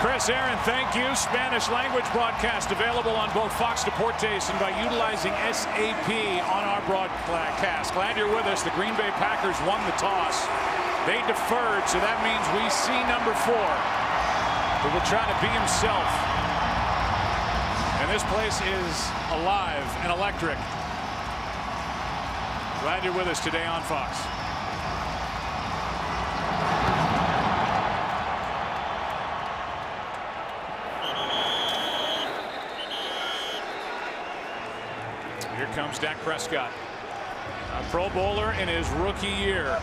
Chris, Aaron, thank you. Spanish language broadcast available on both Fox Deportes and by utilizing SAP on our broadcast. Glad you're with us. The Green Bay Packers won the toss. They deferred, so that means we see number 4, who will try to be himself. And this place is alive and electric. Glad you're with us today on Fox. Here comes Dak Prescott, a Pro Bowler in his rookie year.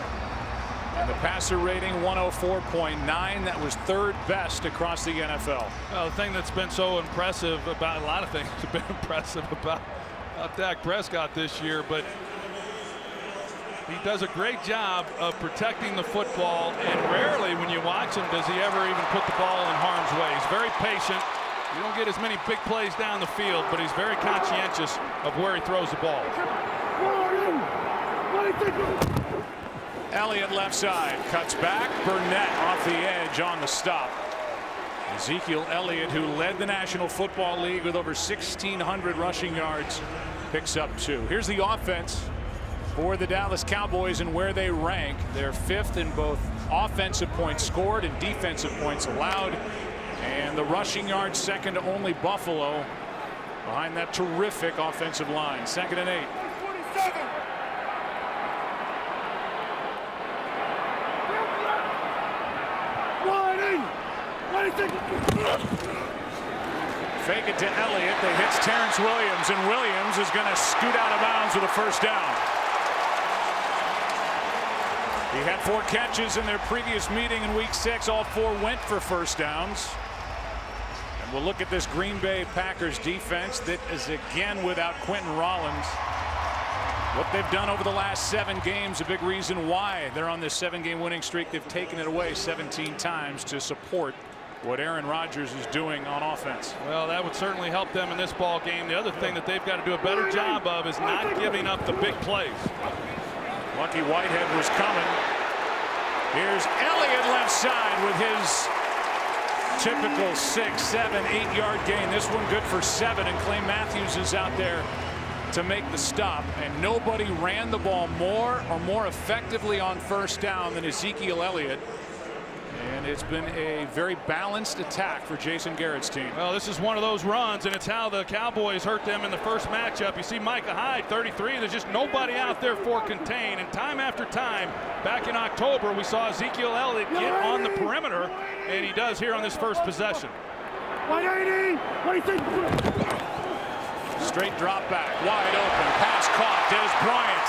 And the passer rating 104.9. That was 3rd best across the NFL. Well, the thing that's been so impressive about, a lot of things have been impressive about Dak Prescott this year, but he does a great job of protecting the football, and rarely when you watch him does he ever even put the ball in harm's way. He's very patient. You don't get as many big plays down the field, but he's very conscientious of where he throws the ball. Elliott left side, cuts back. Burnett off the edge on the stop. Ezekiel Elliott, who led the National Football League with over 1,600 rushing yards, picks up 2. Here's the offense for the Dallas Cowboys and where they rank. They're 5th in both offensive points scored and defensive points allowed. And the rushing yards second to only Buffalo behind that terrific offensive line. 2nd and 8. Fake it to Elliott. They hits Terrence Williams, and Williams is going to scoot out of bounds with a first down. He had 4 catches in their previous meeting in week 6. All 4 went for first downs. And we'll look at this Green Bay Packers defense that is again without Quentin Rollins. What they've done over the last 7 games, a big reason why they're on this 7-game winning streak. They've taken it away 17 times to support what Aaron Rodgers is doing on offense. Well, that would certainly help them in this ball game. The other thing that they've got to do a better job of is not giving up the big plays. Lucky Whitehead was coming. Here's Elliott left side with his typical 6, 7, 8-yard gain. This one good for 7, and Clay Matthews is out there to make the stop. And nobody ran the ball more effectively on first down than Ezekiel Elliott. And it's been a very balanced attack for Jason Garrett's team. Well, this is one of those runs, and it's how the Cowboys hurt them in the first matchup. You see Micah Hyde, 33. There's just nobody out there for contain. And time after time, back in October, we saw Ezekiel Elliott get on the perimeter, and he does here on this first possession. Straight drop back, wide open, pass caught. Dez Bryant.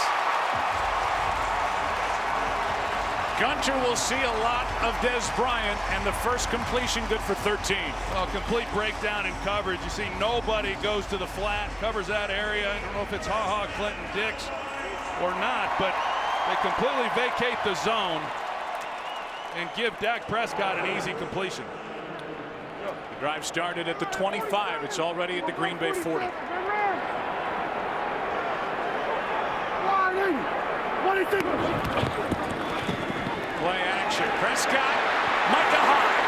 Gunter will see a lot of Dez Bryant, and the first completion good for 13. Well, complete breakdown in coverage. You see nobody goes to the flat, covers that area. I don't know if it's Ha-Ha, Clinton, Dix or not, but they completely vacate the zone and give Dak Prescott an easy completion. The drive started at the 25. It's already at the Green Bay 40. Play action. Prescott, Micah Hyde.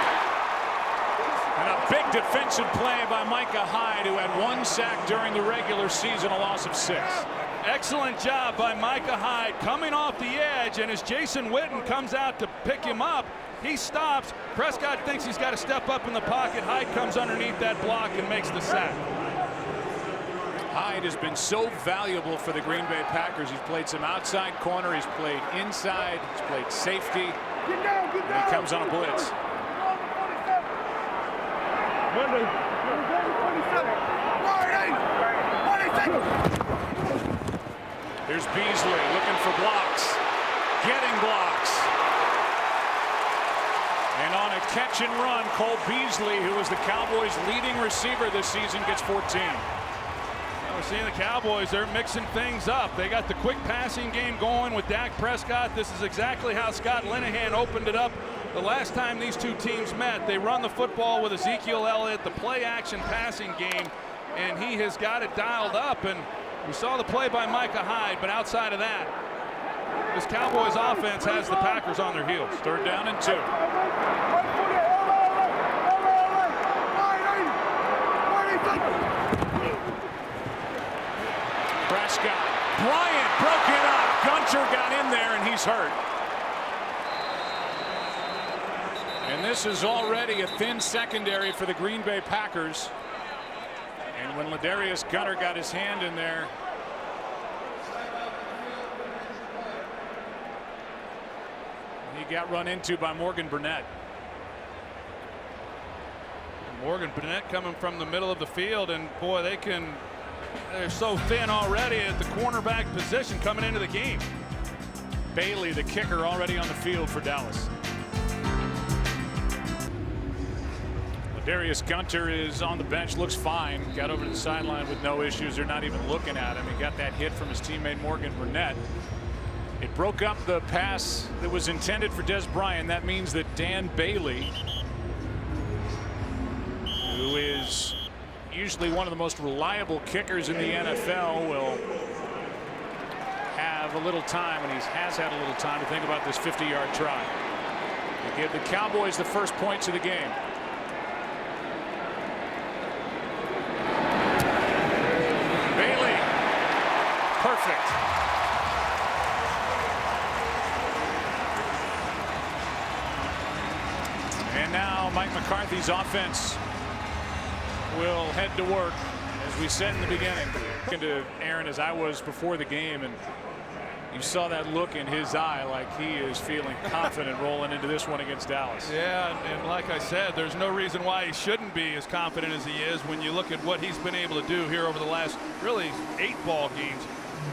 And a big defensive play by Micah Hyde, who had 1 sack during the regular season, a loss of 6. Excellent job by Micah Hyde coming off the edge, and as Jason Witten comes out to pick him up, he stops. Prescott thinks he's got to step up in the pocket. Hyde comes underneath that block and makes the sack. Hyde has been so valuable for the Green Bay Packers. He's played some outside corner. He's played inside. He's played safety. And he comes on a blitz. Here's Beasley looking for blocks. Getting blocks. And on a catch and run, Cole Beasley, who was the Cowboys' leading receiver this season, gets 14. We're seeing the Cowboys, they're mixing things up. They got the quick passing game going with Dak Prescott. This is exactly how Scott Linehan opened it up the last time these two teams met. They run the football with Ezekiel Elliott, the play action passing game, and he has got it dialed up. And we saw the play by Micah Hyde, but outside of that, this Cowboys offense has the Packers on their heels. 3rd down and 2. there, and he's hurt. And this is already a thin secondary for the Green Bay Packers. And when Ladarius Gunter got his hand in there, he got run into by Morgan Burnett. Morgan Burnett coming from the middle of the field, and boy, they're so thin already at the cornerback position coming into the game. Bailey, the kicker, already on the field for Dallas. Ladarius Gunter is on the bench, looks fine. Got over to the sideline with no issues. They're not even looking at him. He got that hit from his teammate Morgan Burnett. It broke up the pass that was intended for Des Bryant. That means that Dan Bailey, who is usually one of the most reliable kickers in the NFL, will have a little time, and he has had a little time to think about this 50-yard try. They give the Cowboys the first points of the game. Bailey, perfect. And now Mike McCarthy's offense will head to work, as we said in the beginning. To Aaron, as I was before the game, and you saw that look in his eye, like he is feeling confident rolling into this one against Dallas. Yeah, and like I said, there's no reason why he shouldn't be as confident as he is when you look at what he's been able to do here over the last really 8 ball games.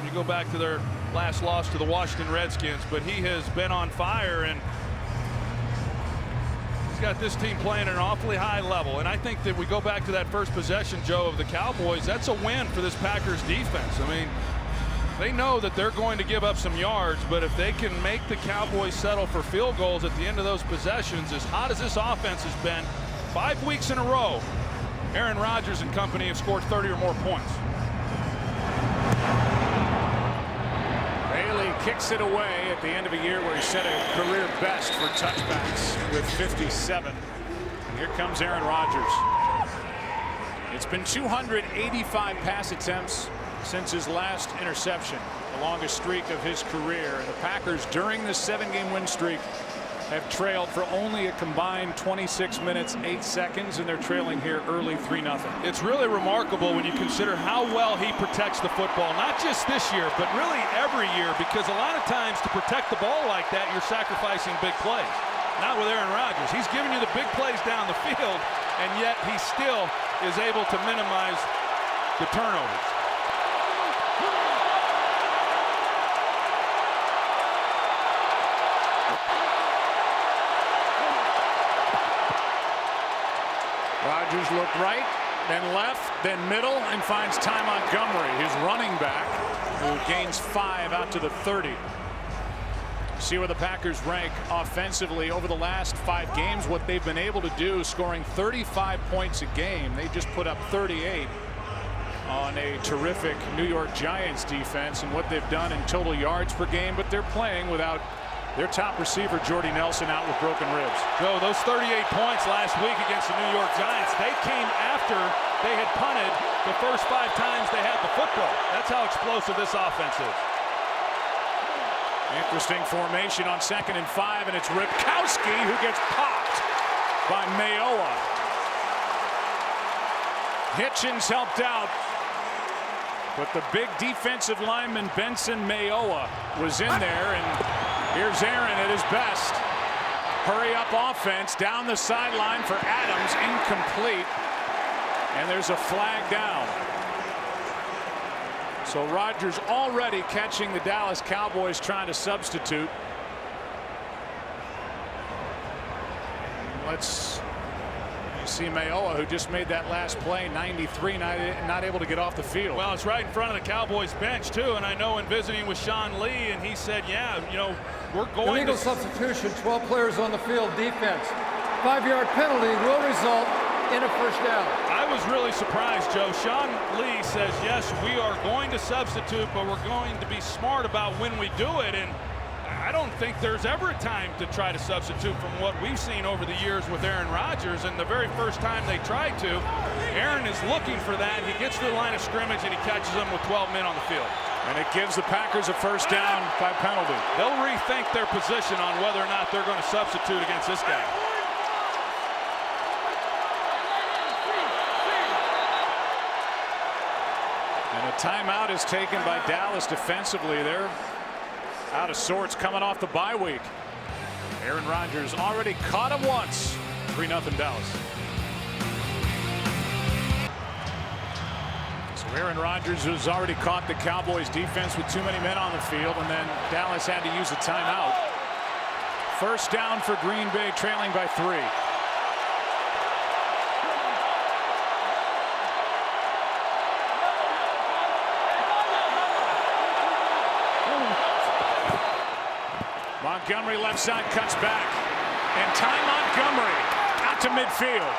You go back to their last loss to the Washington Redskins, but he has been on fire, and he's got this team playing at an awfully high level. And I think that we go back to that first possession, Joe, of the Cowboys. That's a win for this Packers defense. I mean, they know that they're going to give up some yards, but if they can make the Cowboys settle for field goals at the end of those possessions, as hot as this offense has been, 5 weeks in a row, Aaron Rodgers and company have scored 30 or more points. Bailey kicks it away at the end of a year where he set a career best for touchbacks with 57. And here comes Aaron Rodgers. It's been 285 pass attempts since his last interception, the longest streak of his career. And the Packers, during this 7-game win streak, have trailed for only a combined 26 minutes 8 seconds, and they're trailing here early 3-0. It's really remarkable when you consider how well he protects the football, not just this year, but really every year, because a lot of times to protect the ball like that, you're sacrificing big plays. Not with Aaron Rodgers. He's giving you the big plays down the field, and yet he still is able to minimize the turnovers. Rodgers looked right, then left, then middle, and finds Ty Montgomery, his running back, who gains 5 out to the 30. See where the Packers rank offensively over the last 5 games, what they've been able to do, scoring 35 points a game. They just put up 38 on a terrific New York Giants defense, and what they've done in total yards per game, but they're playing without their top receiver, Jordy Nelson, out with broken ribs. Joe, those 38 points last week against the New York Giants, they came after they had punted the first 5 times they had the football. That's how explosive this offense is. Interesting formation on 2nd and 5, and it's Ripkowski who gets popped by Mayowa. Hitchens helped out, but the big defensive lineman Benson Mayowa was in there, and here's Aaron at his best. Hurry up offense down the sideline for Adams, incomplete, and there's a flag down. So Rodgers already catching the Dallas Cowboys trying to substitute. Let's see Mayowa, who just made that last play, 93, not able to get off the field. Well, it's right in front of the Cowboys bench too, and I know in visiting with Sean Lee, and he said, yeah, you know, we're going illegal substitution, 12 players on the field, defense. 5-yard penalty will result in a first down. I was really surprised, Joe. Sean Lee says, yes, we are going to substitute, but we're going to be smart about when we do it. And I don't think there's ever a time to try to substitute from what we've seen over the years with Aaron Rodgers. And the very first time they tried to, Aaron is looking for that. He gets to the line of scrimmage and he catches them with 12 men on the field. And it gives the Packers a first down by penalty. They'll rethink their position on whether or not they're going to substitute against this guy. And a timeout is taken by Dallas defensively. They're out of sorts coming off the bye week. Aaron Rodgers already caught him once. 3-0 Dallas. So Aaron Rodgers has already caught the Cowboys defense with too many men on the field, and then Dallas had to use a timeout. First down for Green Bay, trailing by 3. Montgomery left side cuts back, and Ty Montgomery out to midfield.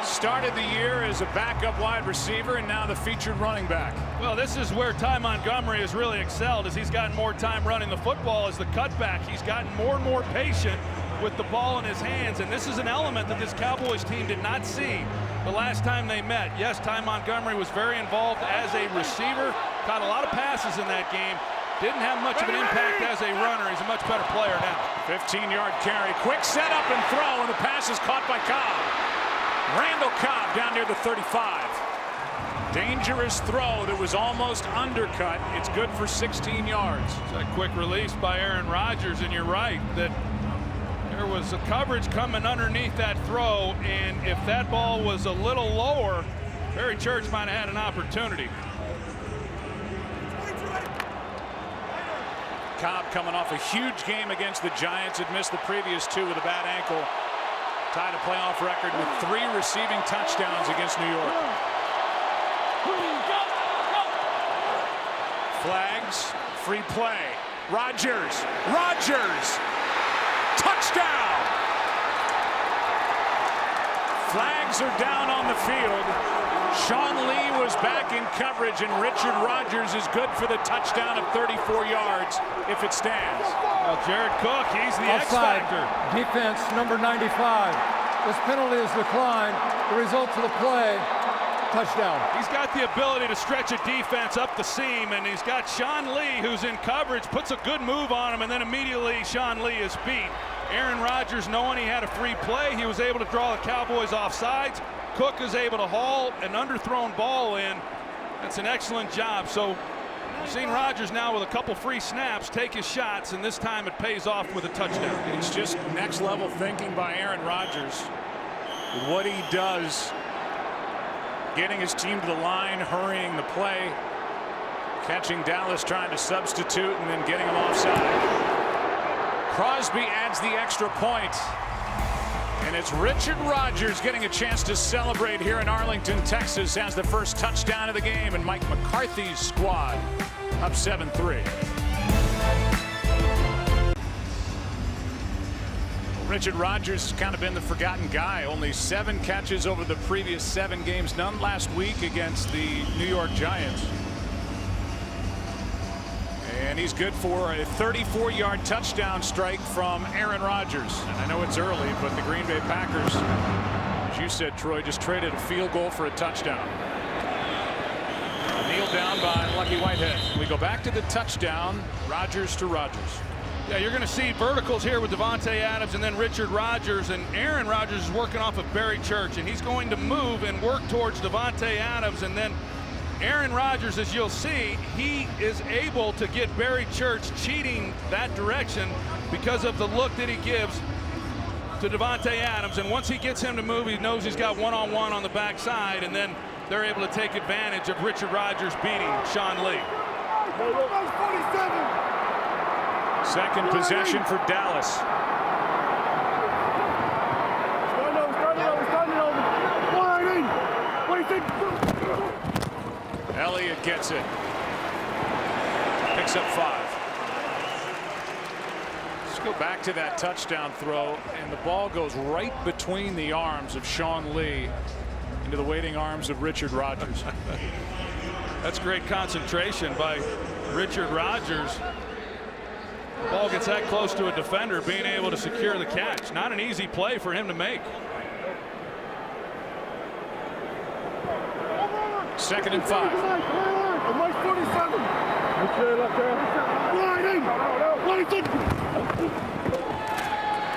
Started the year as a backup wide receiver and now the featured running back. Well, this is where Ty Montgomery has really excelled, as he's gotten more time running the football as the cutback. He's gotten more and more patient with the ball in his hands, and this is an element that this Cowboys team did not see the last time they met. Yes, Ty Montgomery was very involved as a receiver, caught a lot of passes in that game. Didn't have much of an impact as a runner. He's a much better player now. 15-yard carry, quick setup and throw, and the pass is caught by Cobb. Randall Cobb down near the 35. Dangerous throw that was almost undercut. It's good for 16 yards. It's a quick release by Aaron Rodgers, and you're right that there was a coverage coming underneath that throw, and if that ball was a little lower, Barry Church might have had an opportunity. Cobb coming off a huge game against the Giants, had missed the previous 2 with a bad ankle. Tied a playoff record with 3 receiving touchdowns against New York. Flags, free play. Rodgers, touchdown! Flags are down on the field. Sean Lee was back in coverage, and Richard Rodgers is good for the touchdown of 34 yards if it stands. Well, Jared Cook, he's the X factor. Defense number 95. This penalty is declined. The result of the play, touchdown. He's got the ability to stretch a defense up the seam, and he's got Sean Lee, who's in coverage, puts a good move on him, and then immediately Sean Lee is beat. Aaron Rodgers, knowing he had a free play, he was able to draw the Cowboys off sides. Cook is able to haul an underthrown ball in. That's an excellent job. So we've seen Rodgers now with a couple free snaps take his shots, and this time it pays off with a touchdown. It's just next level thinking by Aaron Rodgers. What he does, getting his team to the line, hurrying the play, catching Dallas trying to substitute, and then getting him offside. Crosby adds the extra point. And it's Richard Rodgers getting a chance to celebrate here in Arlington, Texas, as the first touchdown of the game, and Mike McCarthy's squad up 7-3. Richard Rodgers has kind of been the forgotten guy. Only 7 catches over the previous 7 games, none last week against the New York Giants. And he's good for a 34-yard touchdown strike from Aaron Rodgers. And I know it's early, but the Green Bay Packers, as you said, Troy, just traded a field goal for a touchdown. Kneel down by Lucky Whitehead. We go back to the touchdown. Rodgers to Rodgers. Yeah, you're going to see verticals here with Davante Adams and then Richard Rodgers, and Aaron Rodgers is working off of Barry Church, and he's going to move and work towards Davante Adams, and then Aaron Rodgers, as you'll see, he is able to get Barry Church cheating that direction because of the look that he gives to Davante Adams. And once he gets him to move, he knows he's got one-on-one on the backside, and then they're able to take advantage of Richard Rodgers beating Sean Lee. Second possession for Dallas. Elliott gets it. Picks up 5. Let's go back to that touchdown throw, and the ball goes right between the arms of Sean Lee into the waiting arms of Richard Rodgers. That's great concentration by Richard Rodgers. The ball gets that close to a defender, being able to secure the catch. Not an easy play for him to make. Second and 5. Mike 47.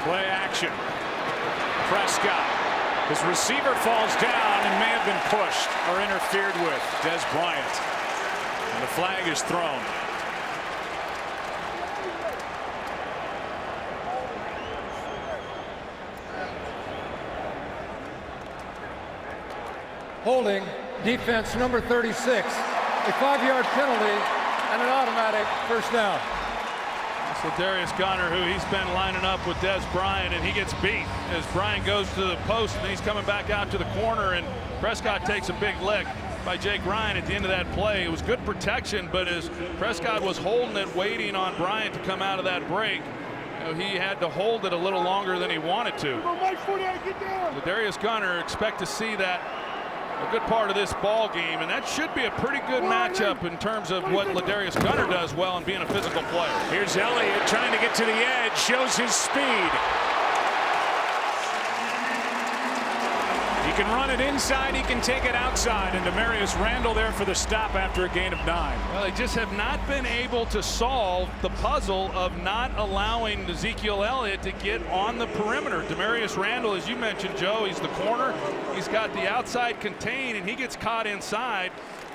Play action. Prescott. His receiver falls down and may have been pushed or interfered with. Des Bryant. And the flag is thrown. Holding, defense number 36. A 5-yard penalty and an automatic first down. So Darius Gunner, who he's been lining up with Des Bryant, and he gets beat as Bryant goes to the post, and he's coming back out to the corner, and Prescott takes a big lick by Jake Ryan at the end of that play. It was good protection, but as Prescott was holding it, waiting on Bryant to come out of that break, he had to hold it a little longer than he wanted to. So Darius Gunner, expect to see that a good part of this ball game, and that should be a pretty good matchup in terms of what Ladarius Gunner does well in being a physical player. Here's Elliott trying to get to the edge, shows his speed. He can run it inside, he can take it outside, and Demarius Randall there for the stop after a gain of 9. Well, they just have not been able to solve the puzzle of not allowing Ezekiel Elliott to get on the perimeter. Demarius Randall, as you mentioned, Joe, he's the corner. He's got the outside contained, and he gets caught inside.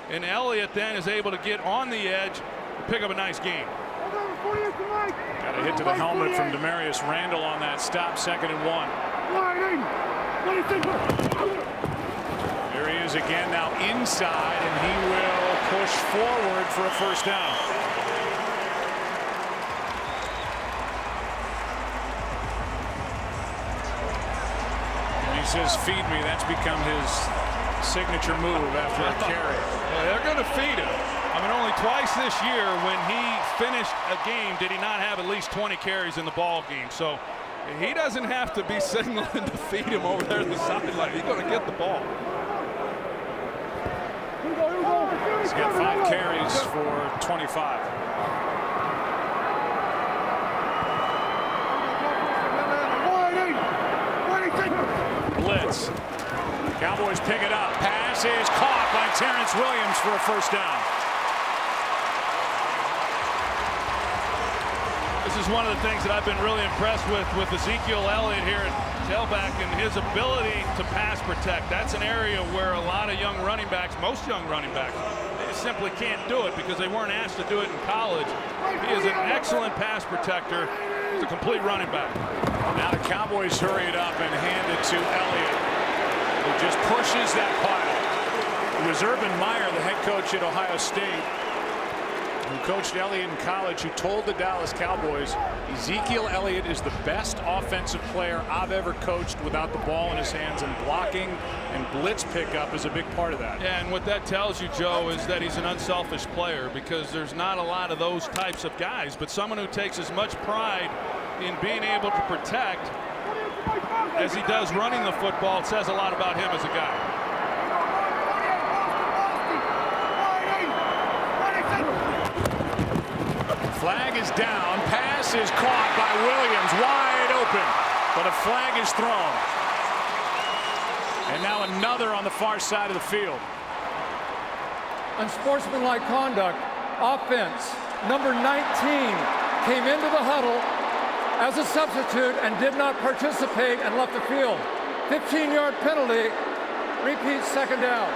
And Elliott then is able to get on the edge and pick up a nice gain. Got a hit to the helmet from Demarius Randall on that stop, 2nd and 1. There he is again, now inside, and he will push forward for a first down. And he says, feed me. That's become his signature move after a carry. Well, they're going to feed him. I mean, only twice this year when he finished a game did he not have at least 20 carries in the ball game. So he doesn't have to be signaling to feed him over there at the sideline. He's going to get the ball. He's got 5 carries for 25. Blitz. Cowboys pick it up. Pass is caught by Terrence Williams for a first down. This is one of the things that I've been really impressed with Ezekiel Elliott here at tailback, and his ability to pass protect. That's an area where a lot of young running backs, most young running backs, they just simply can't do it because they weren't asked to do it in college. He is an excellent pass protector. He's a complete running back. Now the Cowboys hurry it up and hand it to Elliott, who just pushes that pile. It was Urban Meyer, the head coach at Ohio State, who coached Elliott in college, who told the Dallas Cowboys Ezekiel Elliott is the best offensive player I've ever coached without the ball in his hands, and blocking and blitz pickup is a big part of that. Yeah, and what that tells you, Joe, is that he's an unselfish player, because there's not a lot of those types of guys, but someone who takes as much pride in being able to protect as he does running the football, it says a lot about him as a guy. Flag is down. Pass is caught by Williams, wide open, but a flag is thrown. And now another on the far side of the field. Unsportsmanlike conduct. Offense number 19 came into the huddle as a substitute and did not participate and left the field. 15-yard penalty. Repeat, 2nd down.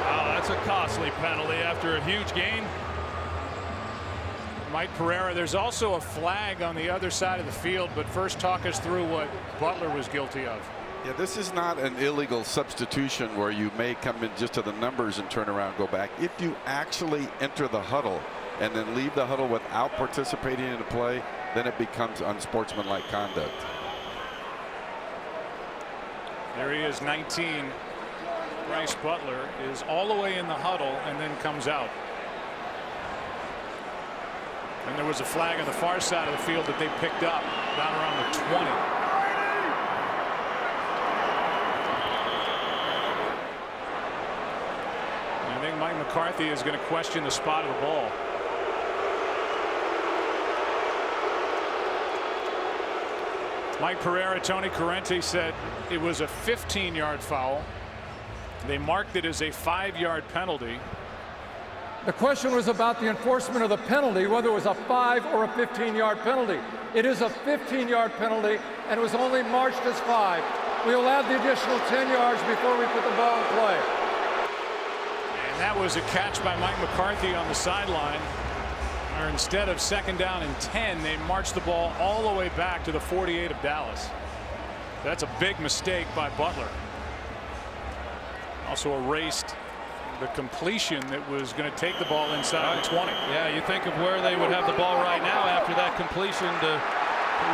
Wow, that's a costly penalty after a huge gain. Mike Pereira, there's also a flag on the other side of the field, but first talk us through what Butler was guilty of. Yeah, this is not an illegal substitution where you may come in just to the numbers and turn around, go back. If you actually enter the huddle and then leave the huddle without participating in the play, then it becomes unsportsmanlike conduct. There he is, 19. Bryce Butler is all the way in the huddle and then comes out. And there was a flag on the far side of the field that they picked up down around the 20. And I think Mike McCarthy is going to question the spot of the ball. Mike Pereira, Tony Corrente said it was a 15-yard foul. They marked it as a 5-yard penalty. The question was about the enforcement of the penalty, whether it was a 5 or a 15-yard penalty. It is a 15-yard penalty, and it was only marked as 5. We will add the additional 10 yards before we put the ball in play. And that was a catch by Mike McCarthy on the sideline. Or instead of 2nd down and 10, they marched the ball all the way back to the 48 of Dallas. That's a big mistake by Butler. Also erased the completion that was going to take the ball inside the 20. Yeah, you think of where they would have the ball right now after that completion to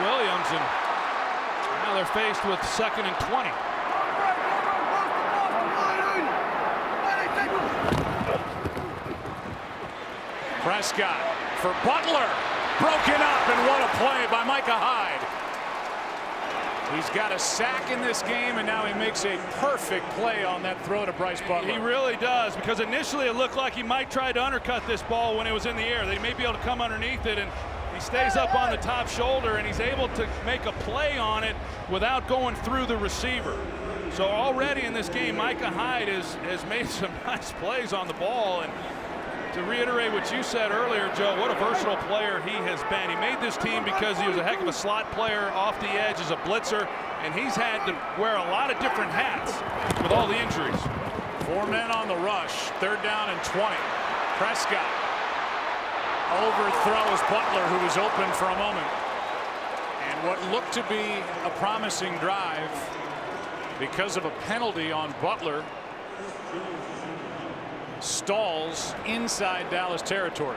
Williams, and now they're faced with 2nd and 20. Prescott for Butler, broken up, and what a play by Micah Hyde. He's got a sack in this game, and now he makes a perfect play on that throw to Bryce Butler. He really does, because initially it looked like he might try to undercut this ball when it was in the air. They may be able to come underneath it, and he stays up on the top shoulder, and he's able to make a play on it without going through the receiver. So already in this game, Micah Hyde has made some nice plays on the ball. And to reiterate what you said earlier, Joe, what a versatile player he has been. He made this team because he was a heck of a slot player off the edge as a blitzer, and he's had to wear a lot of different hats with all the injuries. 4 men on the rush, 3rd down and 20. Prescott overthrows Butler, who was open for a moment. And what looked to be a promising drive, because of a penalty on Butler, stalls inside Dallas territory.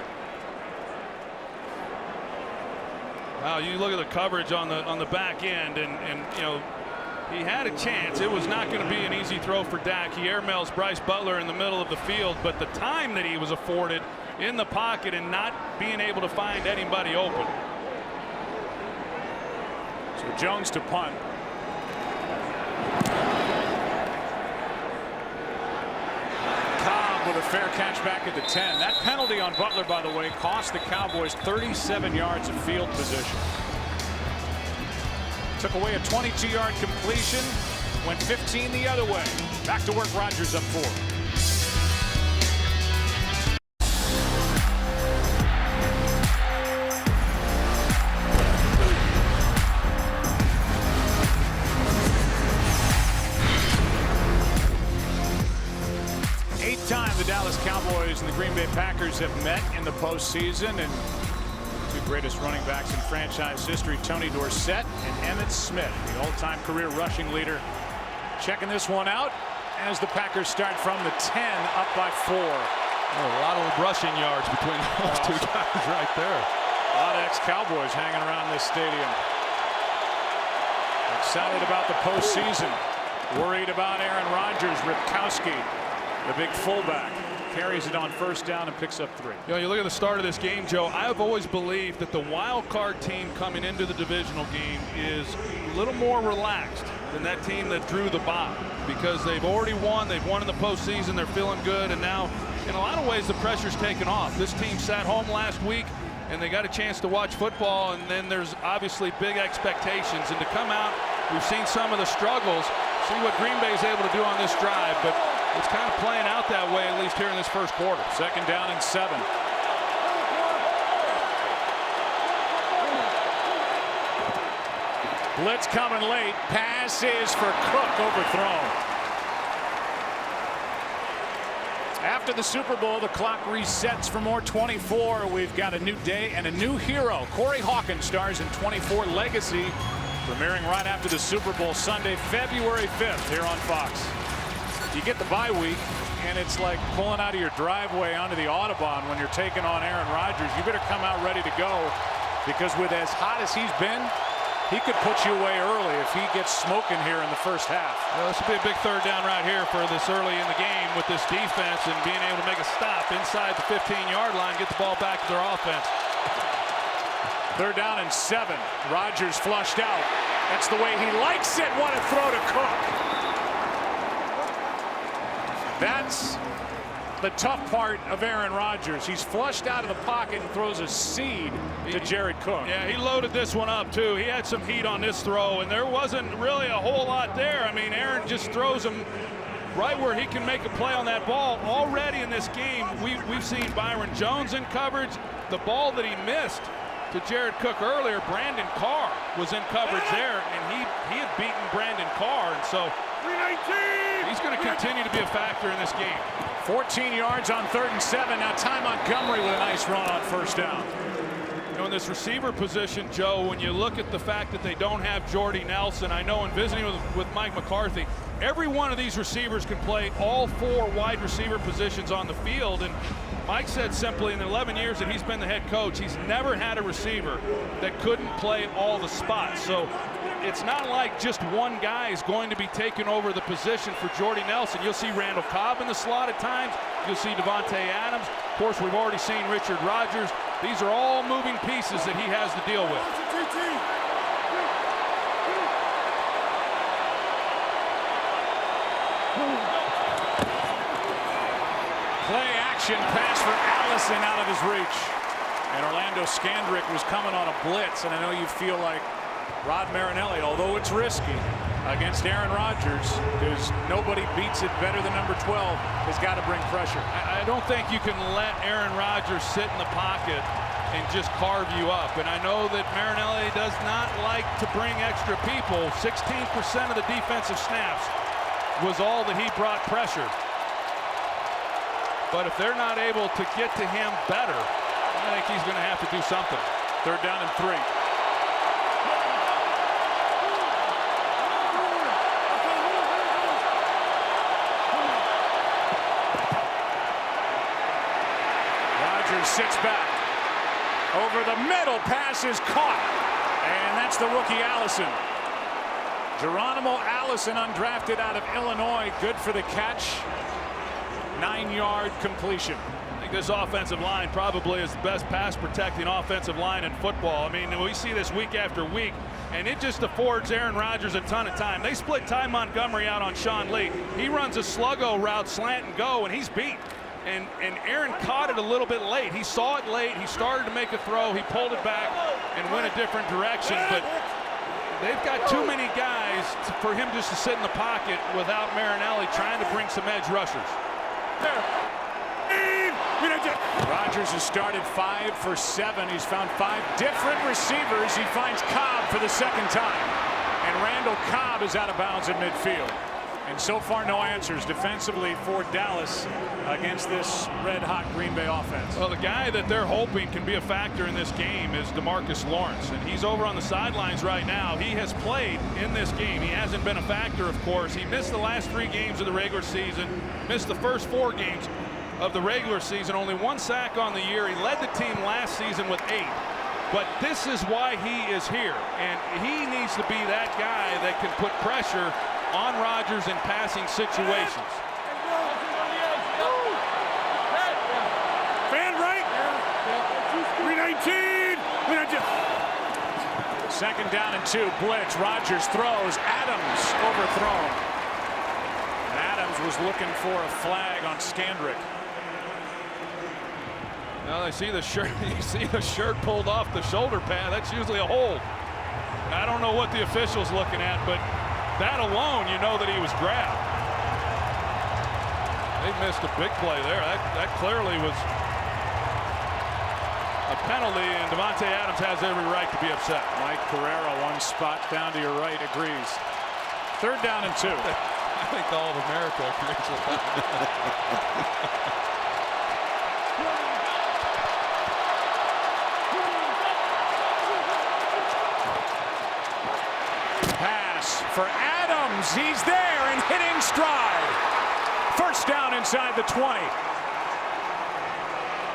Wow, you look at the coverage on the back end, and you know, he had a chance. It was not going to be an easy throw for Dak. He airmails Bryce Butler in the middle of the field, but the time that he was afforded in the pocket and not being able to find anybody open. So Jones to punt. With a fair catch back at the 10. That penalty on Butler, by the way, cost the Cowboys 37 yards of field position. Took away a 22-yard completion, went 15 the other way. Back to work, Rodgers up 4. The Dallas Cowboys and the Green Bay Packers have met in the postseason, and two greatest running backs in franchise history, Tony Dorsett and Emmitt Smith, the all-time career rushing leader, checking this one out as the Packers start from the 10, up by 4. Oh, a lot of rushing yards between those two guys right there. A lot of ex-Cowboys hanging around this stadium. Excited about the postseason. Worried about Aaron Rodgers. Ripkowski, the big fullback, carries it on 1st down and picks up 3. You know, you look at the start of this game, Joe. I've always believed that the wild card team coming into the divisional game is a little more relaxed than that team that drew the bye, because they've already won. They've won in the postseason. They're feeling good, and now, in a lot of ways, the pressure's taken off. This team sat home last week, and they got a chance to watch football, and then there's obviously big expectations. And to come out, we've seen some of the struggles. See what Green Bay is able to do on this drive, but it's kind of playing out that way, at least here in this first quarter. 2nd down and 7. Blitz coming late. Pass is for Cook, overthrown. After the Super Bowl, the clock resets for more 24. We've got a new day and a new hero. Corey Hawkins stars in 24 Legacy, premiering right after the Super Bowl Sunday, February 5th here on Fox. You get the bye week, and it's like pulling out of your driveway onto the Autobahn when you're taking on Aaron Rodgers. You better come out ready to go, because with as hot as he's been, he could put you away early if he gets smoking here in the first half. Well, this will be a big 3rd down right here for this early in the game with this defense, and being able to make a stop inside the 15-yard line, get the ball back to their offense. 3rd down and 7. Rodgers flushed out. That's the way he likes it. What a throw to Cook. That's the tough part of Aaron Rodgers. He's flushed out of the pocket and throws a seed to Jared Cook. Yeah, he loaded this one up too. He had some heat on this throw, and there wasn't really a whole lot there. I mean, Aaron just throws him right where he can make a play on that ball. Already in this game, we've seen Byron Jones in coverage. The ball that he missed to Jared Cook earlier, Brandon Carr was in coverage there, and he had beaten Brandon Carr, and so he's going to continue to be a factor in this game. 14 yards on 3rd and 7. Now Ty Montgomery with a nice run on 1st down. You know, in this receiver position, Joe, when you look at the fact that they don't have Jordy Nelson, I know in visiting with Mike McCarthy, every one of these receivers can play all 4 wide receiver positions on the field, and Mike said simply in the 11 years that he's been the head coach, he's never had a receiver that couldn't play all the spots. So it's not like just one guy is going to be taking over the position for Jordy Nelson. You'll see Randall Cobb in the slot at times. You'll see Davante Adams. Of course, we've already seen Richard Rodgers. These are all moving pieces that he has to deal with. Play action pass for Allison out of his reach. And Orlando Scandrick was coming on a blitz, and I know you feel like Rod Marinelli, although it's risky against Aaron Rodgers, because nobody beats it better than number 12, has got to bring pressure. I don't think you can let Aaron Rodgers sit in the pocket and just carve you up. And I know that Marinelli does not like to bring extra people. 16% of the defensive snaps was all that he brought pressure. But if they're not able to get to him better, I think he's going to have to do something. 3rd down and 3. Rodgers sits back. Over the middle, pass is caught. And that's the rookie Allison. Geronimo Allison, undrafted out of Illinois. Good for the catch. 9-yard completion. I think this offensive line probably is the best pass protecting offensive line in football. I mean, we see this week after week, and it just affords Aaron Rodgers a ton of time. They split Ty Montgomery out on Sean Lee. He runs a sluggo route, slant and go, and he's beat. And Aaron caught it a little bit late. He saw it late. He started to make a throw. He pulled it back and went a different direction. But they've got too many guys for him just to sit in the pocket without Marinelli trying to bring some edge rushers. Rodgers has started 5 for 7. He's found 5 different receivers. He finds Cobb for the 2nd time. And Randall Cobb is out of bounds at midfield. And so far, no answers defensively for Dallas against this red-hot Green Bay offense. Well, the guy that they're hoping can be a factor in this game is DeMarcus Lawrence, and he's over on the sidelines right now. He has played in this game. He hasn't been a factor, of course. He missed the last 3 games of the regular season, missed the first 4 games of the regular season, only 1 sack on the year. He led the team last season with 8. But this is why he is here, and he needs to be that guy that can put pressure on Rodgers in passing situations. Fan right. 319. 2nd down and 2. Blitz. Rodgers throws. Adams overthrown. And Adams was looking for a flag on Scandrick. Now they see the shirt. You see the shirt pulled off the shoulder pad. That's usually a hold. I don't know what the official's looking at, but that alone, you know that he was grabbed. They missed a big play there. That clearly was a penalty, and Davante Adams has every right to be upset. Mike Pereira, one spot down to your right, agrees. 3rd down and 2. I think all of America agrees with that. Pass for Adams. He's there and hitting stride. 1st down inside the 20.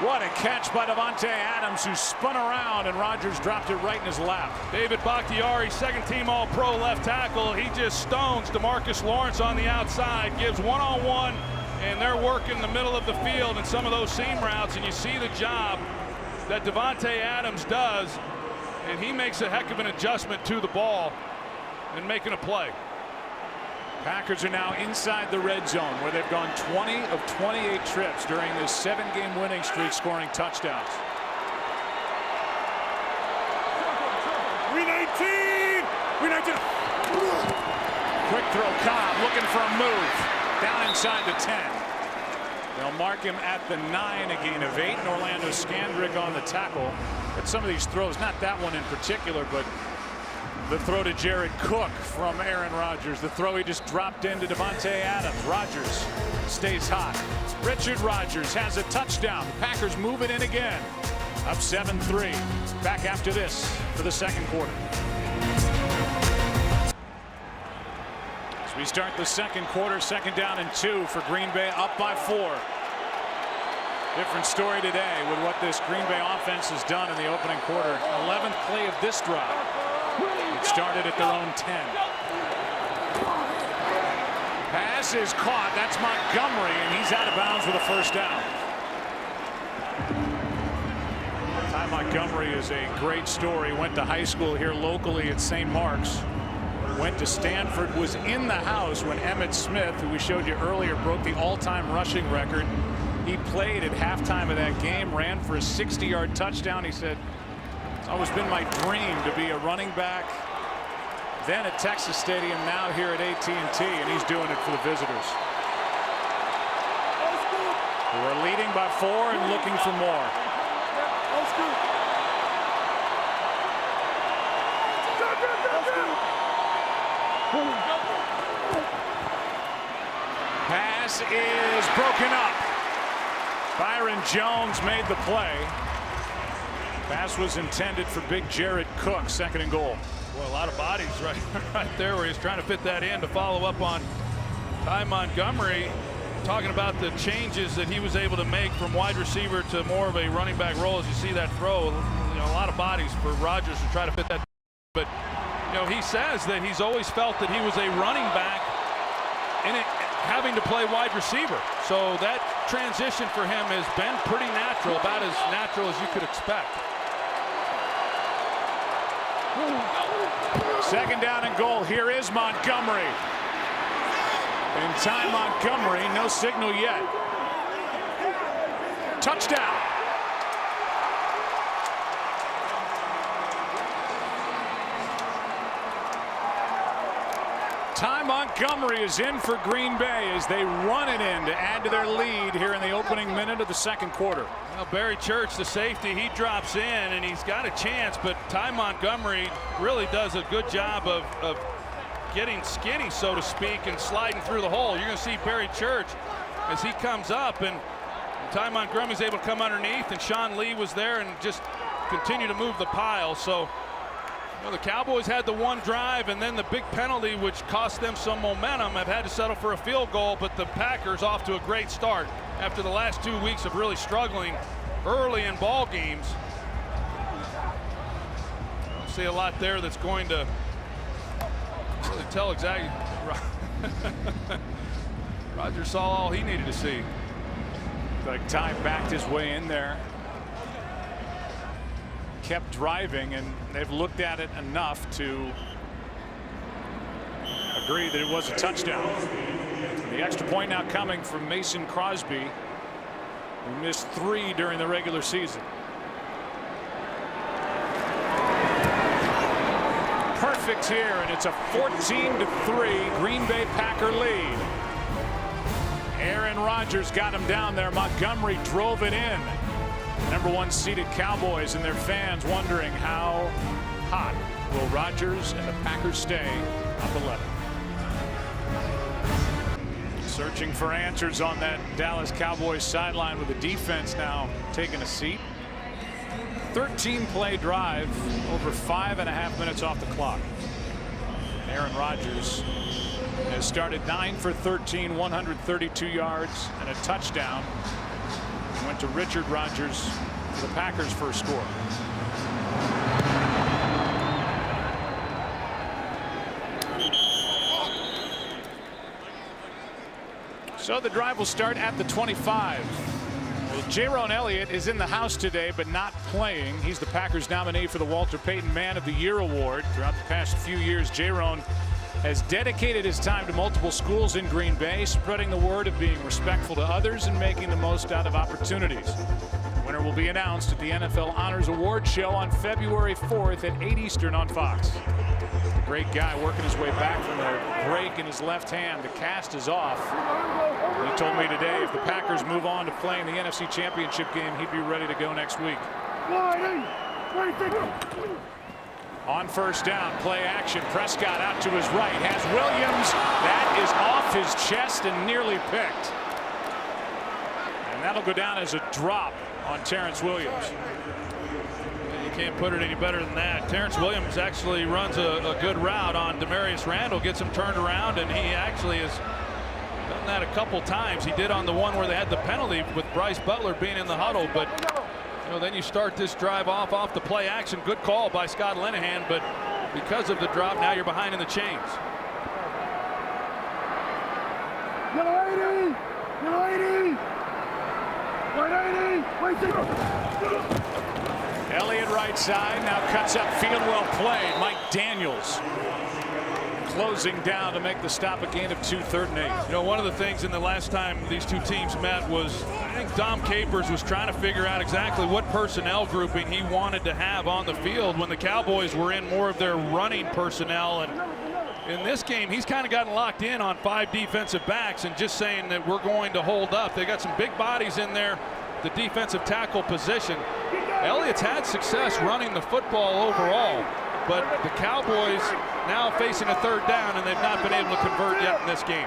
What a catch by Davante Adams, who spun around and Rodgers dropped it right in his lap. David Bakhtiari, 2nd team All-Pro left tackle. He just stones DeMarcus Lawrence on the outside, gives one-on-one, and they're working the middle of the field and some of those seam routes, and you see the job that Davante Adams does, and he makes a heck of an adjustment to the ball and making a play. Packers are now inside the red zone, where they've gone 20 of 28 trips during this 7-game winning streak, scoring touchdowns. 319. Quick throw. Cobb looking for a move. Down inside the 10. They'll mark him at the 9, a gain of 8. And Orlando Scandrick on the tackle. But some of these throws, not that one in particular, but the throw to Jared Cook from Aaron Rodgers. The throw he just dropped into Devontae Adams. Rodgers stays hot. Richard Rodgers has a touchdown. The Packers move it in again. Up 7-3. Back after this for the second quarter. As we start the second quarter, 2nd down and 2 for Green Bay, up by 4. Different story today with what this Green Bay offense has done in the opening quarter. 11th play of this drive. It started at their own 10. Pass is caught. That's Montgomery, and he's out of bounds with a first down. Ty Montgomery is a great story. Went to high school here locally at St. Mark's. Went to Stanford, was in the house when Emmitt Smith, who we showed you earlier, broke the all-time rushing record. He played at halftime of that game, ran for a 60-yard touchdown. He said, "It's always been my dream to be a running back." Then at Texas Stadium, now here at AT&T, and he's doing it for the visitors, who are leading by 4 and looking for more. Pass is broken up. Byron Jones made the play. Pass was intended for big Jared Cook. 2nd and goal. Well, a lot of bodies right there where he's trying to fit that in to follow up on Ty Montgomery. Talking about the changes that he was able to make from wide receiver to more of a running back role. As you see that throw, a lot of bodies for Rodgers to try to fit that. But he says that he's always felt that he was a running back in it, having to play wide receiver. So that transition for him has been pretty natural, about as natural as you could expect. 2nd down and goal. Here is Montgomery. And Ty Montgomery, no signal yet. Touchdown. Ty Montgomery is in for Green Bay as they run it in to add to their lead here in the opening minute of the second quarter. Well, Barry Church, the safety, he drops in and he's got a chance, but Ty Montgomery really does a good job of getting skinny, so to speak, and sliding through the hole. You're going to see Barry Church as he comes up, and Ty Montgomery's able to come underneath, and Sean Lee was there and just continue to move the pile. So the Cowboys had the one drive and then the big penalty, which cost them some momentum, have had to settle for a field goal, but the Packers off to a great start after the last 2 weeks of really struggling early in ball games. I see a lot there that's going to really tell exactly. Rodgers saw all he needed to see. Like Ty backed his way in there, kept driving, and they've looked at it enough to agree that it was a touchdown. The extra point now coming from Mason Crosby, who missed 3 during the regular season. Perfect here, and it's a 14-3 Green Bay Packer lead. Aaron Rodgers got him down there. Montgomery drove it in. Number 1 seeded Cowboys and their fans wondering how hot will Rodgers and the Packers stay up 11. Searching for answers on that Dallas Cowboys sideline with the defense now taking a seat. 13-play drive, over 5.5 minutes off the clock. Aaron Rodgers has started 9 for 13, 132 yards and a touchdown. Went to Richard Rodgers for the Packers' first score. So the drive will start at the 25. Well, Jaron Elliott is in the house today, but not playing. He's the Packers nominee for the Walter Payton Man of the Year award. Throughout the past few years, Jaron has dedicated his time to multiple schools in Green Bay, spreading the word of being respectful to others and making the most out of opportunities. The winner will be announced at the NFL Honors Award Show on February 4th at 8 Eastern on Fox. great guy working his way back from the break in his left hand. The cast is off. He told me today if the Packers move on to play in the NFC Championship game, he'd be ready to go next week. On first down, play action. Prescott out to his right, has Williams. That is off his chest and nearly picked. And that'll go down as a drop on Terrence Williams. You can't put it any better than that. Terrence Williams actually runs a good route on Demarius Randall, gets him turned around, and he actually has done that a couple times. He did on the one where they had the penalty with Bryce Butler being in the huddle, but then you start this drive off the play action. Good call by Scott Linehan, but because of the drop, now you're behind in the chains. Elliott right side, now cuts up field, well played. Mike Daniels closing down to make the stop, a gain of 2, 3rd and 8. One of the things in the last time these two teams met was I think Dom Capers was trying to figure out exactly what personnel grouping he wanted to have on the field when the Cowboys were in more of their running personnel. And in this game, he's kind of gotten locked in on 5 defensive backs and just saying that we're going to hold up. They got some big bodies in there, the defensive tackle position. Elliott's had success running the football overall, but the Cowboys now facing a 3rd down, and they've not been able to convert yet in this game.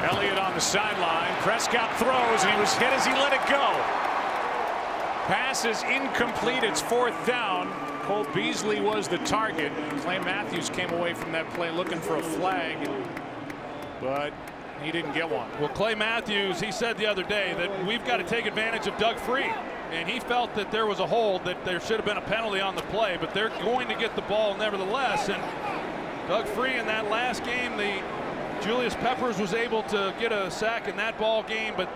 Elliott on the sideline. Prescott throws, and he was hit as he let it go. Pass is incomplete. It's 4th down. Cole Beasley was the target. Clay Matthews came away from that play looking for a flag, but he didn't get one. Well, Clay Matthews, he said the other day that we've got to take advantage of Doug Free, and he felt that there was a hold, that there should have been a penalty on the play, but they're going to get the ball nevertheless. And Doug Free in that last game, Julius Peppers was able to get a sack in that ball game, but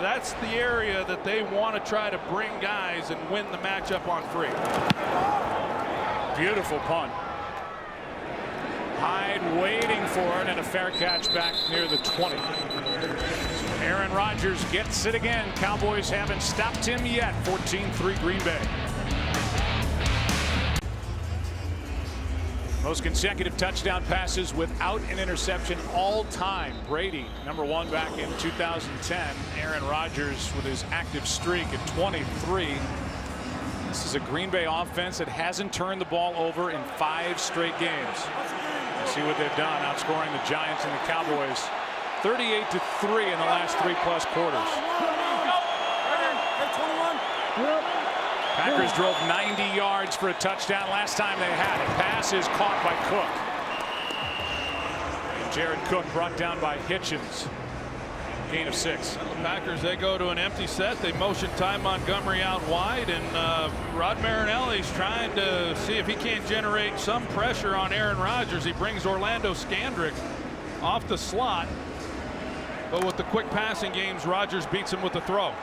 that's the area that they want to try to bring guys and win the matchup on Free. Beautiful punt. Hyde waiting for it, and a fair catch back near the 20. Aaron Rodgers gets it again. Cowboys haven't stopped him yet. 14-3 Green Bay. Most consecutive touchdown passes without an interception all time. Brady, #1 back in 2010. Aaron Rodgers with his active streak at 23. This is a Green Bay offense that hasn't turned the ball over in 5 straight games. See what they've done, outscoring the Giants and the Cowboys 38-3 in the last 3+ quarters. Packers drove 90 yards for a touchdown last time they had it. Pass is caught by Cook. Jared Cook brought down by Hitchens. Gain of 6. The Packers, they go to an empty set. They motion Ty Montgomery out wide, and Rod Marinelli's trying to see if he can't generate some pressure on Aaron Rodgers. He brings Orlando Scandrick off the slot, but with the quick passing games, Rodgers beats him with the throw.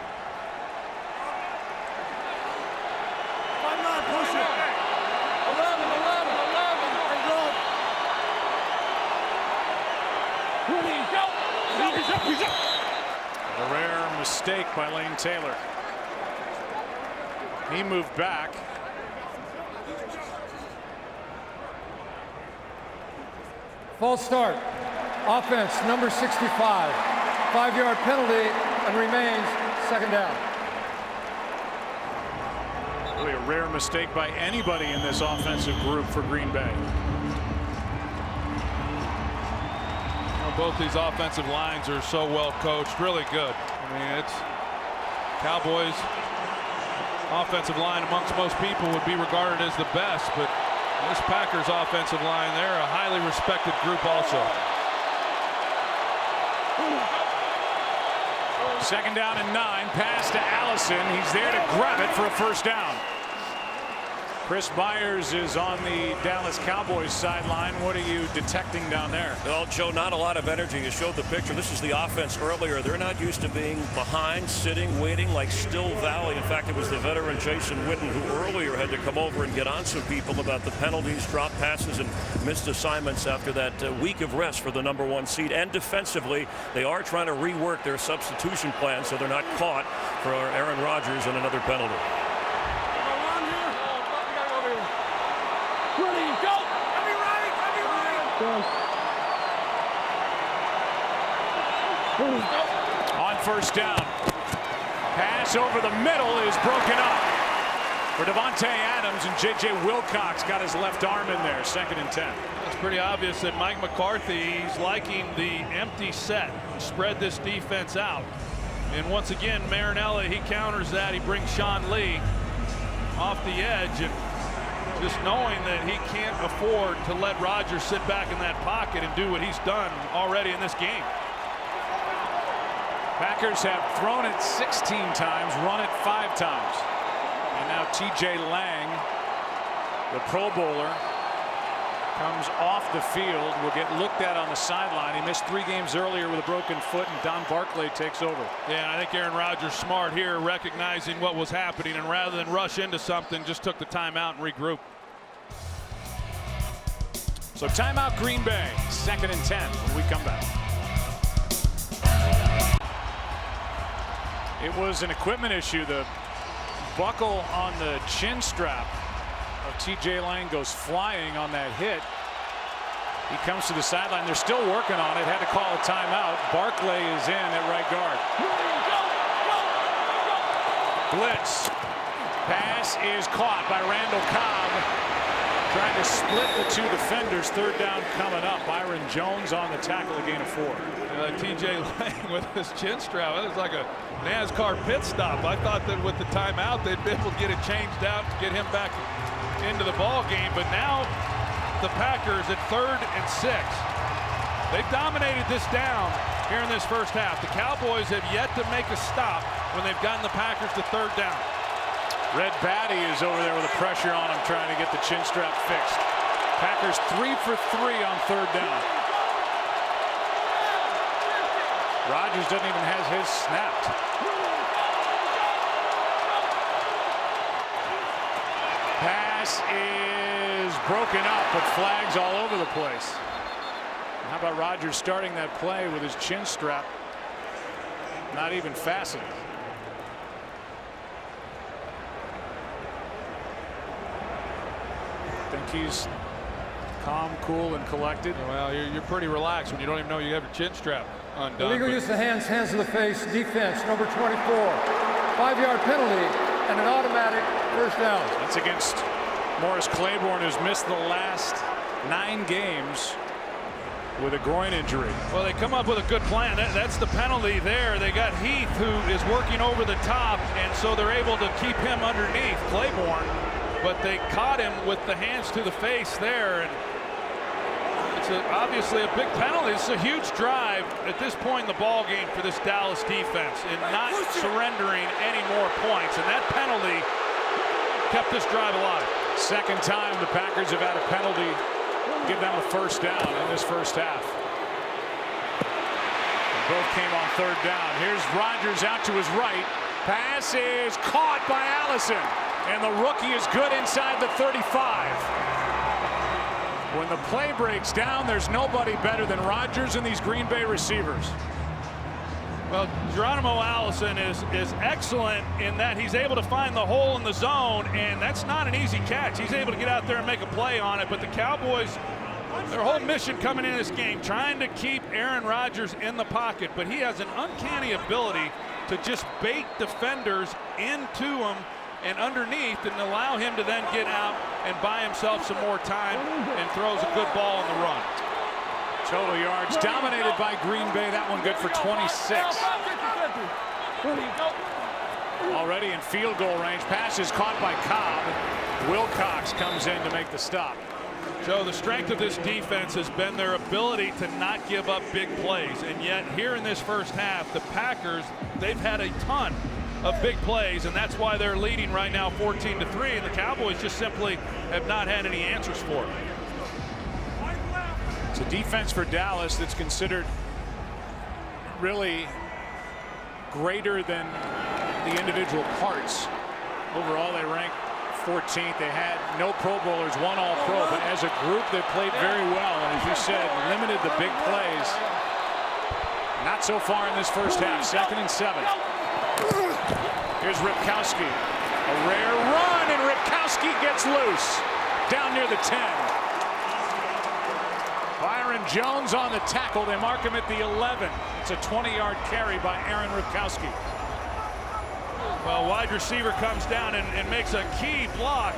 A rare mistake by Lane Taylor. He moved back. False start. Offense, number 65. 5-yard penalty and remains 2nd down. Really a rare mistake by anybody in this offensive group for Green Bay. Both these offensive lines are so well coached, really good. I mean, it's Cowboys offensive line amongst most people would be regarded as the best, but this Packers offensive line, they're a highly respected group also. 2nd down and 9. Pass to Allison. He's there to grab it for a 1st down. Chris Myers is on the Dallas Cowboys sideline. What are you detecting down there? Well, Joe, not a lot of energy. You showed the picture. This is the offense earlier. They're not used to being behind, sitting, waiting like Still Valley. In fact, it was the veteran Jason Witten who earlier had to come over and get on some people about the penalties, drop passes, and missed assignments after that week of rest for the #1 seed. And defensively, they are trying to rework their substitution plan so they're not caught for Aaron Rodgers and another penalty. On first down, pass over the middle is broken up for Devontae Adams, and J.J. Wilcox got his left arm in there. 2nd and 10. It's pretty obvious that Mike McCarthy's liking the empty set, spread this defense out. And once again, Marinella, he counters that. He brings Sean Lee off the edge, and just knowing that he can't afford to let Rodgers sit back in that pocket and do what he's done already in this game. Packers have thrown it 16 times, run it 5 times. And now TJ Lang, the Pro Bowler, comes off the field, will get looked at on the sideline. He missed 3 games earlier with a broken foot, and Don Barclay takes over. Yeah, I think Aaron Rodgers smart here, recognizing what was happening, and rather than rush into something, just took the timeout and regrouped. So timeout Green Bay, 2nd and 10 when we come back. It was an equipment issue. The buckle on the chin strap of TJ Lang goes flying on that hit. He comes to the sideline. They're still working on it. Had to call a timeout. Barclay is in at right guard. Blitz. Pass is caught by Randall Cobb. Trying to split the 2 defenders. 3rd down coming up. Byron Jones on the tackle, a gain of 4. TJ Lang with his chin strap. It was like a NASCAR pit stop. I thought that with the timeout they'd be able to get it changed out to get him back into the ball game. But now the Packers at 3rd and 6. They've dominated this down here in this first half. The Cowboys have yet to make a stop when they've gotten the Packers to 3rd down. Red Batty is over there with the pressure on him, trying to get the chin strap fixed. Packers 3 for 3 on 3rd down. Rodgers doesn't even have his snapped. Pass is broken up, but flags all over the place. How about Rodgers starting that play with his chin strap not even fastened? Think he's calm, cool, and collected. Well, you're pretty relaxed when you don't even know you have your chin strap undone. Illegal use of hands to the face, defense, number 24. 5-yard penalty and an automatic first down. That's against Morris Claiborne, who's missed the last 9 games with a groin injury. Well, they come up with a good plan. That's the penalty there. They got Heath, who is working over the top, and so they're able to keep him underneath Claiborne. But they caught him with the hands to the face there, and it's obviously a big penalty. It's a huge drive at this point in the ball game for this Dallas defense, and not surrendering any more points. And that penalty kept this drive alive. 2nd time the Packers have had a penalty give them a first down in this first half. And both came on 3rd down. Here's Rodgers out to his right. Pass is caught by Allison. And the rookie is good inside the 35. When the play breaks down, there's nobody better than Rodgers and these Green Bay receivers. Well, Geronimo Allison is excellent in that he's able to find the hole in the zone, and that's not an easy catch. He's able to get out there and make a play on it. But the Cowboys, their whole mission coming in this game, trying to keep Aaron Rodgers in the pocket. But he has an uncanny ability to just bait defenders into him and underneath, and allow him to then get out and buy himself some more time, and throws a good ball on the run. Total yards dominated by Green Bay. That one good for 26. Already in field goal range. Pass is caught by Cobb. Wilcox comes in to make the stop. Joe, the strength of this defense has been their ability to not give up big plays, and yet here in this first half, the Packers, they've had a ton of big plays, and that's why they're leading right now 14-3, and the Cowboys just simply have not had any answers for it. It's a defense for Dallas that's considered really greater than the individual parts. Overall, they rank 14th. They had no Pro Bowlers, one All-Pro, but as a group, they played very well. And as you said, limited the big plays. Not so far in this first half. 2nd and 7. Here's Ripkowski. A rare run, and Ripkowski gets loose down near the 10. Byron Jones on the tackle. They mark him at the 11. It's a 20-yard carry by Aaron Ripkowski. Well, wide receiver comes down and makes a key block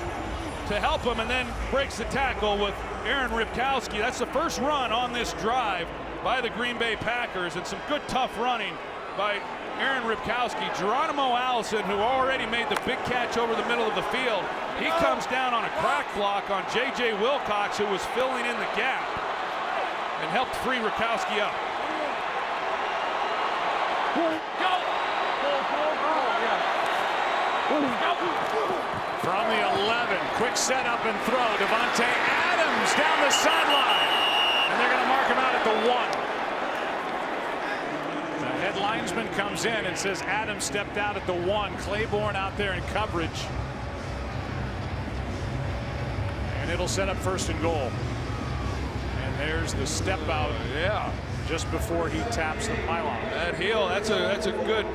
to help him, and then breaks the tackle with Aaron Ripkowski. That's the first run on this drive by the Green Bay Packers, and some good tough running by Aaron Ripkowski. Geronimo Allison, who already made the big catch over the middle of the field, he comes down on a crack block on J.J. Wilcox, who was filling in the gap, and helped free Ripkowski up. From the 11, quick setup and throw. Devontae Adams down the sideline, and they're going to mark him out at the 1. The head linesman comes in and says Adams stepped out at the 1. Claiborne out there in coverage, and it'll set up 1st and goal. And there's the step out. Yeah, just before he taps the pylon. That heel, that's a good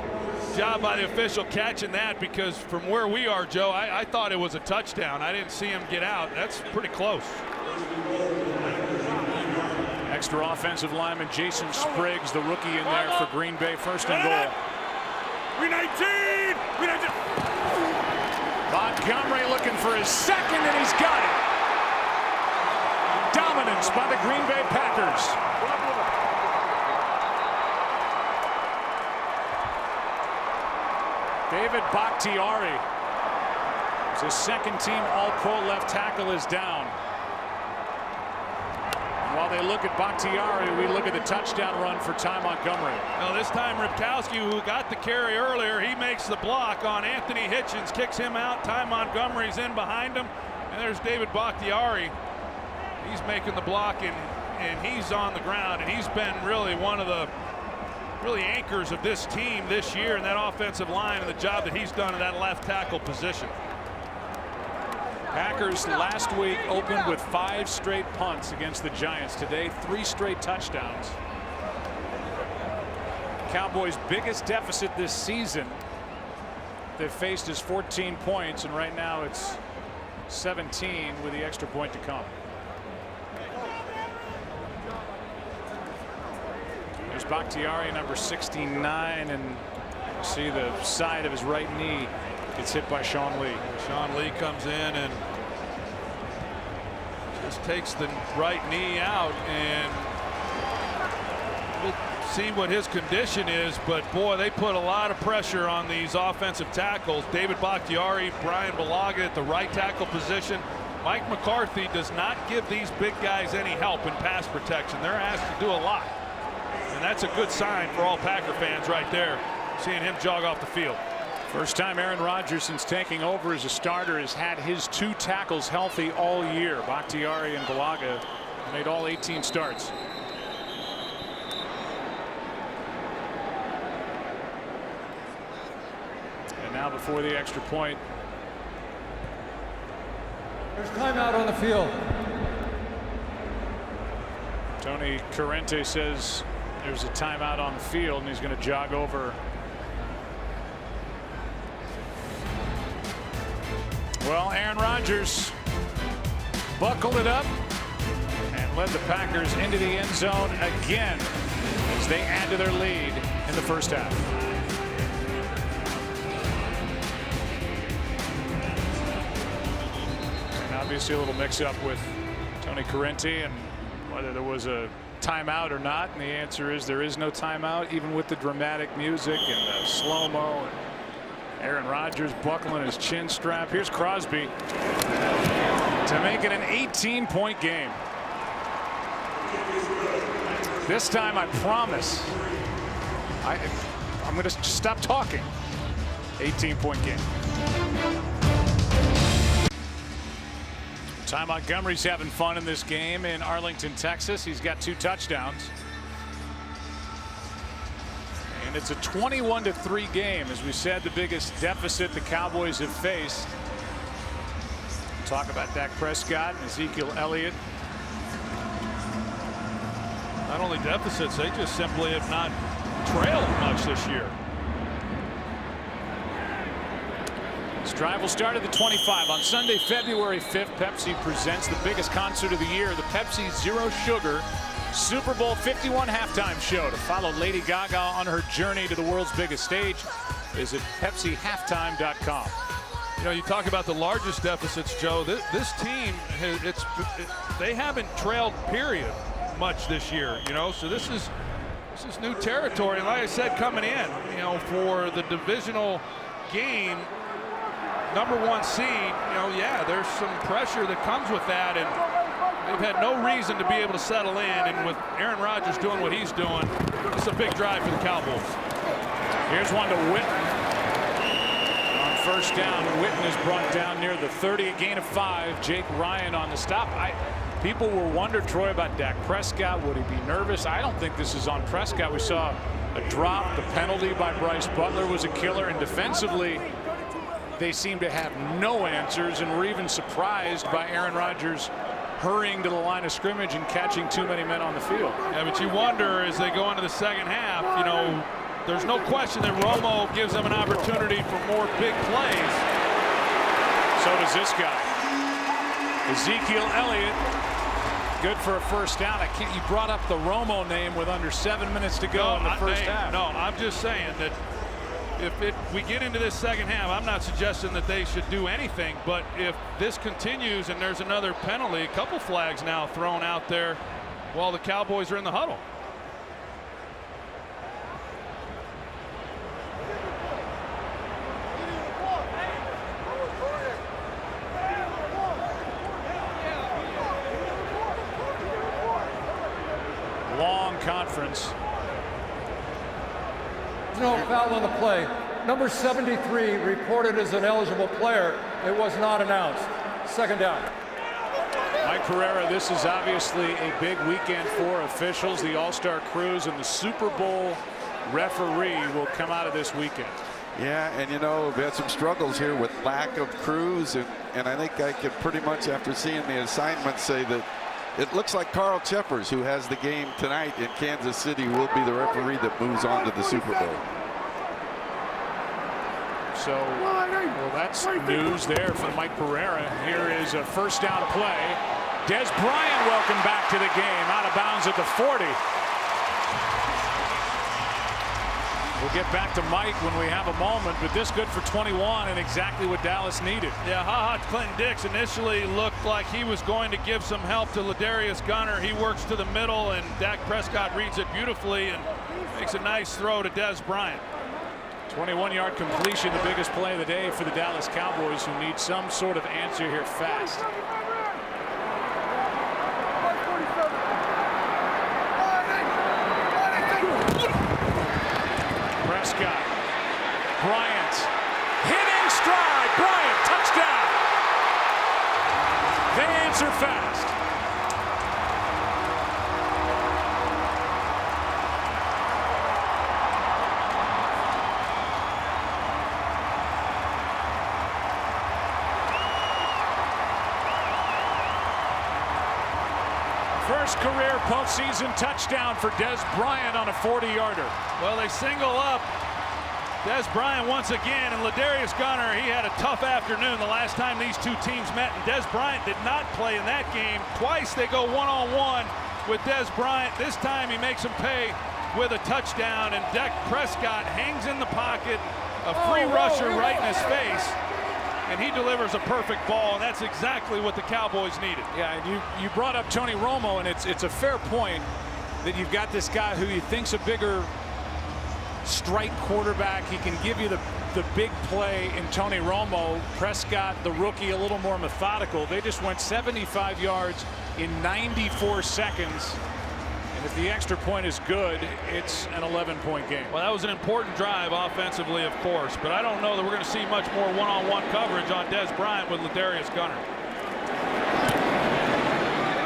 job by the official catching that, because from where we are, Joe, I thought it was a touchdown. I didn't see him get out. That's pretty close. Extra offensive lineman Jason Spriggs, the rookie, in there for Green Bay. 1st and goal. Montgomery looking for his 2nd, and he's got it. Dominance by the Green Bay Packers. David Bakhtiari, his 2nd team All-Pro left tackle, is down. And while they look at Bakhtiari, we look at the touchdown run for Ty Montgomery. Well, this time Ripkowski, who got the carry earlier, he makes the block on Anthony Hitchens, kicks him out. Ty Montgomery's in behind him, and there's David Bakhtiari. He's making the block, and he's on the ground, and he's been really one of the anchors of this team this year in that offensive line, and the job that he's done in that left tackle position. Packers last week opened with 5 straight punts against the Giants. Today, 3 straight touchdowns. Cowboys' biggest deficit this season they've faced is 14 points, and right now it's 17 with the extra point to come. There's Bakhtiari, number 69, and you see the side of his right knee gets hit by Sean Lee. Sean Lee comes in and just takes the right knee out, and we'll see what his condition is, but boy, they put a lot of pressure on these offensive tackles. David Bakhtiari, Brian Bulaga at the right tackle position. Mike McCarthy does not give these big guys any help in pass protection. They're asked to do a lot. And that's a good sign for all Packer fans right there, seeing him jog off the field. First time Aaron Rodgers since taking over as a starter has had his 2 tackles healthy all year. Bakhtiari and Bulaga made all 18 starts. And now before the extra point. There's timeout on the field. Tony Corrente says there's a timeout on the field, and he's going to jog over. Well, Aaron Rodgers buckled it up and led the Packers into the end zone again as they add to their lead in the first half. And obviously a little mix-up with Tony Corrente and whether there was a timeout or not, and the answer is there is no timeout, even with the dramatic music and the slow-mo and Aaron Rodgers buckling his chin strap. Here's Crosby to make it an 18-point game. This time, I promise I'm going to stop talking. 18-point game. Ty Montgomery's having fun in this game in Arlington, Texas. He's got 2 touchdowns. And it's a 21-3 game. As we said, the biggest deficit the Cowboys have faced. Talk about Dak Prescott and Ezekiel Elliott. Not only deficits, they just simply have not trailed much this year. This drive will start at the 25. On Sunday, February 5th, Pepsi presents the biggest concert of the year, the Pepsi Zero Sugar Super Bowl 51 halftime show. To follow Lady Gaga on her journey to the world's biggest stage, visit PepsiHalftime.com. You know, you talk about the largest deficits, Joe. This team, they haven't trailed, period, much this year. You know, so this is new territory. And like I said, coming in, you know, for the divisional game, #1 seed, you know, yeah, there's some pressure that comes with that, and they've had no reason to be able to settle in. And with Aaron Rodgers doing what he's doing, it's a big drive for the Cowboys. Here's one to Witten. On first down, Witten is brought down near the 30, a gain of 5. Jake Ryan on the stop. People were wondering, Troy, about Dak Prescott. Would he be nervous? I don't think this is on Prescott. We saw a drop. The penalty by Bryce Butler was a killer, and defensively, they seem to have no answers, and we're even surprised by Aaron Rodgers hurrying to the line of scrimmage and catching too many men on the field. Yeah, but you wonder as they go into the second half, you know, there's no question that Romo gives them an opportunity for more big plays. So does this guy. Ezekiel Elliott, good for a first down. You brought up the Romo name with under 7 minutes to go in the first half. No, I'm just saying that if we get into this second half, I'm not suggesting that they should do anything, but if this continues and there's another penalty, a couple flags now thrown out there while the Cowboys are in the huddle. Long conference. No foul on the play. Number 73 reported as an eligible player. It was not announced. Second down. Mike Pereira, this is obviously a big weekend for officials. The All-Star Crews and the Super Bowl referee will come out of this weekend. Yeah, and you know, we've had some struggles here with lack of crews, and I think I could pretty much, after seeing the assignment, say that it looks like Carl Cheffers, who has the game tonight in Kansas City, will be the referee that moves on to the Super Bowl. So, well, that's news there from Mike Pereira. Here is a first down play. Des Bryant, welcome back to the game, out of bounds at the 40. We'll get back to Mike when we have a moment, but this good for 21 and exactly what Dallas needed. Yeah, Clinton Dix initially looked like he was going to give some help to Ladarius Gunner. He works to the middle, and Dak Prescott reads it beautifully and makes a nice throw to Des Bryant. 21-yard completion, the biggest play of the day for the Dallas Cowboys, who need some sort of answer here fast. Prescott, Bryant, hitting stride, Bryant, touchdown. They answer fast. First career postseason touchdown for Des Bryant on a 40-yarder. Well, they single up Des Bryant once again, and Ladarius Gunner, he had a tough afternoon the last time these two teams met, and Des Bryant did not play in that game. Twice they go one-on-one with Des Bryant. This time he makes him pay with a touchdown, and Dak Prescott hangs in the pocket, a free rusher right in his face, and he delivers a perfect ball, and that's exactly what the Cowboys needed. Yeah, and you brought up Tony Romo, and it's a fair point that you've got this guy who you think's a bigger strike quarterback. He can give you the big play in Tony Romo. Prescott, the rookie, a little more methodical. They just went 75 yards in 94 seconds, and If the extra point is good, it's an 11-point game. Well, that was an important drive offensively, of course, but I don't know that we're going to see much more one-on-one coverage on Des Bryant with Ladarius Gunter.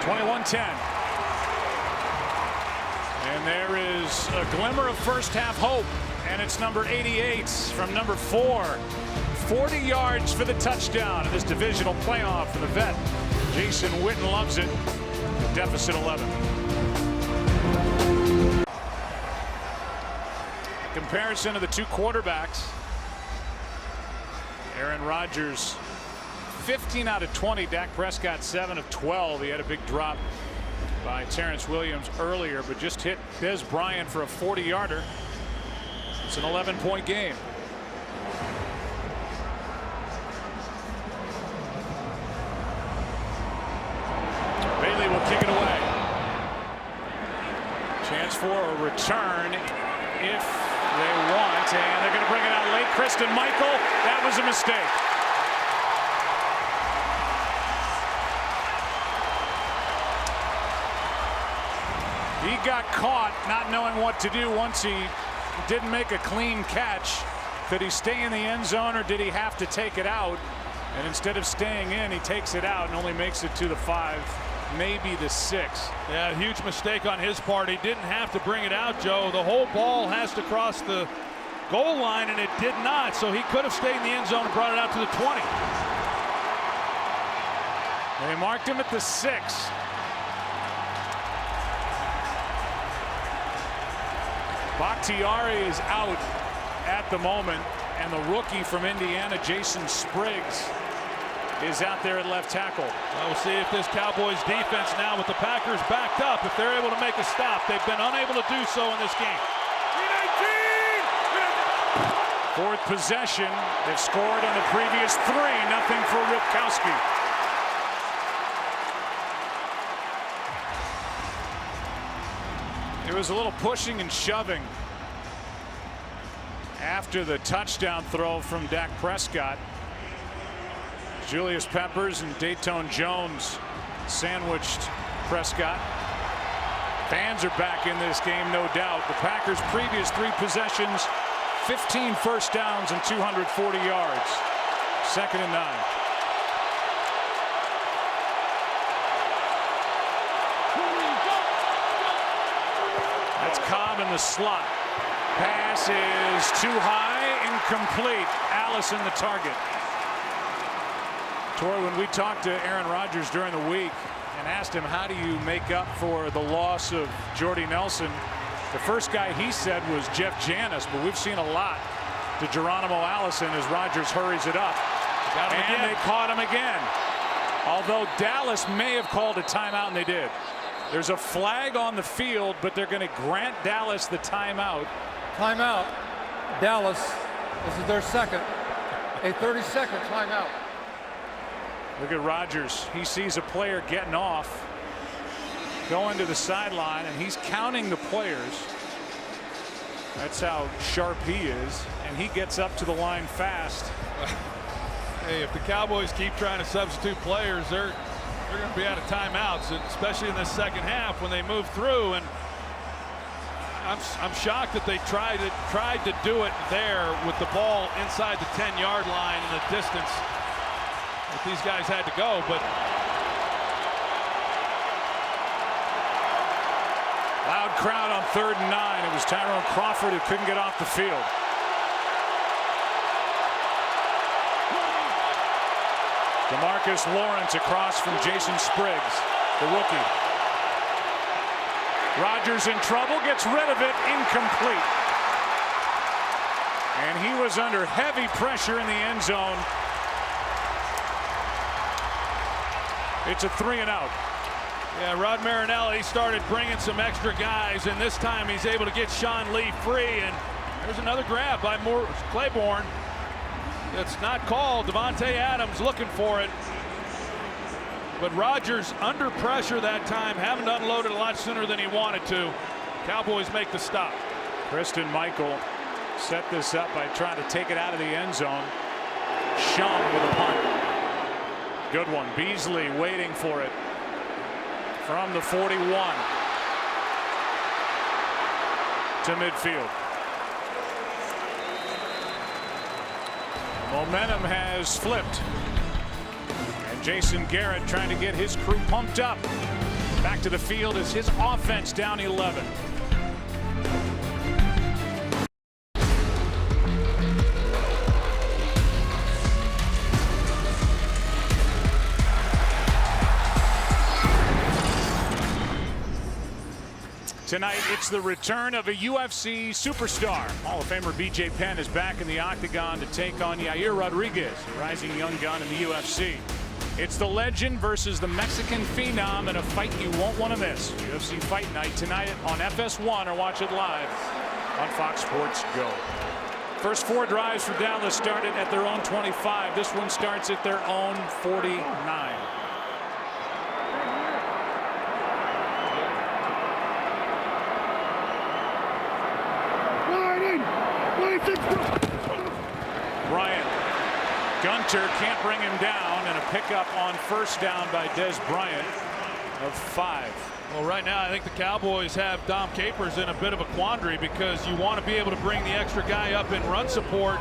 21-10. And there is a glimmer of first half hope, and it's number 88 from number 4. 40 yards for the touchdown in this divisional playoff for the vet. Jason Witten loves it. Deficit 11. Comparison of the two quarterbacks. Aaron Rodgers 15 out of 20. Dak Prescott 7 of 12. He had a big drop by Terrence Williams earlier, but just hit Des Bryant for a 40-yarder. It's an 11-point game. Bailey will kick it away. Chance for a return if they want, and they're going to bring it out late. Kristen Michael, that was a mistake. He got caught not knowing what to do once he didn't make a clean catch. Could he stay in the end zone, or did he have to take it out? And instead of staying in, he takes it out and only makes it to the 5, maybe the 6. Yeah, huge mistake on his part. He didn't have to bring it out, Joe. The whole ball has to cross the goal line, and it did not. So he could have stayed in the end zone and brought it out to the 20. They marked him at the 6. Bakhtiari is out at the moment, and the rookie from Indiana, Jason Spriggs, is out there at left tackle. We'll see if this Cowboys defense now, with the Packers backed up, if they're able to make a stop. They've been unable to do so in this game. 4th possession. They've scored on the previous 3. Nothing for Ripkowski. It was a little pushing and shoving after the touchdown throw from Dak Prescott. Julius Peppers and Dayton Jones sandwiched Prescott. Fans are back in this game, no doubt. The Packers' previous 3 possessions, 15 first downs and 240 yards. 2nd and 9. That's Cobb in the slot. Pass is too high, incomplete. Allison the target. Tori, when we talked to Aaron Rodgers during the week and asked him how do you make up for the loss of Jordy Nelson, the first guy he said was Jeff Janis, but we've seen a lot to Geronimo Allison as Rodgers hurries it up. And they caught him again. Although Dallas may have called a timeout, and they did. There's a flag on the field, but they're going to grant Dallas the timeout. Timeout. Dallas. This is their second. A 30-second timeout. Look at Rodgers. He sees a player getting off, going to the sideline, and he's counting the players. That's how sharp he is, and he gets up to the line fast. Hey, if the Cowboys keep trying to substitute players, they're going to be out of timeouts, especially in this second half when they move through. And I'm shocked that they tried to do it there with the ball inside the 10-yard line and the distance that these guys had to go. But loud crowd on 3rd and 9. It was Tyrone Crawford who couldn't get off the field. DeMarcus Lawrence across from Jason Spriggs, the rookie. Rodgers in trouble, gets rid of it, incomplete. And he was under heavy pressure in the end zone. It's a 3 and out. Yeah, Rod Marinelli started bringing some extra guys, and this time he's able to get Sean Lee free. And there's another grab by Claiborne. That's not called. Devontae Adams looking for it. But Rodgers under pressure that time, having unloaded a lot sooner than he wanted to. Cowboys make the stop. Kristen Michael set this up by trying to take it out of the end zone. Shum with a punt. Good one. Beasley waiting for it from the 41. to midfield. Momentum has flipped. And Jason Garrett trying to get his crew pumped up. Back to the field as his offense down 11. Tonight, it's the return of a UFC superstar. Hall of Famer BJ Penn is back in the octagon to take on Yair Rodriguez, a rising young gun in the UFC. It's the legend versus the Mexican phenom in a fight you won't want to miss. UFC Fight Night tonight on FS1 or watch it live on Fox Sports Go. First 4 drives for Dallas started at their own 25. This one starts at their own 49. Bryant. Gunter can't bring him down, and a pickup on first down by Des Bryant of 5. Well, right now I think the Cowboys have Dom Capers in a bit of a quandary because you want to be able to bring the extra guy up in run support,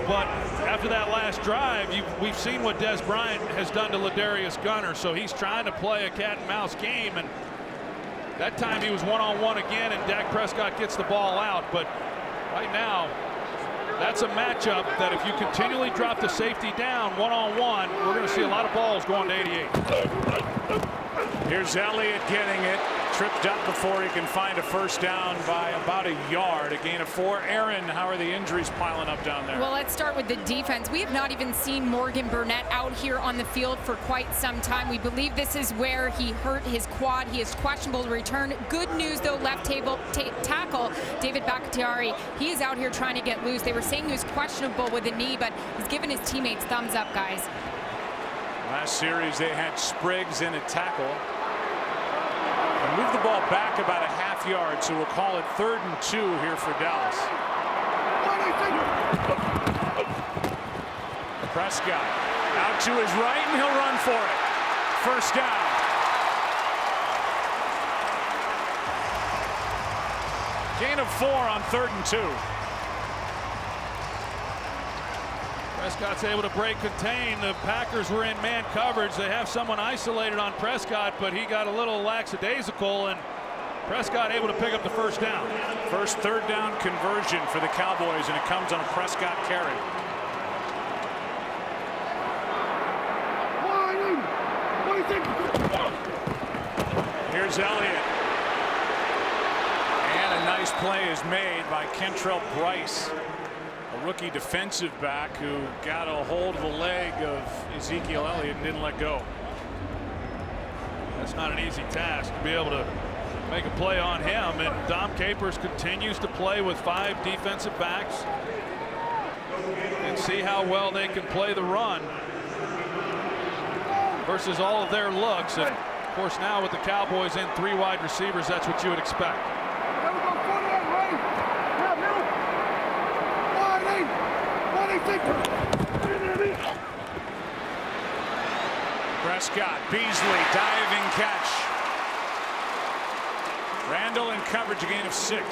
but after that last drive we've seen what Des Bryant has done to Ladarius Gunter, so he's trying to play a cat and mouse game, and that time he was one-on-one again and Dak Prescott gets the ball out. But right now that's a matchup that if you continually drop the safety down one-on-one, we're going to see a lot of balls going to 88. Here's Elliott getting it. Tripped up before he can find a first down by about a yard. A gain of 4. Aaron, how are the injuries piling up down there? Well, let's start with the defense. We have not even seen Morgan Burnett out here on the field for quite some time. We believe this is where he hurt his quad. He is questionable to return. Good news, though, left tackle David Bakhtiari. He is out here trying to get loose. They were saying he was questionable with a knee, but he's given his teammates thumbs up, guys. Last series, they had Spriggs in a tackle. And move the ball back about a half yard, so we'll call it 3rd and 2 here for Dallas. Prescott out to his right, and he'll run for it. First down. Gain of 4 on 3rd and 2. Prescott's able to break contain. The Packers were in man coverage. They have someone isolated on Prescott, but he got a little lackadaisical, and Prescott able to pick up the first down. First 3rd down conversion for the Cowboys, and it comes on a Prescott carry. Here's Elliott. And a nice play is made by Kentrell Brice, a rookie defensive back who got a hold of the leg of Ezekiel Elliott and didn't let go. That's not an easy task to be able to make a play on him, and Dom Capers continues to play with 5 defensive backs and see how well they can play the run versus all of their looks. And of course now with the Cowboys in 3 wide receivers, that's what you would expect. Prescott, Beasley, diving catch. Randall in coverage, a gain of 6.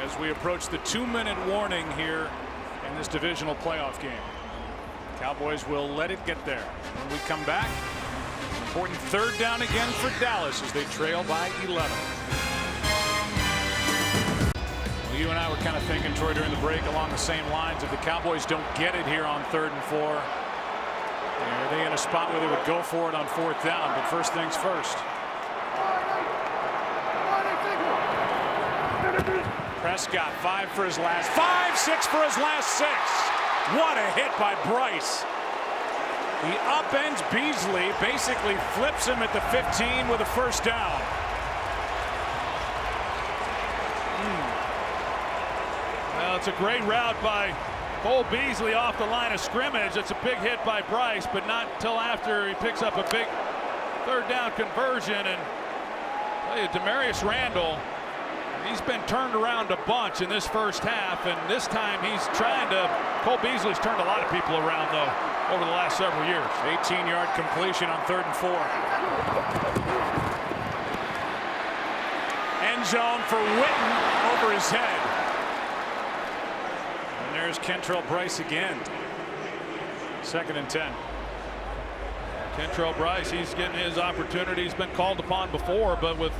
As we approach the 2-minute warning here in this divisional playoff game. Cowboys will let it get there. When we come back, important 3rd down again for Dallas as they trail by 11. You and I were kind of thinking, Troy, during the break along the same lines. If the Cowboys don't get it here on 3rd and 4, are they in a spot where they would go for it on 4th down? But first things first. Prescott 5 for his last 5, 6 for his last 6. What a hit by Brice. He upends Beasley, basically flips him at the 15 with a first down. Well, it's a great route by Cole Beasley off the line of scrimmage. It's a big hit by Brice, but not until after he picks up a big 3rd down conversion. And Demarius Randall, he's been turned around a bunch in this first half, and this time he's trying to. Cole Beasley's turned a lot of people around, though, over the last several years. 18-yard completion on 3rd and 4. end zone for Witten over his head. And there's Kentrell Bryce again. 2nd and 10. Kentrell Bryce, he's getting his opportunity. He's been called upon before, but with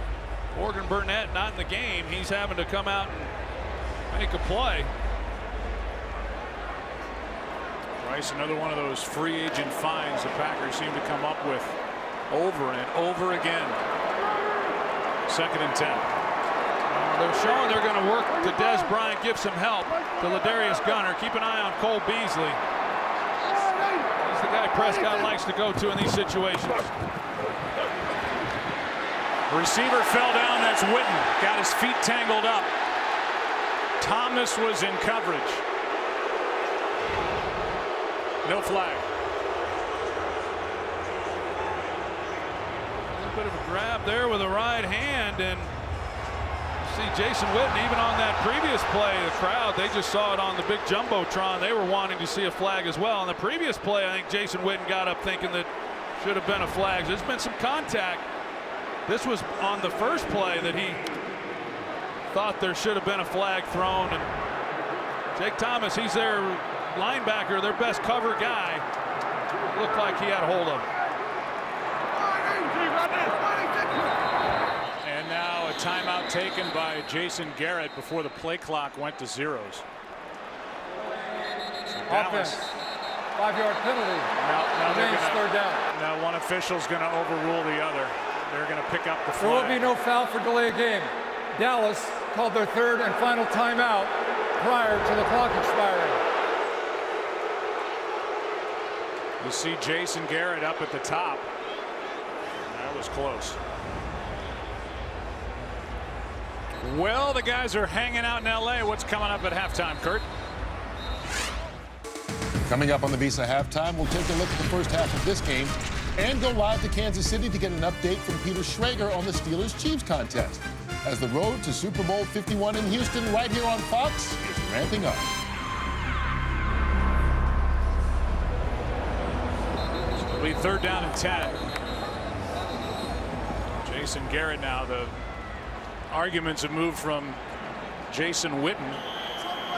Morgan Burnett not in the game, he's having to come out and make a play. Bryce, another one of those free agent finds the Packers seem to come up with over and over again. 2nd and 10. They're showing they're going to work to Des Bryant, give some help to Ladarius Gunner. Keep an eye on Cole Beasley. He's the guy Prescott likes to go to in these situations. Receiver fell down. That's Witten. Got his feet tangled up. Thomas was in coverage. No flag. A little bit of a grab there with the right hand, and see Jason Witten even on that previous play. The crowd, they just saw it on the big jumbotron. They were wanting to see a flag as well. On the previous play, I think Jason Witten got up thinking that should have been a flag. There's been some contact. This was on the first play that he thought there should have been a flag thrown. And Jake Thomas, he's their linebacker, their best cover guy. Looked like he had a hold of him. And now a timeout taken by Jason Garrett before the play clock went to zeros. So Offense. 5-yard penalty. Now Remains 3rd down. Now one official's going to overrule the other. They're going to pick up the There will flag. be no foul for delay of game. Dallas called their 3rd and final timeout prior to the clock expiring. You see Jason Garrett up at the top. That was close. Well, the guys are hanging out in LA. What's coming up at halftime, Kurt? Coming up on the Visa Halftime, we'll take a look at the first half of this game and go live to Kansas City to get an update from Peter Schrager on the Steelers-Chiefs contest as the road to Super Bowl 51 in Houston right here on Fox is ramping up. It'll be 3rd down and 10. Jason Garrett now. The arguments have moved from Jason Witten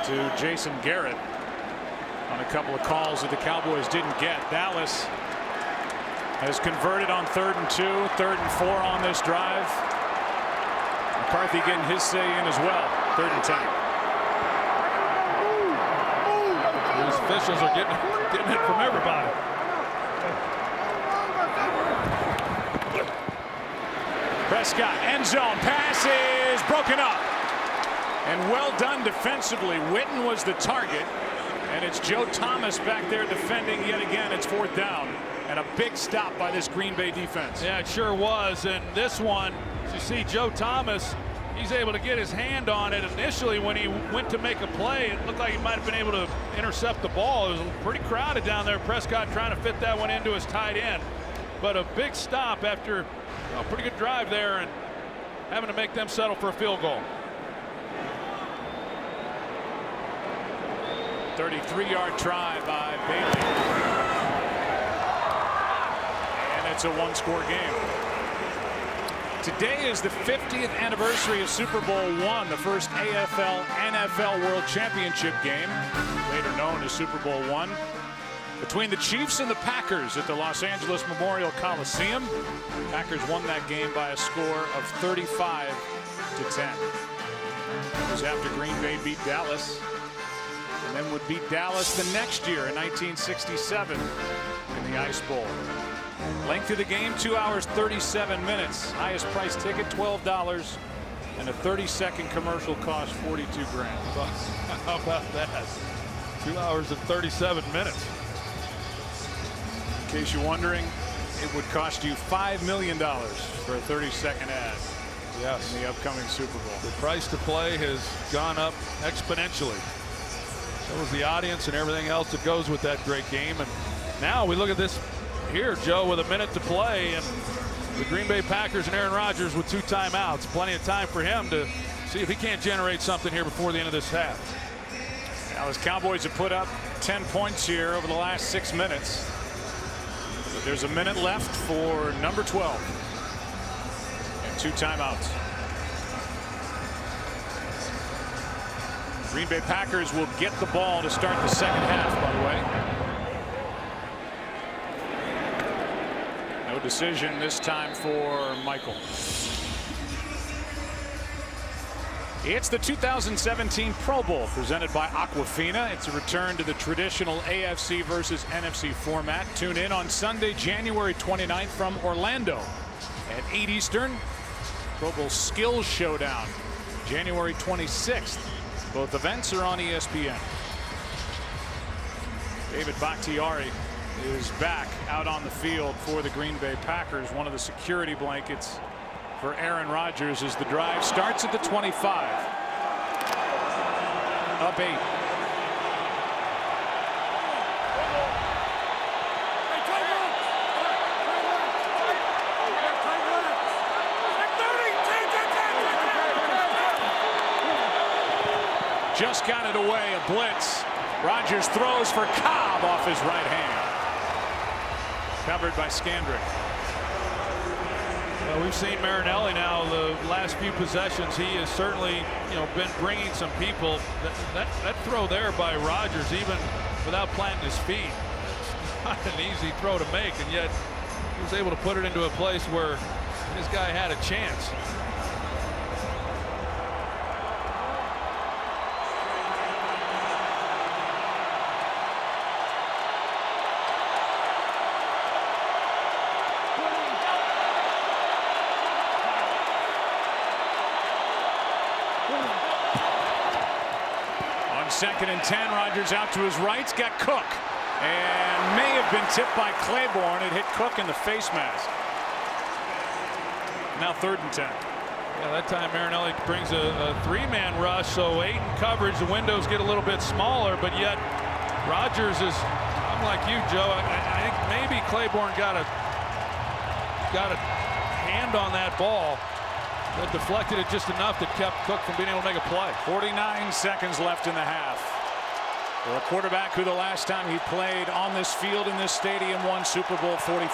to Jason Garrett on a couple of calls that the Cowboys didn't get. Dallas has converted on 3rd and 2, 3rd and 4 on this drive. McCarthy getting his say in as well. 3rd and 10. These officials are getting it from everybody. Prescott, end zone, pass is broken up. And well done defensively. Witten was the target. And it's Joe Thomas back there defending yet again. It's 4th down. And a big stop by this Green Bay defense. Yeah, it sure was. And this one, as you see Joe Thomas, he's able to get his hand on it. Initially, when he went to make a play, it looked like he might have been able to intercept the ball. It was pretty crowded down there. Prescott trying to fit that one into his tight end. But a big stop after a pretty good drive there and having to make them settle for a field goal. 33-yard try by Bailey. And it's a 1-score game. Today is the 50th anniversary of Super Bowl I, the first AFL-NFL World Championship game, later known as Super Bowl I, between the Chiefs and the Packers at the Los Angeles Memorial Coliseum. Packers won that game by a score of 35-10. It was after Green Bay beat Dallas, and then would beat Dallas the next year in 1967 in the Ice Bowl. Length of the game, 2 hours, 37 minutes. Highest price ticket, $12. And a 30-second commercial cost $42 grand. How about that? 2 hours and 37 minutes. In case you're wondering, it would cost you $5 million for a 30-second ad. Yes. In the upcoming Super Bowl. The price to play has gone up exponentially. So is the audience and everything else that goes with that great game. And now we look at this here, Joe, with a minute to play, and the Green Bay Packers and Aaron Rodgers with 2 timeouts. Plenty of time for him to see if he can't generate something here before the end of this half. Now, the Cowboys have put up 10 points here over the last 6 minutes. But there's a minute left for number 12. And 2 timeouts. Green Bay Packers will get the ball to start the second half, by the way. No decision this time for Michael. It's the 2017 Pro Bowl presented by Aquafina. It's a return to the traditional AFC versus NFC format. Tune in on Sunday, January 29th from Orlando at 8 Eastern. Pro Bowl Skills Showdown, January 26th. Both events are on ESPN. David Bakhtiari is back out on the field for the Green Bay Packers. One of the security blankets for Aaron Rodgers as the drive starts at the 25. Up 8. Just got it away, a blitz. Rodgers throws for Cobb off his right hand. Covered by Scandrick. Well, we've seen Marinelli now the last few possessions. He has certainly, been bringing some people. That throw there by Rodgers, even without planting his feet, it's not an easy throw to make, and yet he was able to put it into a place where this guy had a chance. Second and 10, Rodgers out to his right's got Cook, and may have been tipped by Claiborne. It hit Cook in the face mask. Now 3rd and 10. Yeah, that time Marinelli brings a 3-man rush, so 8 in coverage. The windows get a little bit smaller, but yet Rodgers is, I'm like you, Joe. I think maybe Claiborne got a hand on that ball that deflected it just enough that kept Cook from being able to make a play. 49 seconds left in the half. For a quarterback who the last time he played on this field in this stadium won Super Bowl 45.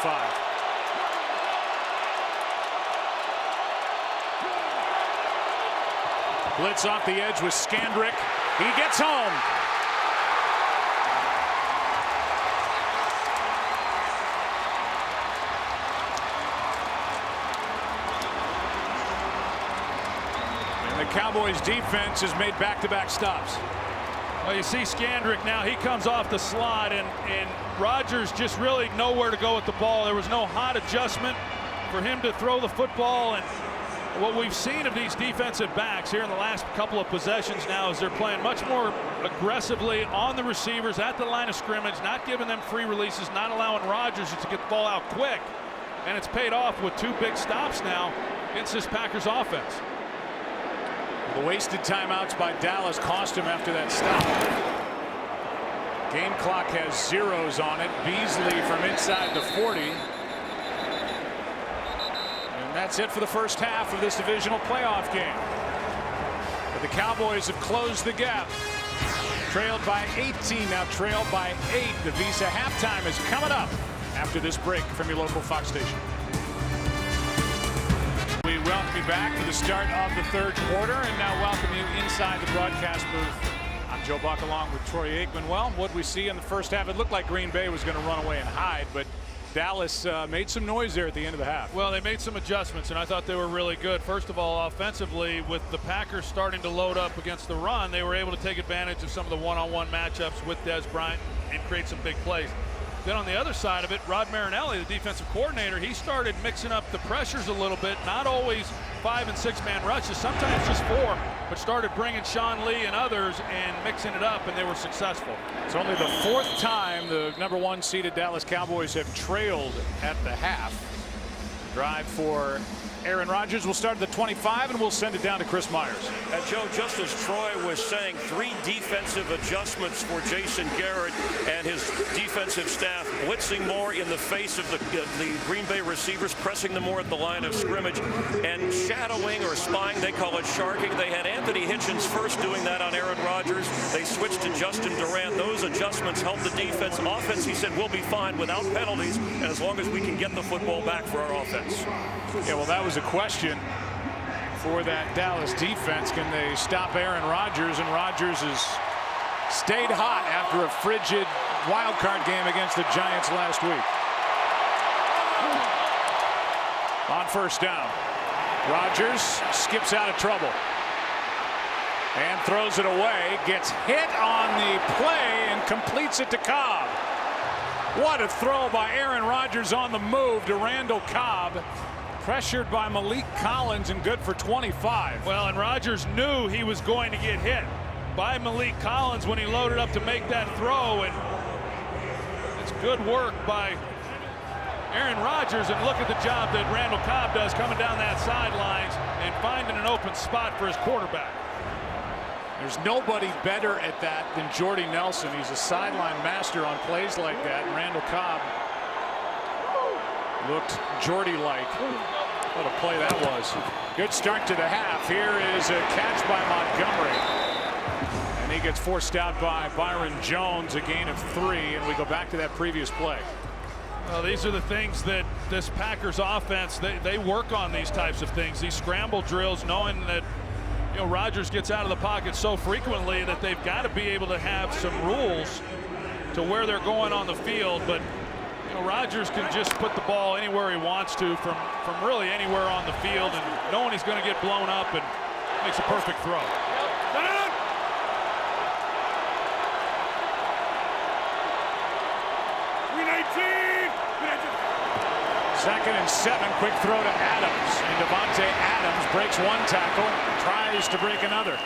Blitz off the edge with Scandrick. He gets home. The Cowboys defense has made back-to-back stops. Well, you see Scandrick now. He comes off the slot, and Rodgers just really nowhere to go with the ball. There was no hot adjustment for him to throw the football. And what we've seen of these defensive backs here in the last couple of possessions now is they're playing much more aggressively on the receivers at the line of scrimmage, not giving them free releases, not allowing Rodgers to get the ball out quick. And it's paid off with 2 big stops now against this Packers offense. The wasted timeouts by Dallas cost him after that stop. Game clock has zeros on it. Beasley from inside the 40. And that's it for the first half of this divisional playoff game. But the Cowboys have closed the gap. Trailed by 18, now trailed by 8. The Visa halftime is coming up after this break from your local Fox station. We welcome you back to the start of the 3rd quarter, and now welcome you inside the broadcast booth. I'm Joe Buck along with Troy Aikman. Well, what we see in the first half, it looked like Green Bay was going to run away and hide, but Dallas made some noise there at the end of the half. Well, they made some adjustments, and I thought they were really good. First of all, offensively, with the Packers starting to load up against the run, they were able to take advantage of some of the one-on-one matchups with Dez Bryant and create some big plays. Then on the other side of it, Rod Marinelli, the defensive coordinator, he started mixing up the pressures a little bit. Not always 5- and 6-man rushes, sometimes just 4, but started bringing Sean Lee and others and mixing it up, and they were successful. It's only the 4th time the #1 seeded Dallas Cowboys have trailed at the half. Drive for Aaron Rodgers will start at the 25, and we'll send it down to Chris Myers. Joe, just as Troy was saying, 3 defensive adjustments for Jason Garrett and his defensive staff, blitzing more in the face of the Green Bay receivers, pressing them more at the line of scrimmage, and shadowing or spying, they call it sharking. They had Anthony Hitchens first doing that on Aaron Rodgers. They switched to Justin Durant. Those adjustments helped the defense. Offense, he said, we'll be fine without penalties, and as long as we can get the football back for our offense. Yeah, well, that was a question for that Dallas defense. Can they stop Aaron Rodgers? And Rodgers has stayed hot after a frigid wild card game against the Giants last week. On first down, Rodgers skips out of trouble and throws it away, gets hit on the play and completes it to Cobb. What a throw by Aaron Rodgers on the move to Randall Cobb. Pressured by Malik Collins and good for 25. Well, and Rodgers knew he was going to get hit by Malik Collins when he loaded up to make that throw, and it's good work by Aaron Rodgers. And look at the job that Randall Cobb does coming down that sidelines and finding an open spot for his quarterback. There's nobody better at that than Jordy Nelson. He's a sideline master on plays like that. And Randall Cobb looked Jordy-like. What a play that was. Good start to the half. Here is a catch by Montgomery. And he gets forced out by Byron Jones, a gain of 3. And we go back to that previous play. Well, these are the things that this Packers offense, they work on these types of things. These scramble drills, knowing that Rodgers gets out of the pocket so frequently that they've got to be able to have some rules to where they're going on the field. But Rodgers can just put the ball anywhere he wants to from really anywhere on the field, and knowing he's going to get blown up, and makes a perfect throw. Second and 7, quick throw to Adams, and Devontae Adams breaks one tackle, tries to break another.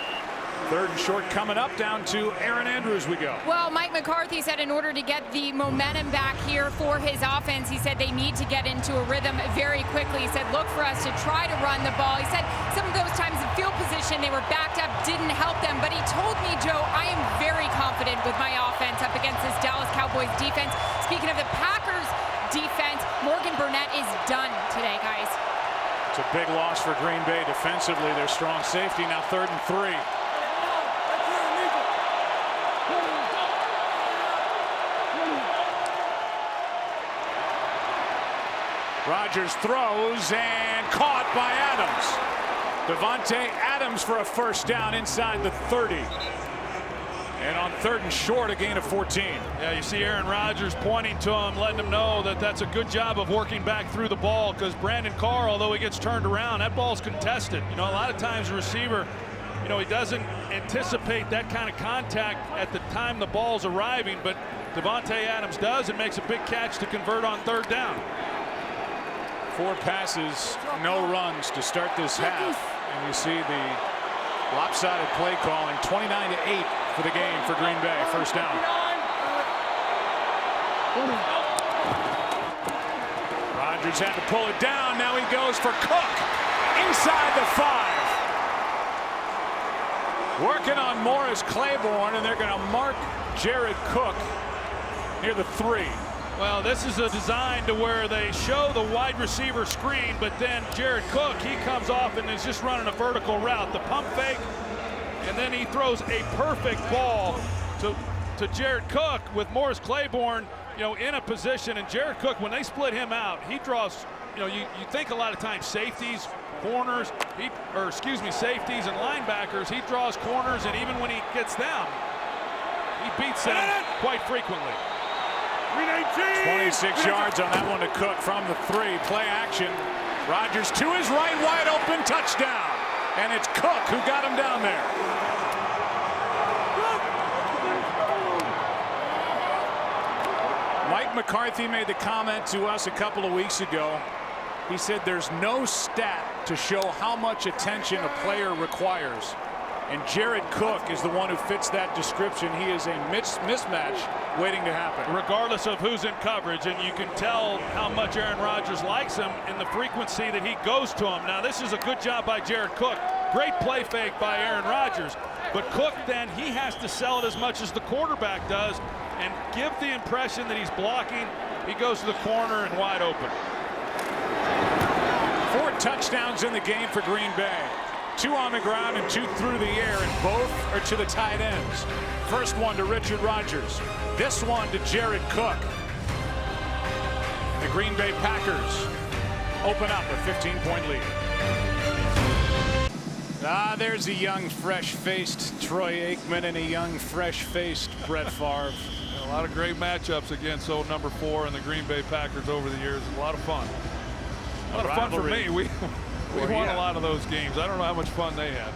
Third and short coming up, down to Aaron Andrews we go. Well, Mike McCarthy said in order to get the momentum back here for his offense, he said they need to get into a rhythm very quickly. He said, look for us to try to run the ball. He said some of those times in field position, they were backed up, didn't help them. But he told me, Joe, I am very confident with my offense up against this Dallas Cowboys defense. Speaking of the Packers defense, Morgan Burnett is done today, guys. It's a big loss for Green Bay defensively. Their strong safety now 3rd and 3. Rodgers throws and caught by Adams. Devontae Adams for a first down inside the 30. And on 3rd and short, a gain of 14. Yeah, you see Aaron Rodgers pointing to him, letting him know that that's a good job of working back through the ball, because Brandon Carr, although he gets turned around, that ball's contested. A lot of times a receiver, he doesn't anticipate that kind of contact at the time the ball's arriving, but Devontae Adams does and makes a big catch to convert on 3rd down. 4 passes, no runs to start this half. And you see the lopsided play calling, 29-8 for the game for Green Bay. First down. Rodgers had to pull it down. Now he goes for Cook inside the 5. Working on Morris Claiborne, and they're going to mark Jared Cook near the 3. Well, this is a design to where they show the wide receiver screen, but then Jared Cook, he comes off and is just running a vertical route. The pump fake, and then he throws a perfect ball to Jared Cook with Morris Claiborne, in a position. And Jared Cook, when they split him out, he draws, you think a lot of times safeties, corners, safeties and linebackers, he draws corners, and even when he gets them, he beats them quite frequently. 26 yards on that one to Cook from the 3. Play action. Rodgers to his right, wide open, touchdown. And it's Cook who got him down there. Mike McCarthy made the comment to us a couple of weeks ago. He said there's no stat to show how much attention a player requires. And Jared Cook is the one who fits that description. He is a mismatch waiting to happen. Regardless of who's in coverage, and you can tell how much Aaron Rodgers likes him in the frequency that he goes to him. Now, this is a good job by Jared Cook. Great play fake by Aaron Rodgers. But Cook, then, he has to sell it as much as the quarterback does and give the impression that he's blocking. He goes to the corner and wide open. 4 touchdowns in the game for Green Bay. 2 on the ground and 2 through the air, and both are to the tight ends. First one to Richard Rodgers. This one to Jared Cook. The Green Bay Packers open up a 15-point lead. There's a young, fresh-faced Troy Aikman and a young, fresh-faced Brett Favre. A lot of great matchups against old number 4 and the Green Bay Packers over the years. A lot of fun. A lot of fun for me. We won a lot of those games. I don't know how much fun they had.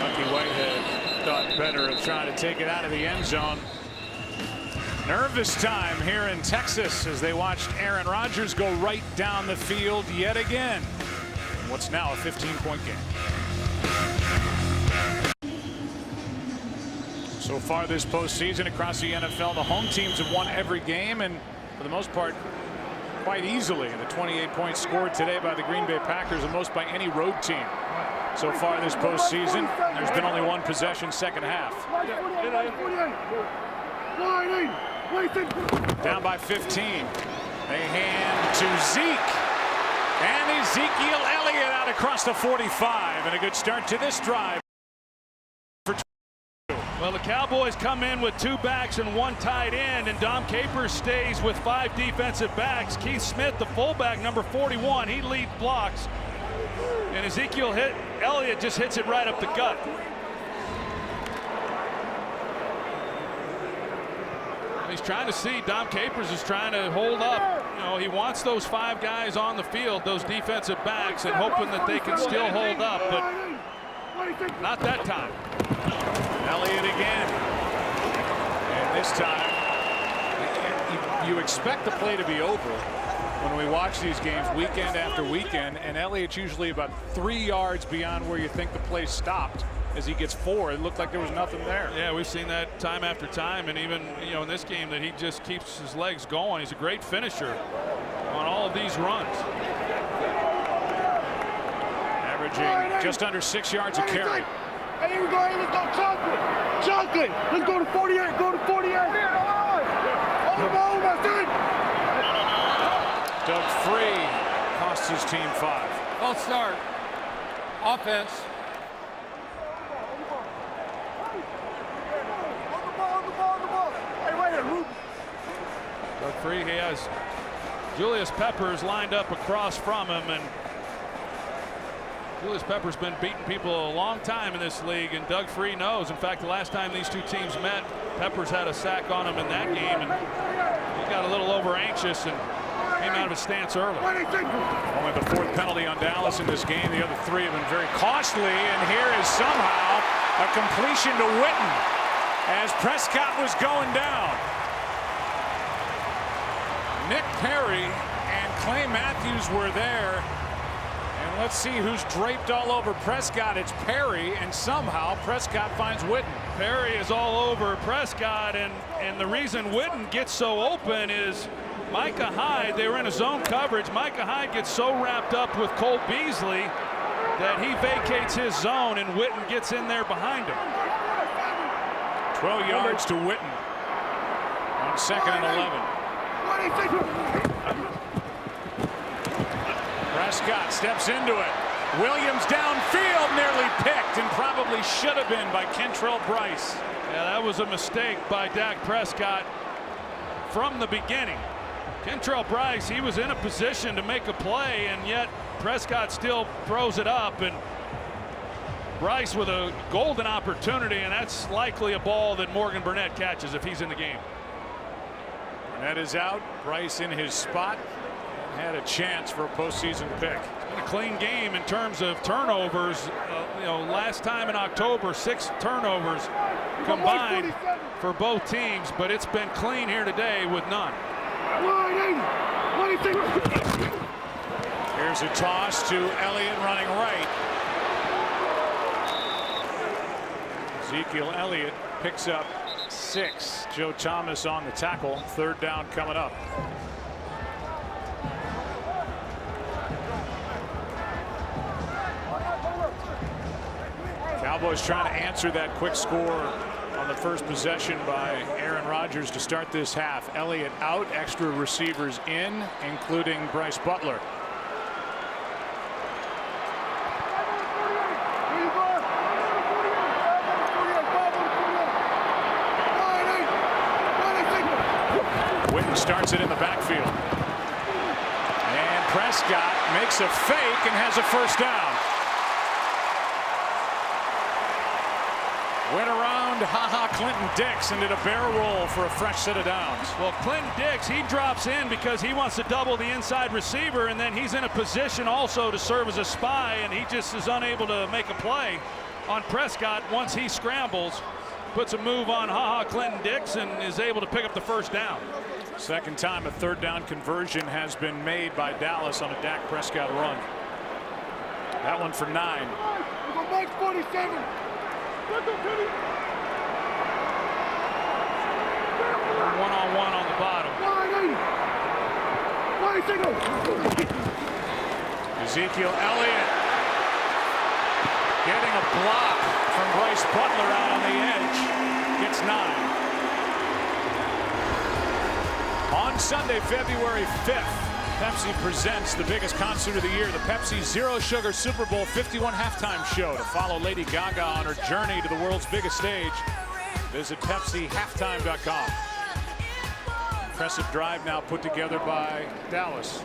Lucky Whitehead thought better of trying to take it out of the end zone. Nervous time here in Texas as they watched Aaron Rodgers go right down the field yet again. What's now a 15-point game. So far this postseason across the NFL, the home teams have won every game, and for the most part, quite easily. The 28 points scored today by the Green Bay Packers, the most by any road team. So far this postseason, there's been only one possession second half. Down by 15. They hand to Zeke. And Ezekiel Elliott out across the 45. And a good start to this drive. Well, the Cowboys come in with 2 backs and 1 tight end, and Dom Capers stays with 5 defensive backs. Keith Smith, the fullback, number 41, he lead blocks. And Ezekiel Elliott just hits it right up the gut. He's trying to see. Dom Capers is trying to hold up. You know, he wants those 5 guys on the field, those defensive backs, and hoping that they can still hold up, but not that time. Elliott again. And this time, you expect the play to be over when we watch these games weekend after weekend, and Elliott's usually about 3 yards beyond where you think the play stopped. As he gets 4, it looked like there was nothing there. Yeah, we've seen that time after time, and even in this game that he just keeps his legs going. He's a great finisher on all of these runs. Averaging just under 6 yards a carry. Hey, here we go. Hey, let's go chocolate. Chocolate. Let's go to 48. Go to 48. On the ball, my son. Doug Free costs his team 5. False start. Offense. Doug Free, he has Julius Peppers lined up across from him, and Julius Peppers been beating people a long time in this league, and Doug Free knows. In fact, the last time these two teams met, Peppers had a sack on him in that game, and he got a little over anxious and came out of his stance early. Only the 4th penalty on Dallas in this game. The other 3 have been very costly, and here is somehow a completion to Witten as Prescott was going down. Nick Perry and Clay Matthews were there. And let's see who's draped all over Prescott. It's Perry, and somehow Prescott finds Witten. Perry is all over Prescott, and the reason Witten gets so open is Micah Hyde. They were in a zone coverage. Micah Hyde gets so wrapped up with Cole Beasley that he vacates his zone, and Witten gets in there behind him. 12 yards to Witten on 2nd and 11. Prescott steps into it. Williams downfield, nearly picked, and probably should have been by Kentrell Brice. Yeah, that was a mistake by Dak Prescott from the beginning. Kentrell Brice, he was in a position to make a play, and yet Prescott still throws it up, and Brice with a golden opportunity, and that's likely a ball that Morgan Burnett catches if he's in the game. Burnett is out. Brice in his spot. Had a chance for a postseason pick. It's been a clean game in terms of turnovers. Last time in October, 6 turnovers combined for both teams, but it's been clean here today with none. Here's a toss to Elliott running right. Ezekiel Elliott picks up 6. Joe Thomas on the tackle. 3rd down coming up. Cowboys trying to answer that quick score on the first possession by Aaron Rodgers to start this half. Elliott out, extra receivers in, including Bryce Butler. Witten starts it in the backfield. Prescott makes a fake and has a first down. Went around Clinton Dix and did a barrel roll for a fresh set of downs. Well, Clinton Dix, he drops in because he wants to double the inside receiver, and then he's in a position also to serve as a spy, and he just is unable to make a play on Prescott once he scrambles. Puts a move on Clinton Dix and is able to pick up the first down. Second time a third down conversion has been made by Dallas on a Dak Prescott run. That one for 9. Mike 47. One-on-one on the bottom. Ezekiel Elliott getting a block from Bryce Butler out on the edge. Gets 9. On Sunday, February 5th, Pepsi presents the biggest concert of the year, the Pepsi Zero Sugar Super Bowl 51 halftime show. To follow Lady Gaga on her journey to the world's biggest stage, visit PepsiHalftime.com. Impressive drive now put together by Dallas,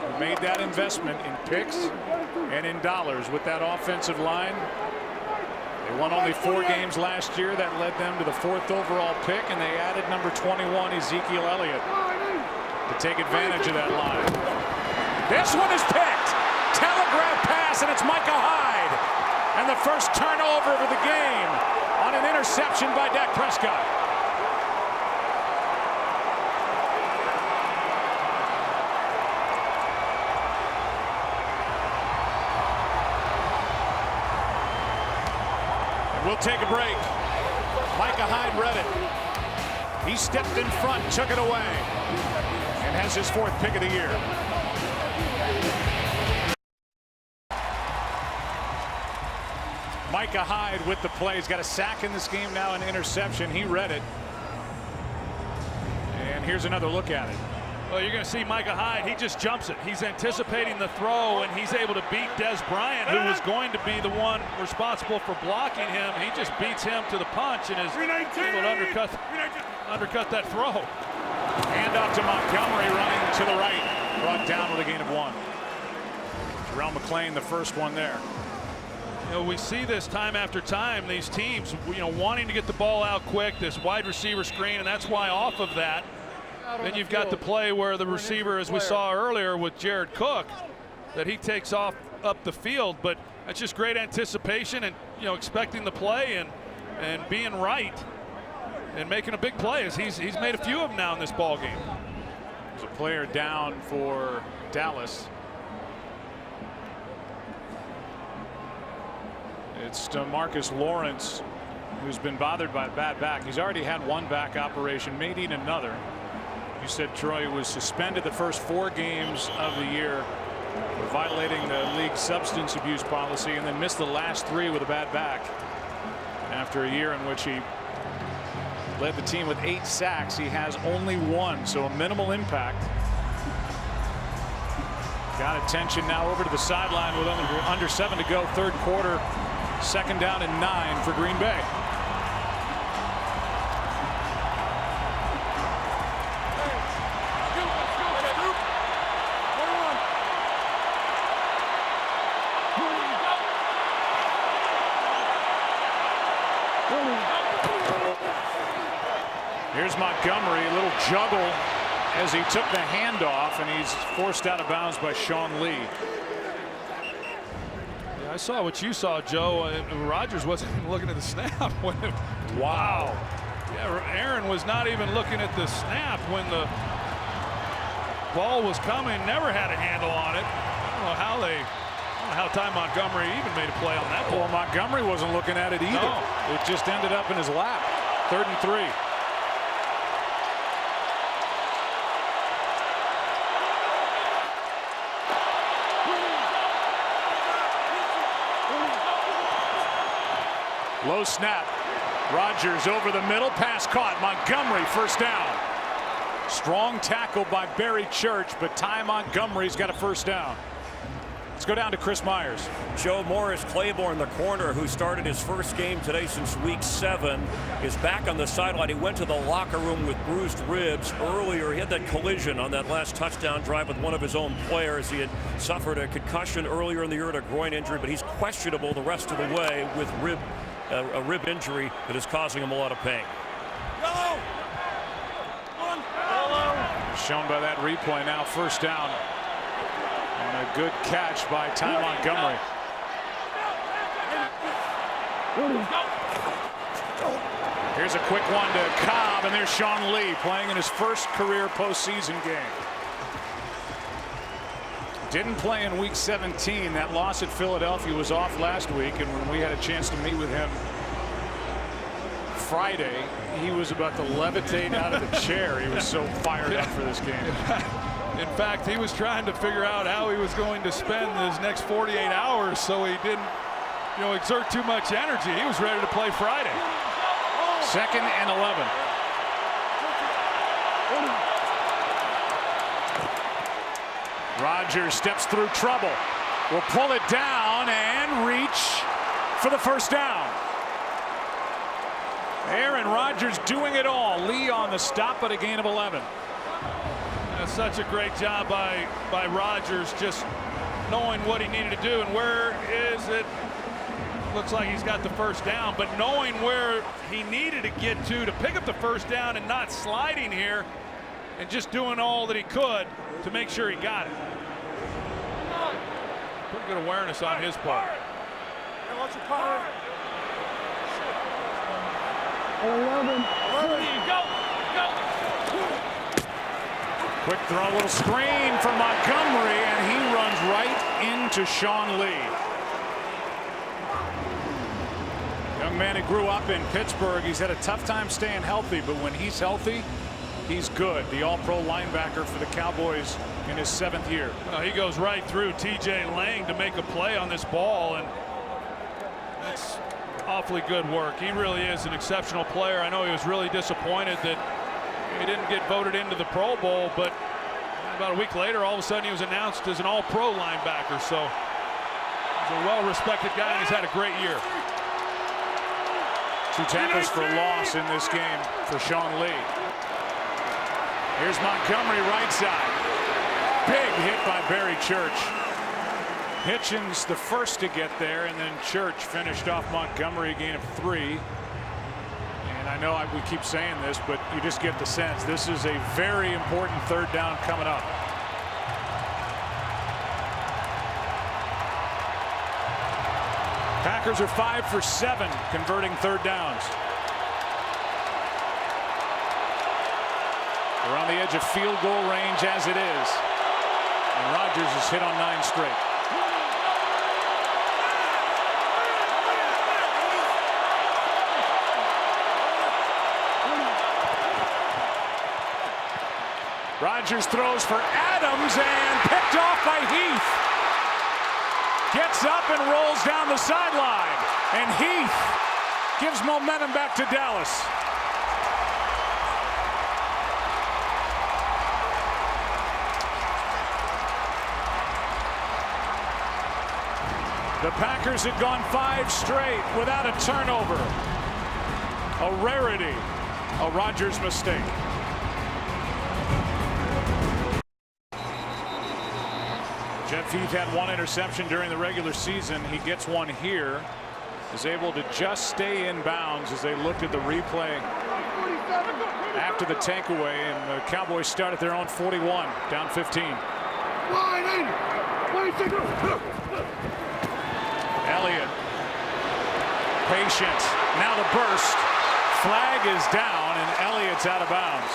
who made that investment in picks and in dollars with that offensive line. They won only 4 games last year. That led them to the 4th overall pick, and they added number 21, Ezekiel Elliott, to take advantage of that line. This one is picked. Telegraph pass, and it's Micah Hyde. And the first turnover of the game on an interception by Dak Prescott. We'll take a break. Micah Hyde read it. He stepped in front, took it away, and has his 4th pick of the year. Micah Hyde with the play. He's got a sack in this game now, an interception. He read it. And here's another look at it. Well, you're going to see Micah Hyde. He just jumps it. He's anticipating the throw, and he's able to beat Des Bryant, who was going to be the one responsible for blocking him. He just beats him to the punch and is able to undercut that throw. Hand off to Montgomery, running to the right. Brought down with a gain of 1. Terrell McClain, the first one there. You know, we see this time after time, these teams, wanting to get the ball out quick, this wide receiver screen, and that's why off of that, then you've got the play where the receiver, as we saw earlier with Jared Cook, that he takes off up the field. But that's just great anticipation and, expecting the play and being right and making a big play, as he's made a few of them now in this ball game. There's a player down for Dallas. It's Demarcus Lawrence, who's been bothered by a bad back. He's already had one back operation, may need another. You said Troy was suspended the first 4 games of the year for violating the league's substance abuse policy, and then missed the last 3 with a bad back after a year in which he led the team with 8 sacks. He has only 1, so a minimal impact. Got attention now over to the sideline with under 7 to go, 3rd quarter. 2nd down and 9 for Green Bay. Here's Montgomery, a little juggle as he took the handoff, and he's forced out of bounds by Sean Lee. Yeah, I saw what you saw, Joe. Rodgers wasn't even looking at the snap. Wow. Yeah, Aaron was not even looking at the snap when the ball was coming. Never had a handle on it. I don't know how Ty Montgomery even made a play on that ball. Well, Montgomery wasn't looking at it either. No. It just ended up in his lap. 3rd and 3. Low snap. Rodgers over the middle. Pass caught. Montgomery, first down. Strong tackle by Barry Church, but Ty Montgomery's got a first down. Let's go down to Chris Myers. Joe Morris Claiborne, the corner who started his first game today since week 7, is back on the sideline. He went to the locker room with bruised ribs earlier. He had that collision on that last touchdown drive with one of his own players. He had suffered a concussion earlier in the year and a groin injury, but he's questionable the rest of the way with a rib injury that is causing him a lot of pain. Shown by that replay now, first down. And a good catch by Ty Montgomery. Here's a quick one to Cobb, and there's Sean Lee playing in his first career postseason game. Didn't play in week 17. That loss at Philadelphia was off last week, and when we had a chance to meet with him Friday, he was about to levitate out of the chair. He was so fired up for this game. In fact, he was trying to figure out how he was going to spend his next 48 hours so he didn't, exert too much energy. He was ready to play Friday. 2nd and 11. Rodgers steps through trouble. Will pull it down and reach for the first down. Aaron Rodgers doing it all. Lee on the stop, but a gain of 11. That's such a great job by Rodgers, just knowing what he needed to do and where is it. Looks like he's got the first down, but knowing where he needed to get to pick up the first down and not sliding here and just doing all that he could to make sure he got it. Pretty good awareness on his part. Quick throw, a little screen from Montgomery, and he runs right into Sean Lee. Young man who grew up in Pittsburgh. He's had a tough time staying healthy, but when he's healthy, he's good. The all-pro linebacker for the Cowboys in his 7th year. Well, he goes right through T.J. Lang to make a play on this ball, and that's awfully good work. He really is an exceptional player. I know he was really disappointed that he didn't get voted into the Pro Bowl, but about a week later, all of a sudden he was announced as an all-pro linebacker. So he's a well-respected guy, and he's had a great year. 2 tackles for loss in this game for Sean Lee. Here's Montgomery right side. Big hit by Barry Church. Hitchens the first to get there, and then Church finished off Montgomery, a gain of 3. And I know we keep saying this, but you just get the sense this is a very important 3rd down coming up. Packers are 5 for 7 converting 3rd downs. We're on the edge of field goal range as it is. And Rodgers has hit on 9 straight. Rodgers throws for Adams and picked off by Heath. Gets up and rolls down the sideline. And Heath gives momentum back to Dallas. The Packers had gone 5 straight without a turnover. A rarity. A Rodgers mistake. Jeff Heath had 1 interception during the regular season. He gets 1 here. Is able to just stay in bounds as they looked at the replay after the takeaway, and the Cowboys start at their own 41, down 15. Elliott. Patient. Now the burst. Flag is down, and Elliott's out of bounds.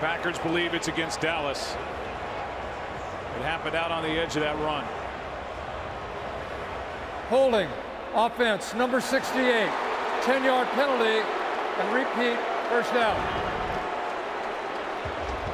Packers believe it's against Dallas. It happened out on the edge of that run. Holding, offense, number 68, 10-yard penalty, and repeat, first down.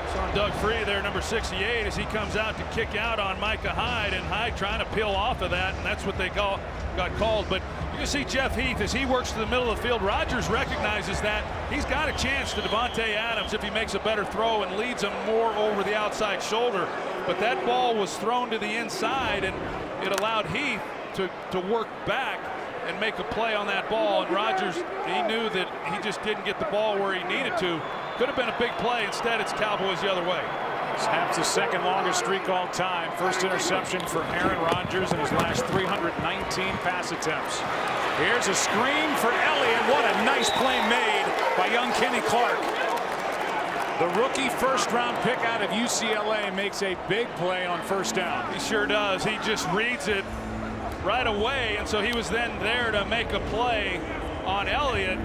It's on Doug Free there, number 68, as he comes out to kick out on Micah Hyde, and Hyde trying to peel off of that, and that's what they call got called. But you can see Jeff Heath as he works to the middle of the field. Rodgers recognizes that he's got a chance to Devontae Adams if he makes a better throw and leads him more over the outside shoulder. But that ball was thrown to the inside, and it allowed Heath to work back and make a play on that ball. And Rodgers, he knew that he just didn't get the ball where he needed to. Could have been a big play. Instead, it's Cowboys the other way. Snaps the second longest streak all time. First interception for Aaron Rodgers in his last 319 pass attempts. Here's a screen for Elliott. What a nice play made by young Kenny Clark. The rookie first-round pick out of UCLA makes a big play on first down. He sure does. He just reads it right away, and so he was then there to make a play on Elliott.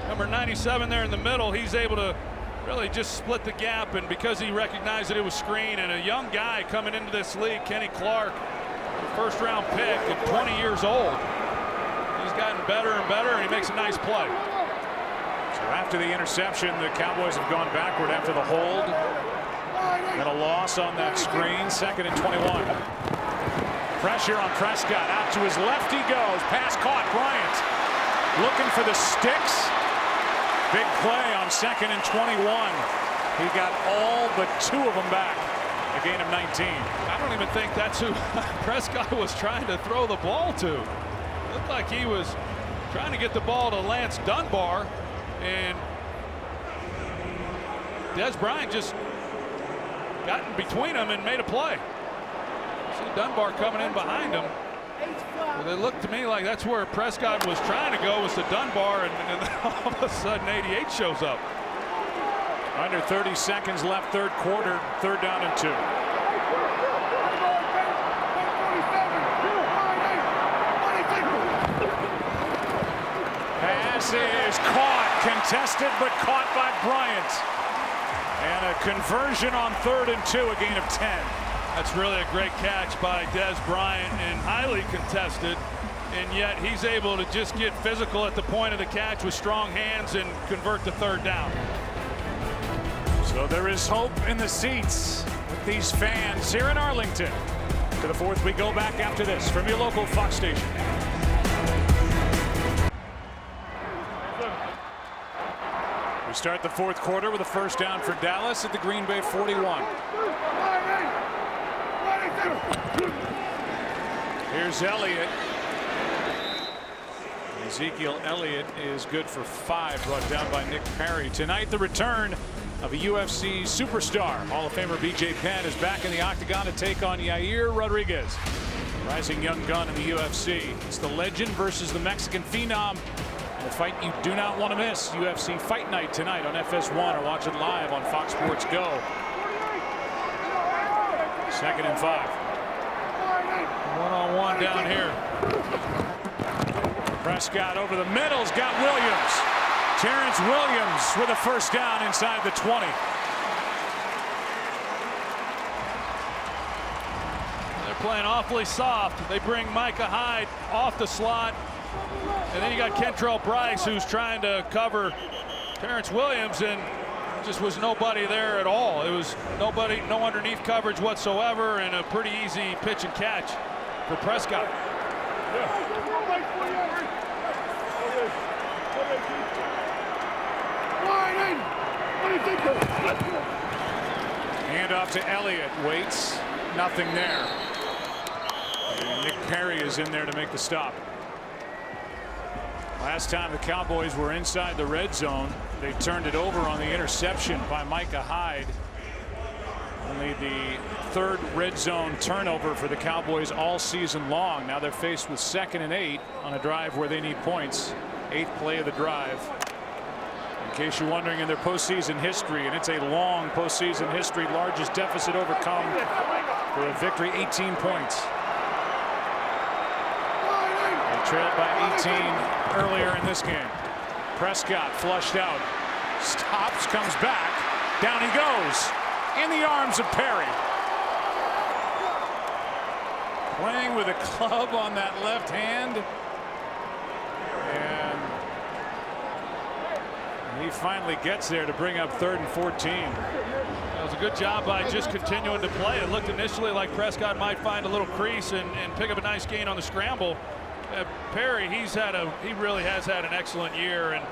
Number 97 there in the middle, he's able to really just split the gap, and because he recognized that it was screen, and a young guy coming into this league, Kenny Clark, first-round pick at 20 years old. He's gotten better and better, and he makes a nice play. So after the interception, the Cowboys have gone backward after the hold. And a loss on that screen. 2nd and 21. Pressure on Prescott. Out to his left he goes. Pass caught. Bryant looking for the sticks. Big play on 2nd and 21. He got all but 2 of them back. A gain of 19. I don't even think that's who Prescott was trying to throw the ball to. It looked like he was trying to get the ball to Lance Dunbar, and Des Bryant just got in between them and made a play. See Dunbar coming in behind him. Well, it looked to me like that's where Prescott was trying to go, was to Dunbar, and then all of a sudden 88 shows up. Under 30 seconds left, third quarter, 3rd down and 2. Pass is caught, contested, but caught by Bryant. And a conversion on 3rd and 2, a gain of 10. That's really a great catch by Des Bryant, and highly contested, and yet he's able to just get physical at the point of the catch with strong hands and convert to 3rd down. So there is hope in the seats with these fans here in Arlington. To the 4th we go back after this from your local Fox station. We start the 4th quarter with a first down for Dallas at the Green Bay 41. Here's Elliott. Ezekiel Elliott is good for 5, brought down by Nick Perry. Tonight, the return of a UFC superstar. Hall of Famer BJ Penn is back in the octagon to take on Yair Rodriguez, rising young gun in the UFC. It's the legend versus the Mexican phenom. A fight you do not want to miss. UFC Fight Night tonight on FS1, or watch it live on Fox Sports Go. 2nd and 5. One-on-one down here. Prescott over the middle's got Williams. Terrence Williams with a first down inside the 20. They're playing awfully soft. They bring Micah Hyde off the slot. And then you got Kentrell Bryce, who's trying to cover Terrence Williams, and just was nobody there at all. It was nobody, no underneath coverage whatsoever, and a pretty easy pitch and catch for Prescott. Hand off to Elliott. Waits. Nothing there. And Nick Perry is in there to make the stop. Last time the Cowboys were inside the red zone, they turned it over on the interception by Micah Hyde. Only the 3rd red zone turnover for the Cowboys all season long. Now they're faced with 2nd and 8 on a drive where they need points. 8th play of the drive. In case you're wondering, in their postseason history, and it's a long postseason history, largest deficit overcome for a victory, 18 points. They trailed by 18 earlier in this game. Prescott flushed out, stops, comes back, down he goes, in the arms of Perry. Playing with a club on that left hand. And He finally gets there to bring up 3rd and 14. That was a good job by just continuing to play. It looked initially like Prescott might find a little crease and pick up a nice gain on the scramble. Perry, he really has had an excellent year and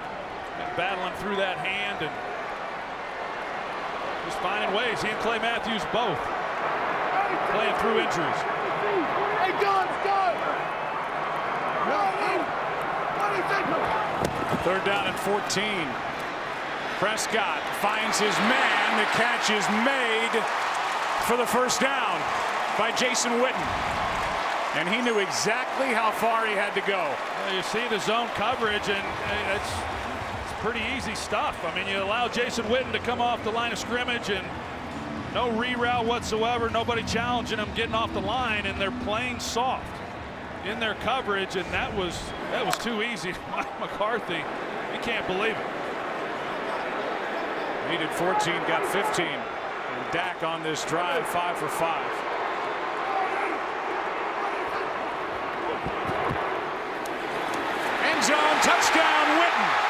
battling through that hand and just finding ways. He and Clay Matthews both playing through injuries. Hey, God, God! 3rd down and 14. Prescott finds his man. The catch is made for the 1st down by Jason Witten. And he knew exactly how far he had to go. Well, you see the zone coverage, and it's pretty easy stuff. I mean, you allow Jason Witten to come off the line of scrimmage and no reroute whatsoever, nobody challenging him getting off the line, and they're playing soft in their coverage, and that was too easy. Mike McCarthy, you can't believe it. Needed 14, got 15. And Dak on this drive, 5 for 5. End zone, touchdown, Witten.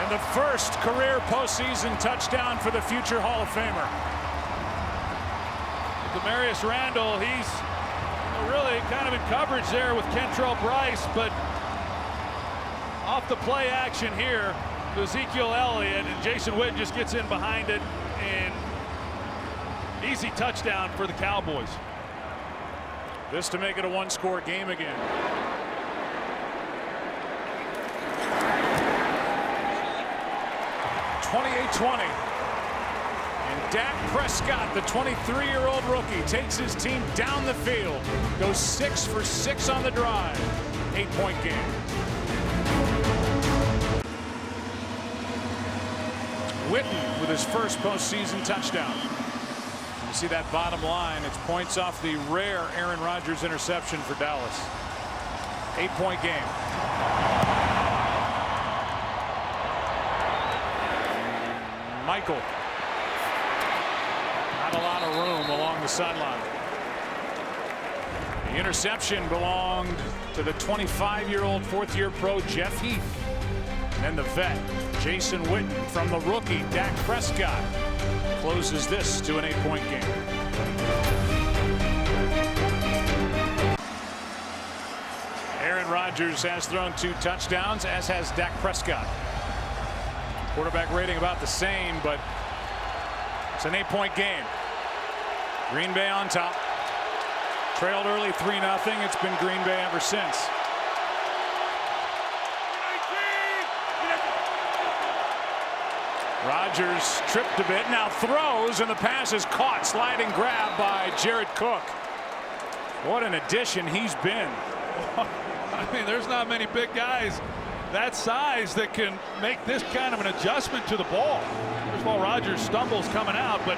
The first career postseason touchdown for the future Hall of Famer. Demarius Randall, he's really kind of in coverage there with Kentrell Bryce, but off the play action here to Ezekiel Elliott, and Jason Witten just gets in behind it, and easy touchdown for the Cowboys. This to make it a 1-score game again. 28-20. And Dak Prescott, the 23-year-old rookie, takes his team down the field. Goes 6 for 6 on the drive. 8-point game. Witten with his first postseason touchdown. You see that bottom line. It's points off the rare Aaron Rodgers interception for Dallas. 8-point game. Michael. Not a lot of room along the sideline. The interception belonged to the 25-year-old 4th-year pro Jeff Heath. And then the vet, Jason Witten, from the rookie, Dak Prescott, closes this to an 8-point game. Aaron Rodgers has thrown 2 touchdowns, as has Dak Prescott. Quarterback rating about the same, but it's an 8-point game. Green Bay on top. Trailed early 3-0. It's been Green Bay ever since. Rodgers tripped a bit, now throws, and the pass is caught. Sliding grab by Jared Cook. What an addition he's been. I mean, there's not many big guys that size that can make this kind of an adjustment to the ball. First of all, Rodgers stumbles coming out, but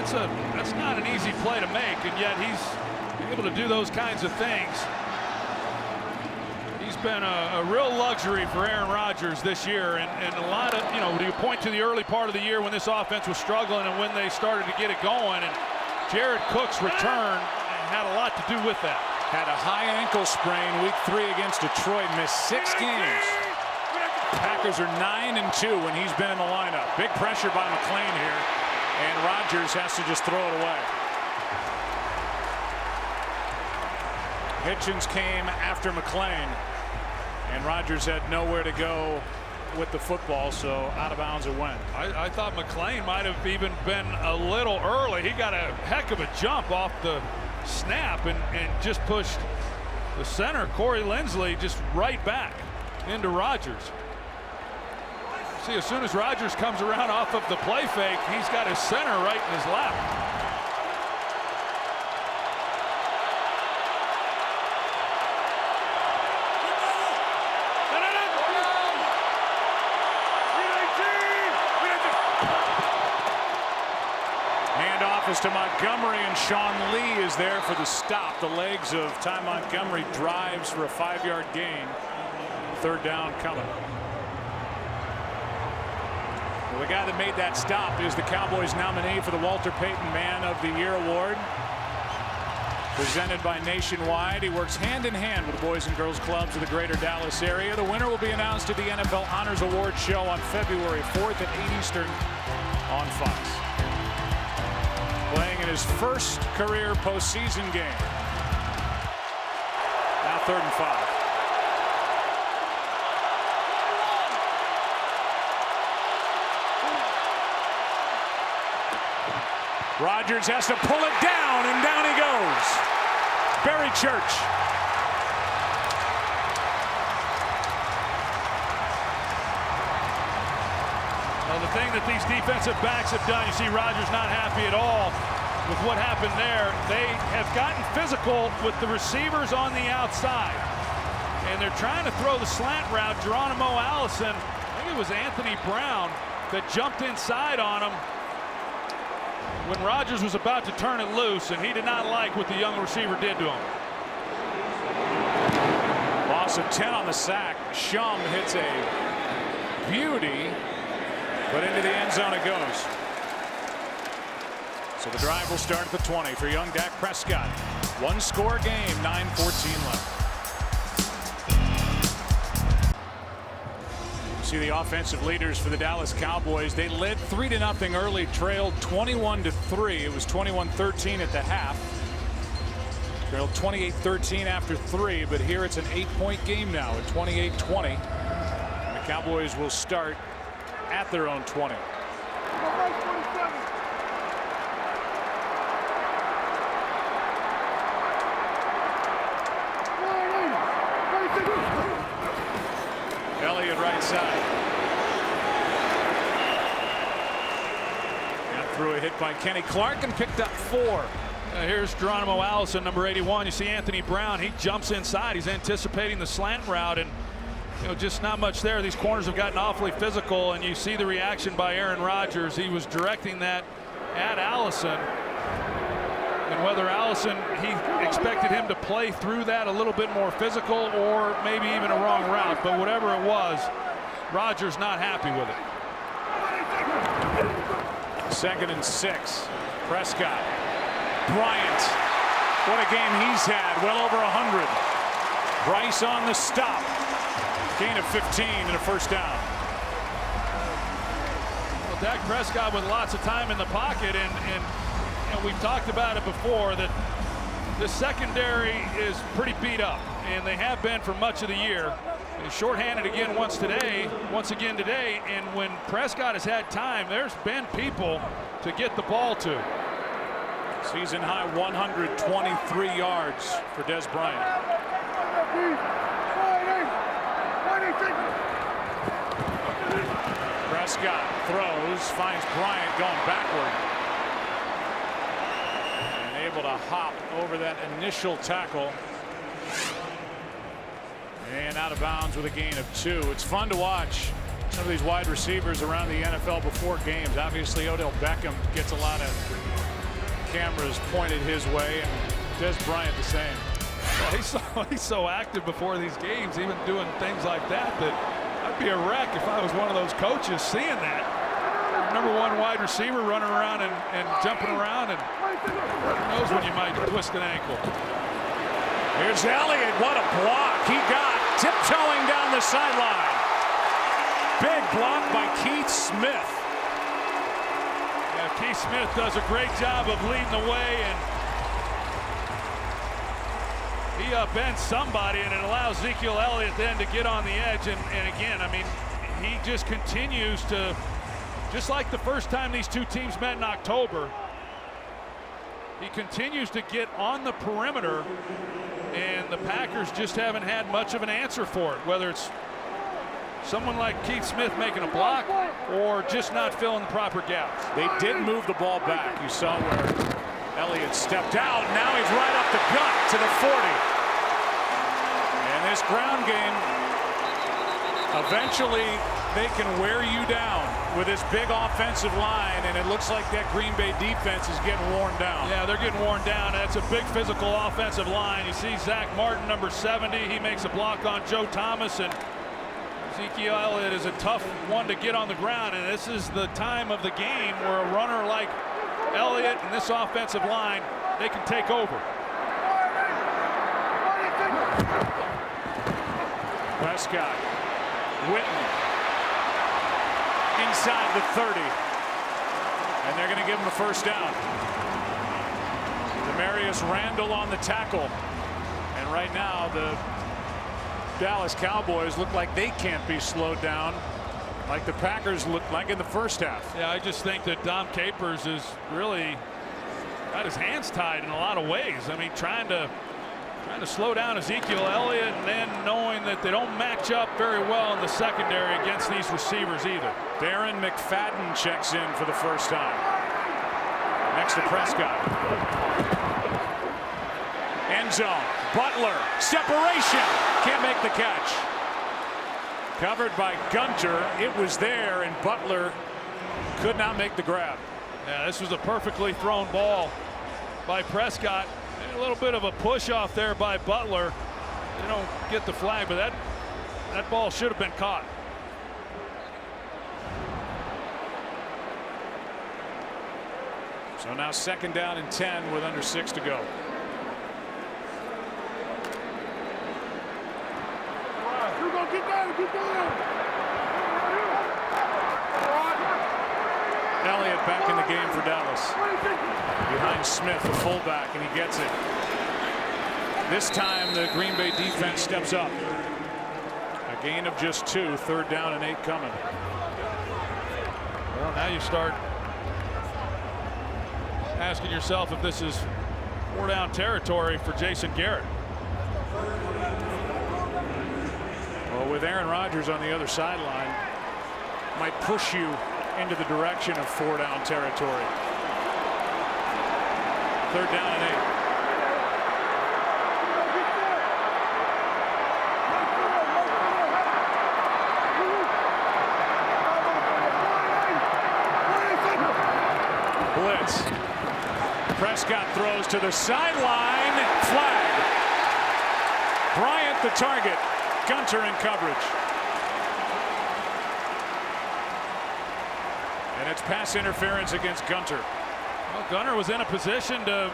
that's not an easy play to make, and yet he's able to do those kinds of things. He's been a real luxury for Aaron Rodgers this year, and a lot of, do you point to the early part of the year when this offense was struggling and when they started to get it going, and Jared Cook's return had a lot to do with that. Had a high ankle sprain week 3 against Detroit, missed 6 games. Packers are 9-2 when he's been in the lineup. Big pressure by McClain here, and Rodgers has to just throw it away. Hitchens came after McClain, and Rodgers had nowhere to go with the football, so out of bounds it went. I thought McClain might have even been a little early. He got a heck of a jump off the snap and just pushed the center, Corey Linsley, just right back into Rodgers. See, as soon as Rodgers comes around off of the play fake, he's got his center right in his lap. Handoff is to Montgomery, and Sean Lee is there for the stop. The legs of Ty Montgomery drives for a 5-yard gain. 3rd down coming. Well, the guy that made that stop is the Cowboys nominee for the Walter Payton Man of the Year award, presented by Nationwide. He works hand in hand with the Boys and Girls Clubs of the greater Dallas area. The winner will be announced at the NFL Honors Award Show on February 4th at 8 Eastern on Fox. Playing in his first career postseason game. Now 3rd and 5. Rodgers has to pull it down, and down he goes. Barry Church. Well, the thing that these defensive backs have done, you see Rodgers not happy at all with what happened there. They have gotten physical with the receivers on the outside, and they're trying to throw the slant route. Geronimo Allison, I think it was Anthony Brown, that jumped inside on him when Rodgers was about to turn it loose, and he did not like what the young receiver did to him. Loss of 10 on the sack. Shum hits a beauty, but into the end zone it goes. So the drive will start at the 20 for young Dak Prescott. One score game, 9:14 left. See the offensive leaders for the Dallas Cowboys. They led 3-0 early, trailed 21-3. It was 21-13 at the half. Trailed 28-13 after 3, but here it's an 8-point game now at 28-20. The Cowboys will start at their own 20. Elliott right side. Got through a hit by Kenny Clark and picked up 4. Here's Geronimo Allison, number 81. You see Anthony Brown. He jumps inside. He's anticipating the slant route, and just not much there. These corners have gotten awfully physical, and you see the reaction by Aaron Rodgers. He was directing that at Allison, and whether Allison, he expected him to play through that a little bit more physical, or maybe even a wrong route. But whatever it was, Rodgers not happy with it. 2nd and 6. Prescott. Bryant. What a game he's had. Well over 100. Bryce on the stop. Gain of 15 and a first down. Well, Dak Prescott with lots of time in the pocket, and we've talked about it before that the secondary is pretty beat up, and they have been for much of the year. He's shorthanded again once again today, and when Prescott has had time, there's been people to get the ball to. Season high 123 yards for Des Bryant. Prescott throws, finds Bryant going backward, and able to hop over that initial tackle, and out of bounds with a gain of 2. It's fun to watch some of these wide receivers around the NFL before games. Obviously Odell Beckham gets a lot of cameras pointed his way, and Des Bryant the same. Well, he's so active before these games, even doing things like that I'd be a wreck if I was one of those coaches seeing that. Number 1 wide receiver running around and jumping around, and who knows when you might twist an ankle. Here's Elliott. What a block he got, tiptoeing down the sideline. Big block by Keith Smith. Keith Smith does a great job of leading the way, and he upends somebody, and it allows Ezekiel Elliott then to get on the edge. And again, I mean, he just continues to, just like the first time these two teams met in October, he continues to get on the perimeter, and the Packers just haven't had much of an answer for it, whether it's someone like Keith Smith making a block or just not filling the proper gaps. They did move the ball back. You saw where Elliott stepped out. Now he's right up the gut to the 40. And this ground game, eventually they can wear you down with this big offensive line, and it looks like that Green Bay defense is getting worn down. Yeah, they're getting worn down. That's a big physical offensive line. You see Zach Martin, number 70. He makes a block on Joe Thomas, and Ezekiel Elliott is a tough one to get on the ground, and this is the time of the game where a runner like Elliott and this offensive line, they can take over. Prescott, Witten, inside the 30, and they're going to give him a first down. Demarius Randall on the tackle, and right now the Dallas Cowboys look like they can't be slowed down like the Packers looked like in the first half. Yeah, I just think that Dom Capers is really got his hands tied in a lot of ways. I mean, trying to slow down Ezekiel Elliott, and then knowing that they don't match up very well in the secondary against these receivers either. Darren McFadden checks in for the first time. Next to Prescott. End zone. Butler. Separation. Can't make the catch. Covered by Gunter. It was there, and Butler could not make the grab. Yeah, this was a perfectly thrown ball by Prescott. And a little bit of a push off there by Butler. They don't get the flag, but that ball should have been caught. So now 2nd down and 10 with under 6 to go. Keep going. Elliott back in the game for Dallas. Behind Smith, the fullback, and he gets it. This time the Green Bay defense steps up. A gain of just 2, 3rd down and 8 coming. Well, now you start asking yourself if this is 4-down territory for Jason Garrett. Well, with Aaron Rodgers on the other sideline, might push you into the direction of 4-down territory. 3rd down and 8. Blitz. Prescott throws to the sideline. Flag. Bryant the target. Gunter in coverage. And it's pass interference against Gunter. Well, Gunter was in a position to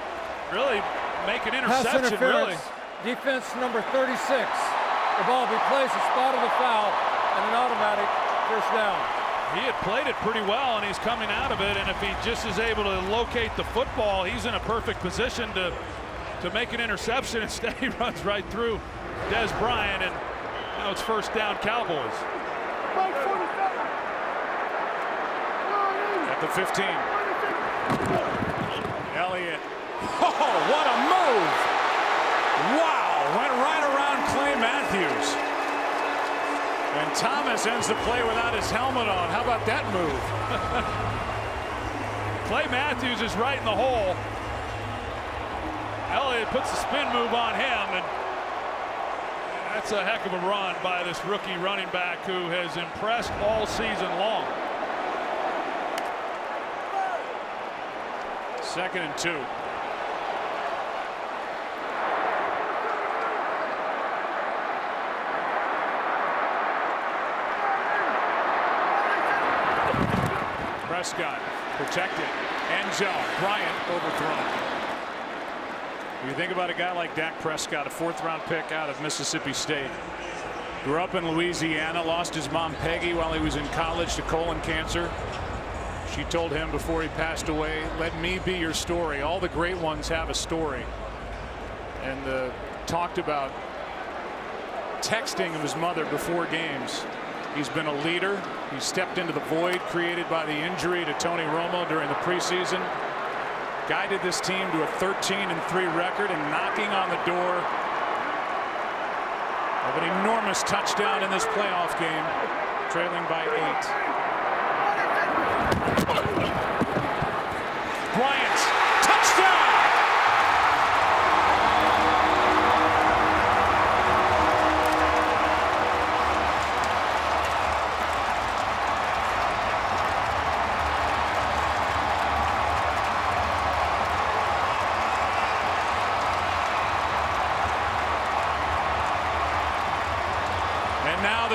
really make an Pass interception. interference. Defense number 36. The ball will be placed, a spot of the foul, and an automatic first down. He had played it pretty well, and he's coming out of it. And if he just is able to locate the football, he's in a perfect position to make an interception. Instead, he runs right through Des Bryant, and now it's first down Cowboys. At the 15. Elliott. Oh, what a move! Wow, went right around Clay Matthews. And Thomas ends the play without his helmet on. How about that move? Clay Matthews is right in the hole. Elliott puts the spin move on him, and that's a heck of a run by this rookie running back who has impressed all season long. 2nd and 2. Prescott protected. End zone. Bryant overthrown. When you think about a guy like Dak Prescott, a 4th-round pick out of Mississippi State. Grew up in Louisiana, lost his mom Peggy while he was in college to colon cancer. She told him before he passed away, "Let me be your story." All the great ones have a story. And talked about texting of his mother before games. He's been a leader. He stepped into the void created by the injury to Tony Romo during the preseason. Guided this team to a 13-3 record and knocking on the door of an enormous touchdown in this playoff game, trailing by 8. Bryant, touchdown!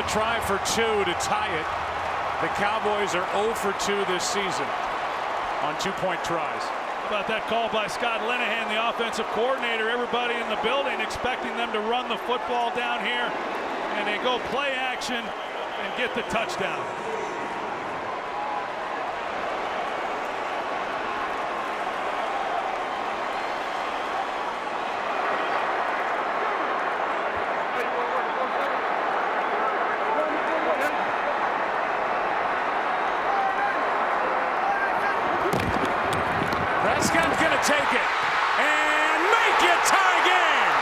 Another try for 2 to tie it. The Cowboys are 0 for 2 this season on 2-point tries. How about that call by Scott Linehan, the offensive coordinator? Everybody in the building expecting them to run the football down here, and they go play action and get the touchdown. Prescott's going to take it and make it tie game.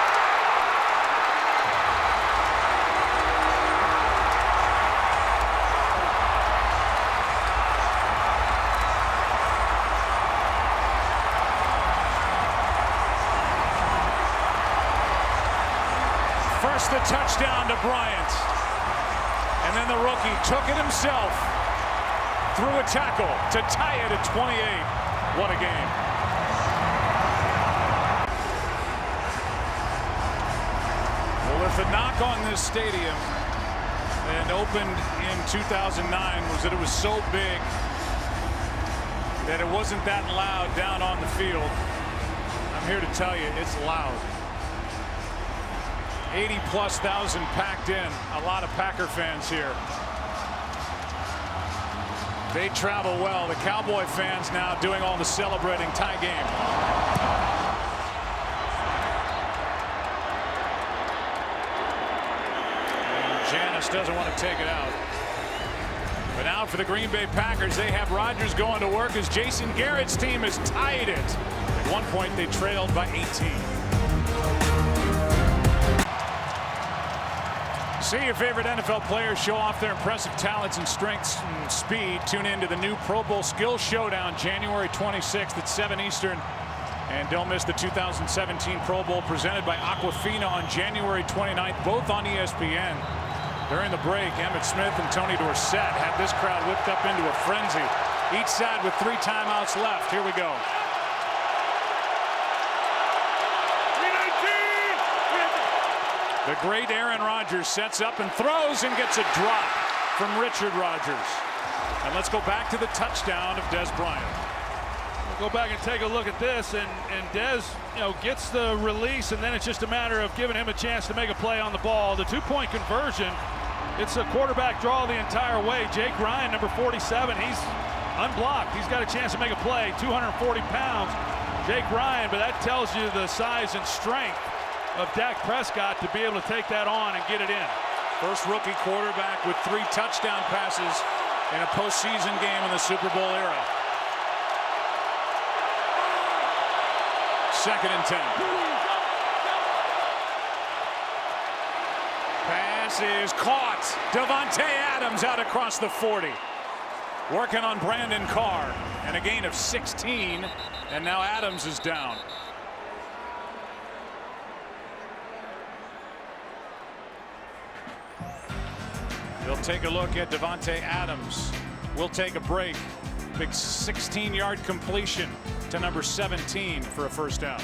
First the touchdown to Bryant, and then the rookie took it himself through a tackle to tie it at 28. What a game. Well, if the knock on this stadium and opened in 2009 was that it was so big that it wasn't that loud down on the field, I'm here to tell you it's loud. 80+ thousand packed in. A lot of Packer fans here. They travel well. The Cowboy fans now doing all the celebrating. Tie game. And Janis doesn't want to take it out. But now for the Green Bay Packers, they have Rodgers going to work as Jason Garrett's team has tied it. At one point they trailed by 18. See your favorite NFL players show off their impressive talents and strengths and speed. Tune in to the new Pro Bowl Skills Showdown January 26th at 7 Eastern. And don't miss the 2017 Pro Bowl presented by Aquafina on January 29th, both on ESPN. During the break, Emmitt Smith and Tony Dorsett had this crowd whipped up into a frenzy. Each side with 3 timeouts left. Here we go. The great Aaron Rodgers sets up and throws and gets a drop from Richard Rodgers. And let's go back to the touchdown of Dez Bryant. We'll go back and take a look at this, and Dez, gets the release, and then it's just a matter of giving him a chance to make a play on the ball. The 2-point conversion, it's a quarterback draw the entire way. Jake Ryan, number 47, he's unblocked. He's got a chance to make a play. 240 pounds, Jake Ryan, but that tells you the size and strength of Dak Prescott to be able to take that on and get it in. First rookie quarterback with 3 touchdown passes in a postseason game in the Super Bowl era. 2nd and 10. Pass is caught. Davante Adams out across the 40. Working on Brandon Carr, and a gain of 16, and now Adams is down. They'll take a look at Davante Adams. We'll take a break. Big 16-yard completion to number 17 for a first down.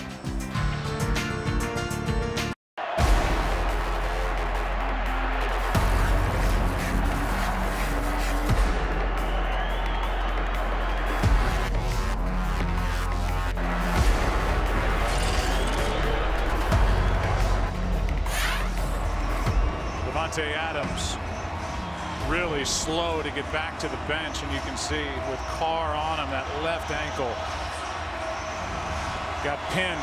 Davante Adams really slow to get back to the bench, and you can see with Carr on him, that left ankle got pinned.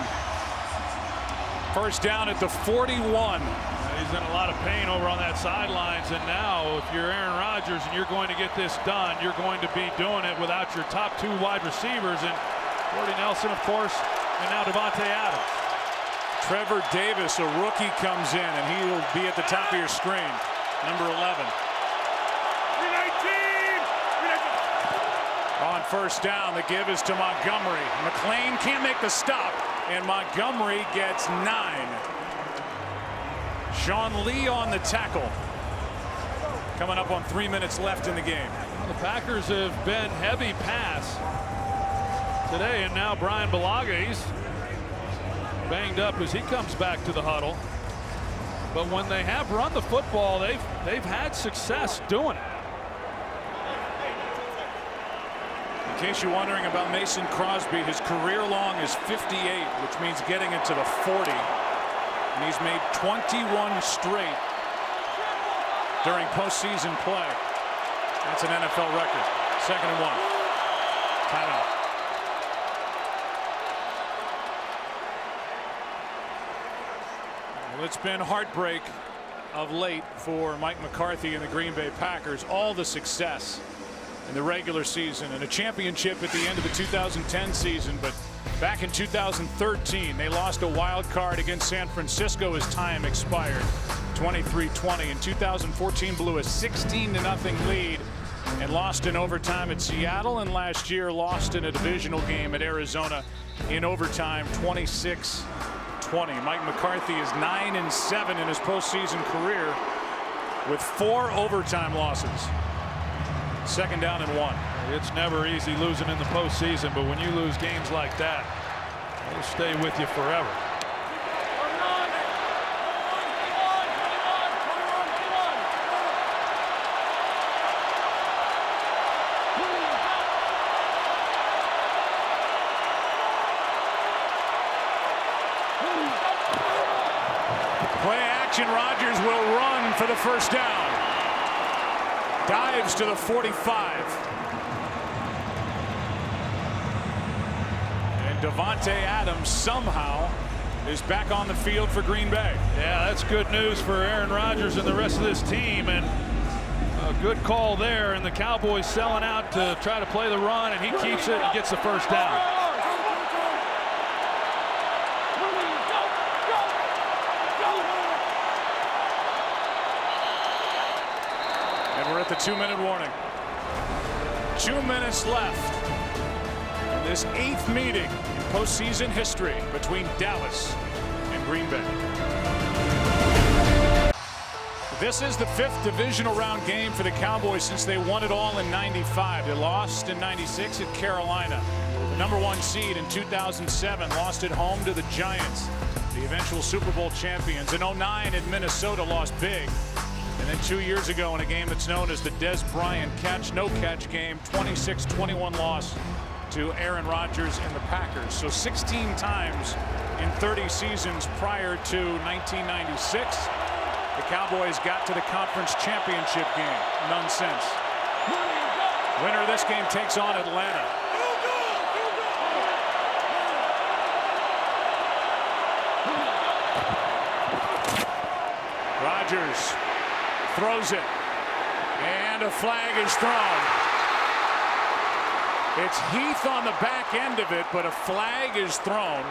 First down at the 41. He's in a lot of pain over on that sidelines, and now if you're Aaron Rodgers and you're going to get this done, you're going to be doing it without your top 2 wide receivers, and Jordy Nelson, of course, and now Davante Adams. Trevor Davis, a rookie, comes in, and he'll be at the top of your screen. Number 11. On first down, the give is to Montgomery. McLean can't make the stop, and Montgomery gets 9. Sean Lee on the tackle. Coming up on 3 minutes left in the game. Well, the Packers have been heavy pass today, and now Brian Bulaga, he's banged up as he comes back to the huddle. but when they have run the football, they've had success doing it. In case you're wondering about Mason Crosby, his career long is 58, which means getting it to the 40. And he's made 21 straight during postseason play. That's an NFL record. 2nd and 1. Timeout. Well, it's been heartbreak of late for Mike McCarthy and the Green Bay Packers. All the success in the regular season and a championship at the end of the 2010 season, but back in 2013 they lost a wild card against San Francisco as time expired, 23-20. In 2014 blew a 16-0 lead and lost in overtime at Seattle, and last year lost in a divisional game at Arizona in overtime, 26-20. Mike McCarthy is 9-7 in his postseason career with 4 overtime losses. 2nd down and 1. It's never easy losing in the postseason, but when you lose games like that, it'll stay with you forever. Play action. Rodgers will run for the first down. Dives to the 45. And Davante Adams somehow is back on the field for Green Bay. Yeah, that's good news for Aaron Rodgers and the rest of this team, and a good call there. And the Cowboys selling out to try to play the run, and he keeps it and gets the first down. We're at the 2-minute warning. 2 minutes left in this 8th meeting in postseason history between Dallas and Green Bay. This is the 5th divisional round game for the Cowboys since they won it all in '95. They lost in '96 at Carolina. The #1 seed in 2007 lost at home to the Giants, the eventual Super Bowl champions. In '09 at Minnesota lost big. And then 2 years ago in a game that's known as the Des Bryant no-catch game, 26-21 loss to Aaron Rodgers and the Packers. So 16 times in 30 seasons prior to 1996, the Cowboys got to the conference championship game. None since. Winner of this game takes on Atlanta. Rodgers throws it, and a flag is thrown. It's Heath on the back end of it, but a flag is thrown.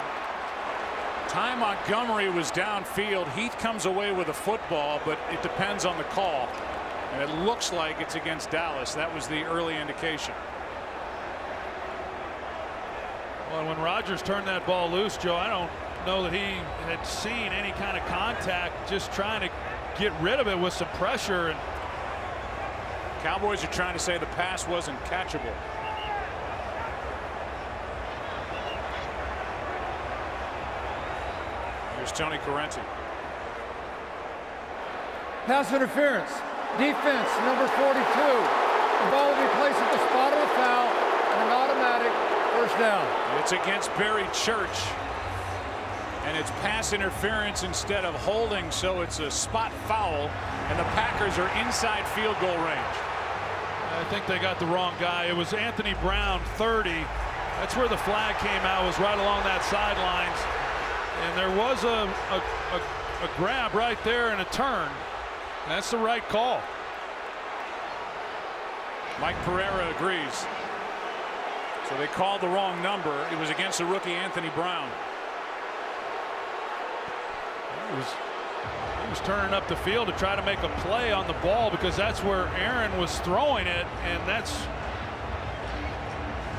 Ty Montgomery was downfield. Heath comes away with a football, but it depends on the call, and it looks like it's against Dallas. That was the early indication. Well, when Rodgers turned that ball loose, Joe, I don't know that he had seen any kind of contact, just trying to get rid of it with some pressure. And Cowboys are trying to say the pass wasn't catchable. Here's Tony Correnti. Pass interference. Defense, number 42. The ball will be placed at the spot of the foul and an automatic first down. It's against Barry Church. And it's pass interference instead of holding, so it's a spot foul, and the Packers are inside field goal range. I think they got the wrong guy. It was Anthony Brown, 30. That's where the flag came out, was right along that sidelines. And there was a grab right there and a turn. That's the right call. Mike Pereira agrees. So they called the wrong number. It was against the rookie Anthony Brown. He was turning up the field to try to make a play on the ball, because that's where Aaron was throwing it, and that's.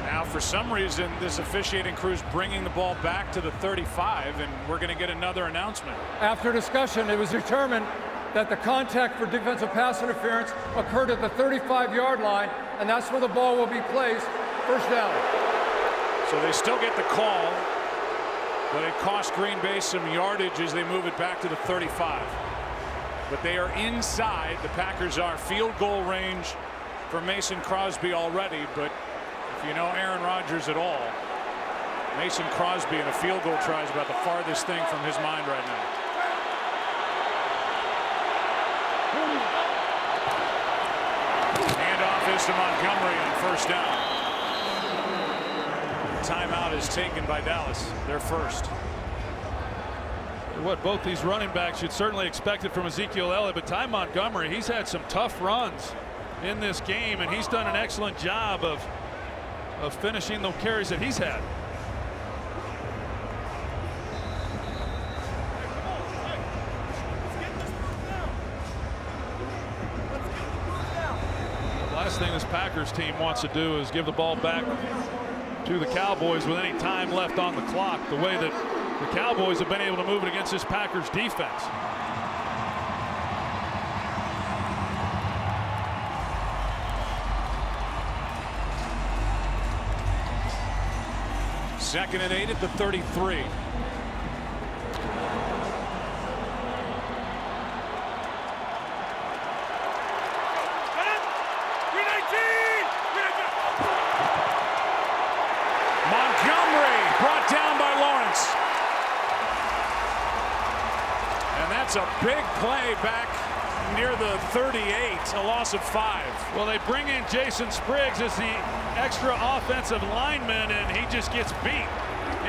Now, for some reason, this officiating crew's bringing the ball back to the 35, and we're going to get another announcement. After discussion, it was determined that the contact for defensive pass interference occurred at the 35-yard line, and that's where the ball will be placed. First down. So they still get the call, but it cost Green Bay some yardage as they move it back to the 35. but they are inside. The Packers are field goal range for Mason Crosby already, but if you know Aaron Rodgers at all, Mason Crosby in a field goal try is about the farthest thing from his mind right now. Handoff is to Montgomery on first down. Timeout is taken by Dallas, their first. What both these running backs should certainly expect it from Ezekiel Elliott, but Ty Montgomery, he's had some tough runs in this game, and he's done an excellent job of finishing the carries that he's had. The last thing this Packers team wants to do is give the ball back to the Cowboys with any time left on the clock, the way that the Cowboys have been able to move it against this Packers defense. Second and 8 at the 33. Montgomery brought down by Lawrence. And that's a big play back near the 38, a loss of 5. Well, they bring in Jason Spriggs as the extra offensive lineman, and he just gets beat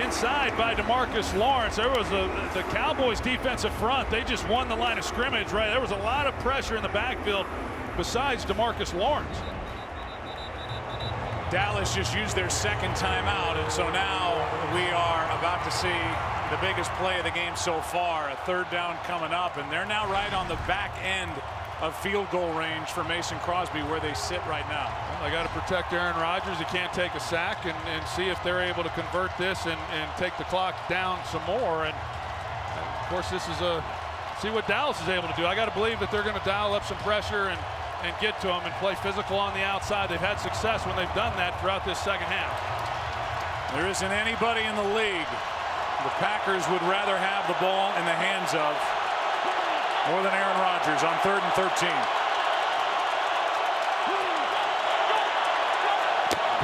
inside by DeMarcus Lawrence. There was the Cowboys defensive front. They just won the line of scrimmage, right? There was a lot of pressure in the backfield besides DeMarcus Lawrence. Dallas just used their second timeout, and so now we are about to see the biggest play of the game so far. A third down coming up, and they're now right on the back end of field goal range for Mason Crosby, where they sit right now. Well, they got to protect Aaron Rodgers. He can't take a sack, and see if they're able to convert this and take the clock down some more. And of course, this is see what Dallas is able to do. I got to believe that they're going to dial up some pressure and get to him and play physical on the outside. They've had success when they've done that throughout this second half. There isn't anybody in the league the Packers would rather have the ball in the hands of more than Aaron Rodgers on 3rd and 13.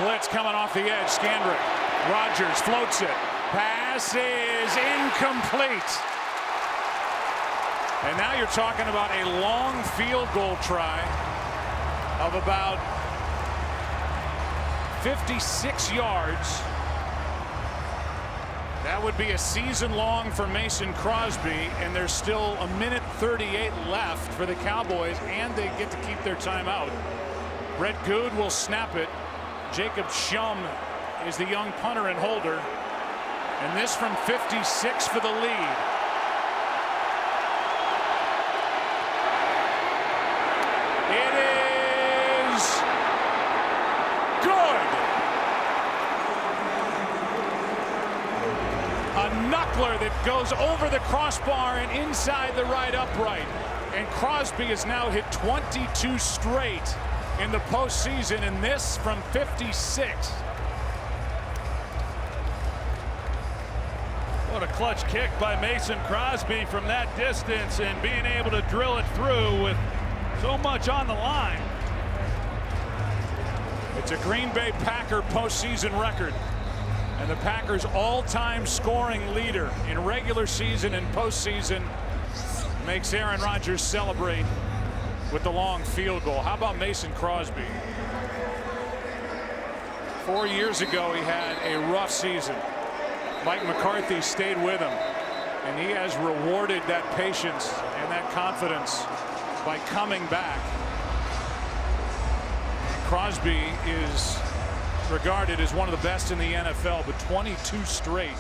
Blitz coming off the edge. Scandrick. Rodgers floats it. Pass is incomplete. And now you're talking about a long field goal try of about 56 yards. That would be a season long for Mason Crosby, and there's still a minute 38 left for the Cowboys, and they get to keep their timeout. Brett Good will snap it. Jacob Schum is the young punter and holder, and this from 56 for the lead. It is good. A knuckler that goes over the crossbar and inside the right upright. And Crosby has now hit 22 straight in the postseason, and this from 56. What a clutch kick by Mason Crosby from that distance, and being able to drill it through with so much on the line. It's a Green Bay Packer postseason record, and the Packers' all-time scoring leader in regular season and postseason makes Aaron Rodgers celebrate with the long field goal. How about Mason Crosby? 4 years ago, he had a rough season. Mike McCarthy stayed with him, and he has rewarded that patience and that confidence by coming back. Crosby is regarded as one of the best in the NFL, but 22 straight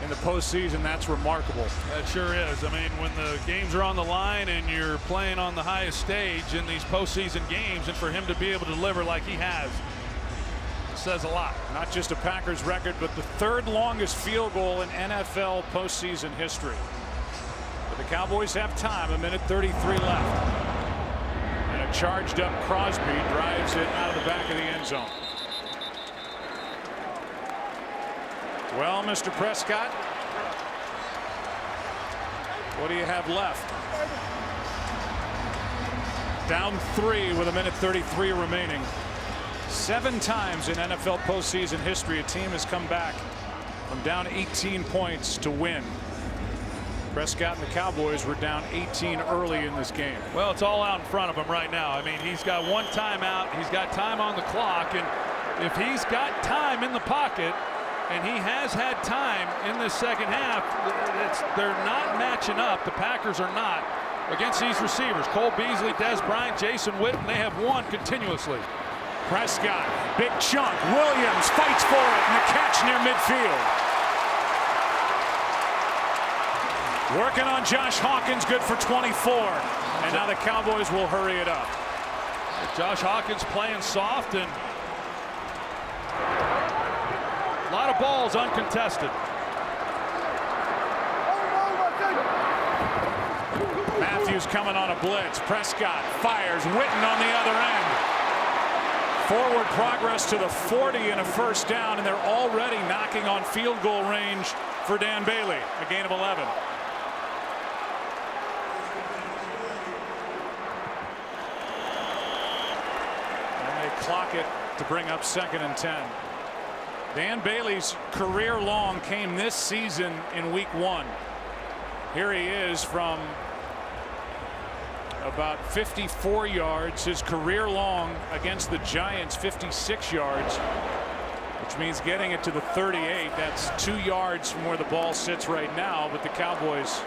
in the postseason, that's remarkable. That sure is. I mean, when the games are on the line and you're playing on the highest stage in these postseason games, and for him to be able to deliver like he has, it says a lot. Not just a Packers record, but the 3rd longest field goal in NFL postseason history. But the Cowboys have time, a minute 33 left. And a charged up Crosby drives it out of the back of the end zone. Well, Mr. Prescott, what do you have left? Down 3 with 1:33 remaining. 7 times in NFL postseason history a team has come back from down 18 points to win. Prescott and the Cowboys were down 18 early in this game. Well, it's all out in front of him right now. I mean, he's got 1 timeout. He's got time on the clock. And if he's got time in the pocket, and he has had time in this second half, they're not matching up. The Packers are not against these receivers. Cole Beasley, Des Bryant, Jason Witten, they have won continuously. Prescott, big chunk. Williams fights for it, and the catch near midfield. Working on Josh Hawkins, good for 24. And now the Cowboys will hurry it up. Josh Hawkins playing soft, and a lot of balls uncontested. Matthews coming on a blitz. Prescott fires. Witten on the other end. Forward progress to the 40 and a first down, and they're already knocking on field goal range for Dan Bailey. A gain of 11. Clock it to bring up 2nd and 10. Dan Bailey's career long came this season in week 1. Here he is from about 54 yards. His career long against the Giants, 56 yards, which means getting it to the 38. That's 2 yards from where the ball sits right now. But the Cowboys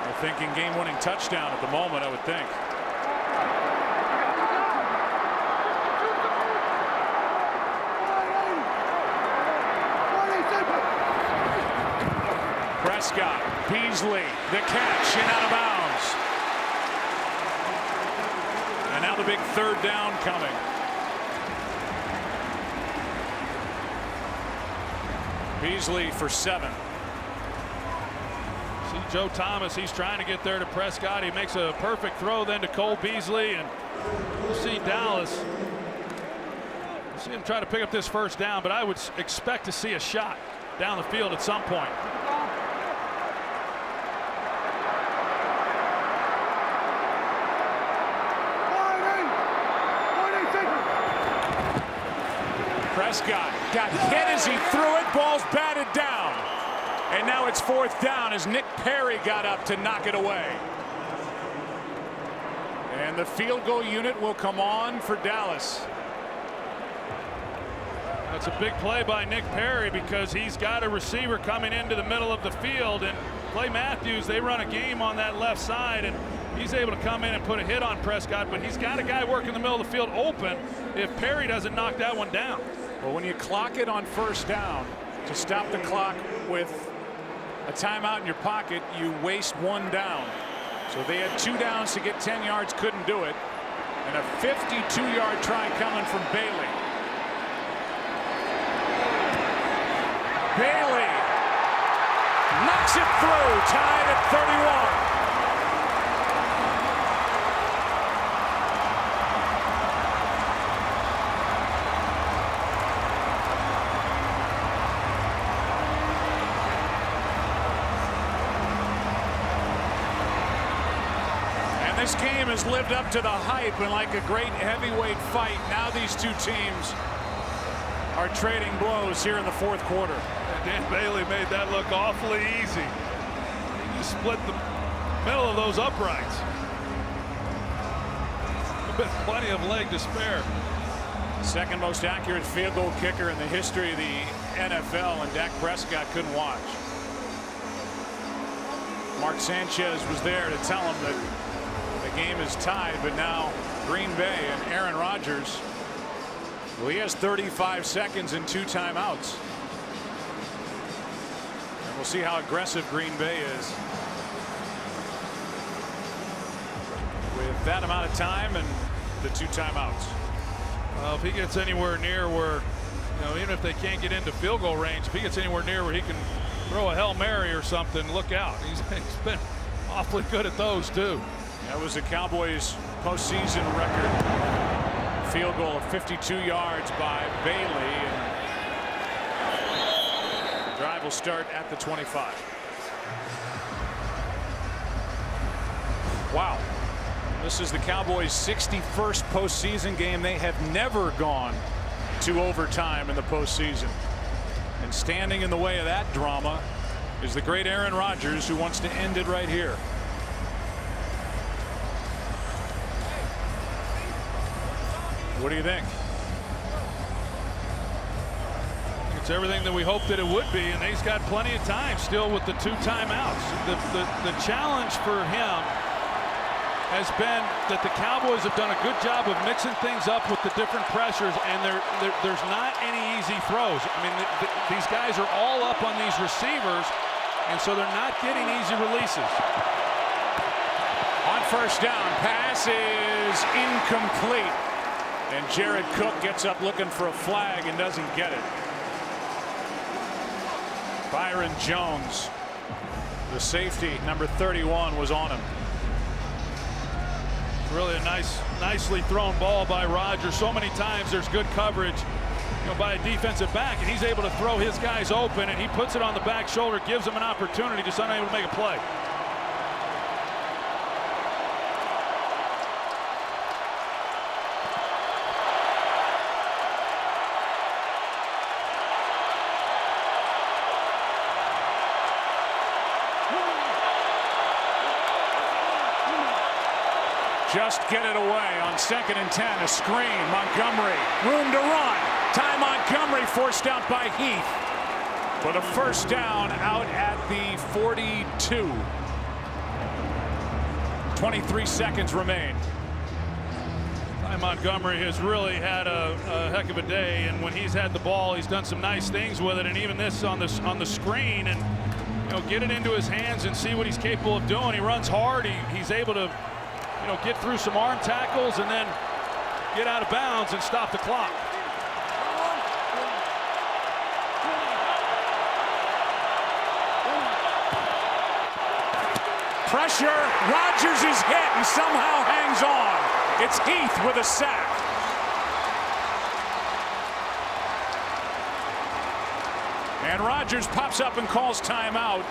are thinking game-winning touchdown at the moment, I would think. Prescott, Beasley, the catch, and out of bounds. And now the big 3rd down coming. Beasley for 7. See Joe Thomas, he's trying to get there to Prescott. He makes a perfect throw then to Cole Beasley, and we'll see Dallas. We'll see him try to pick up this 1st down, but I would expect to see a shot down the field at some point. Prescott got hit as he threw it. Ball's batted down. And now it's 4th down as Nick Perry got up to knock it away. And the field goal unit will come on for Dallas. That's a big play by Nick Perry because he's got a receiver coming into the middle of the field. And Clay Matthews, they run a game on that left side, and he's able to come in and put a hit on Prescott, but he's got a guy working the middle of the field open if Perry doesn't knock that one down. Well, when you clock it on 1st down to stop the clock with a timeout in your pocket, you waste 1 down. So they had 2 downs to get 10 yards, couldn't do it. And a 52-yard try coming from Bailey. Bailey knocks it through, tied at 31. This game has lived up to the hype, and like a great heavyweight fight, now these 2 teams are trading blows here in the 4th quarter. And Dan Bailey made that look awfully easy. He just split the middle of those uprights. With plenty of leg to spare. 2nd most accurate field goal kicker in the history of the NFL, and Dak Prescott couldn't watch. Mark Sanchez was there to tell him that the game is tied, but now Green Bay and Aaron Rodgers, well, he has 35 seconds and 2 timeouts. And we'll see how aggressive Green Bay is with that amount of time and the 2 timeouts. Well, if he gets anywhere near where, even if they can't get into field goal range, if he gets anywhere near where he can throw a Hail Mary or something, look out. He's been awfully good at those too. That was the Cowboys postseason record field goal of 52 yards by Bailey, and the drive will start at the 25. Wow. This is the Cowboys' 61st postseason game. They have never gone to overtime in the postseason. And standing in the way of that drama is the great Aaron Rodgers, who wants to end it right here. What do you think? It's everything that we hoped that it would be, and he's got plenty of time still with the 2 timeouts. The challenge for him has been that the Cowboys have done a good job of mixing things up with the different pressures, and there's not any easy throws. I mean, these guys are all up on these receivers, and so they're not getting easy releases. On first down, pass is incomplete, and Jared Cook gets up looking for a flag and doesn't get it. Byron Jones, the safety, number 31, was on him. Really a nicely thrown ball by Rodgers. So many times there's good coverage, by a defensive back, and he's able to throw his guys open, and he puts it on the back shoulder, gives them an opportunity, just unable to make a play. Just get it away on 2nd and 10. A screen. Montgomery. Room to run. Ty Montgomery forced out by Heath for the first down out at the 42. 23 seconds remain. Ty Montgomery has really had a heck of a day, and when he's had the ball, he's done some nice things with it, and even this on the screen, and get it into his hands and see what he's capable of doing. He runs hard. He's able to get through some arm tackles and then get out of bounds and stop the clock. Pressure. Rodgers is hit and somehow hangs on. It's Heath with a sack. And Rodgers pops up and calls timeout.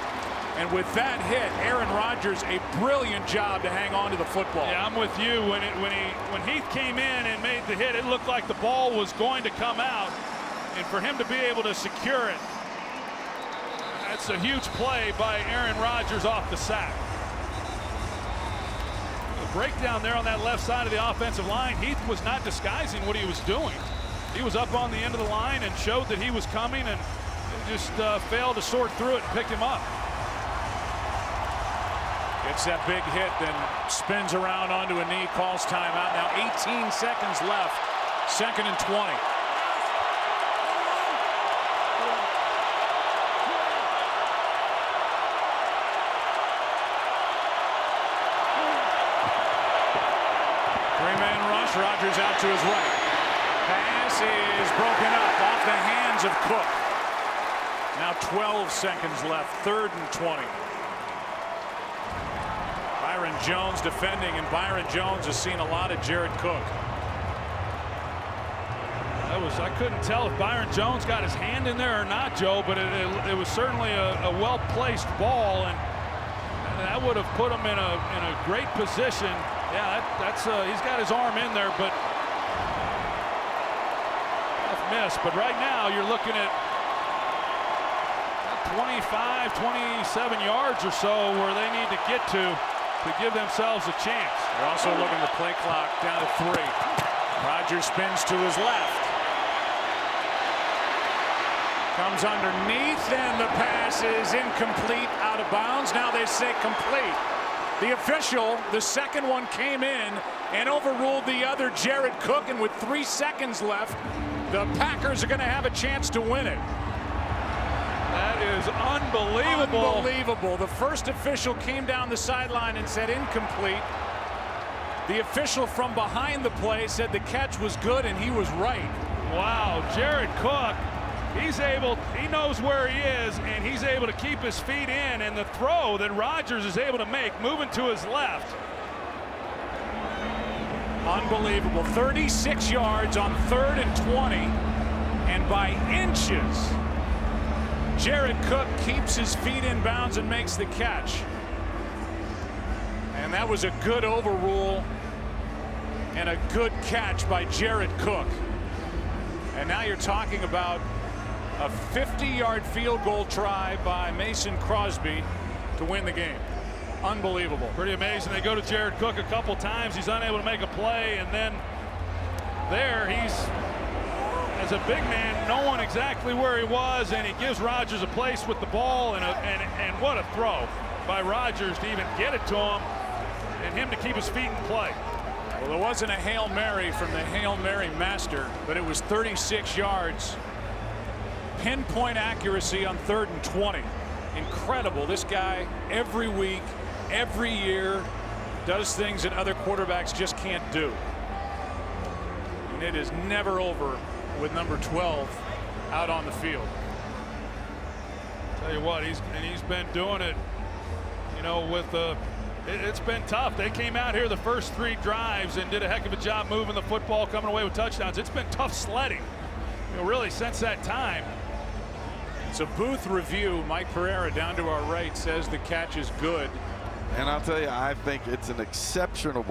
And with that hit, Aaron Rodgers, a brilliant job to hang on to the football. Yeah, I'm with you. When Heath came in and made the hit, it looked like the ball was going to come out. And for him to be able to secure it, that's a huge play by Aaron Rodgers off the sack. The breakdown there on that left side of the offensive line, Heath was not disguising what he was doing. He was up on the end of the line and showed that he was coming, and just failed to sort through it and pick him up. Gets that big hit, then spins around onto a knee, calls timeout. Now 18 seconds left, 2nd and 20. Three-man rush, Rodgers out to his right. Pass is broken up off the hands of Cook. Now 12 seconds left, 3rd and 20. Byron Jones defending, and Byron Jones has seen a lot of Jared Cook. I couldn't tell if Byron Jones got his hand in there or not, Joe, but it was certainly a well-placed ball, and that would have put him in a great position. Yeah, he's got his arm in there, but tough miss. But right now you're looking at 25, 27 yards or so where they need to get to give themselves a chance. They're also looking the play clock down to 3. Rodgers spins to his left. Comes underneath, and the pass is incomplete, out of bounds. Now they say complete. The official, the second one, came in and overruled the other, Jared Cook, and with 3 seconds left, the Packers are going to have a chance to win it. That is unbelievable. Unbelievable. The first official came down the sideline and said incomplete. The official from behind the play said the catch was good, and he was right. Wow, Jared Cook, he knows where he is, and he's able to keep his feet in, and the throw that Rodgers is able to make, moving to his left. Unbelievable. 36 yards on 3rd and 20, and by inches, Jared Cook keeps his feet in bounds and makes the catch. And that was a good overrule and a good catch by Jared Cook. And now you're talking about a 50-yard field goal try by Mason Crosby to win the game. Unbelievable. Pretty amazing. They go to Jared Cook a couple times. He's unable to make a play, and then there he's, as a big man, knowing exactly where he was, and he gives Rodgers a place with the ball, and what a throw by Rodgers to even get it to him and him to keep his feet in play. Well, there wasn't a Hail Mary from the Hail Mary master, but it was 36 yards. Pinpoint accuracy on 3rd and 20. Incredible. This guy every week, every year, does things that other quarterbacks just can't do. And it is never over with number 12 out on the field. Tell you what, he's been doing it, you know, with the, it's been tough. They came out here the first 3 drives and did a heck of a job moving the football, coming away with touchdowns. It's been tough sledding, you know, really since that time. It's a booth review. Mike Pereira down to our right says the catch is good. And I'll tell you, I think it's an exceptional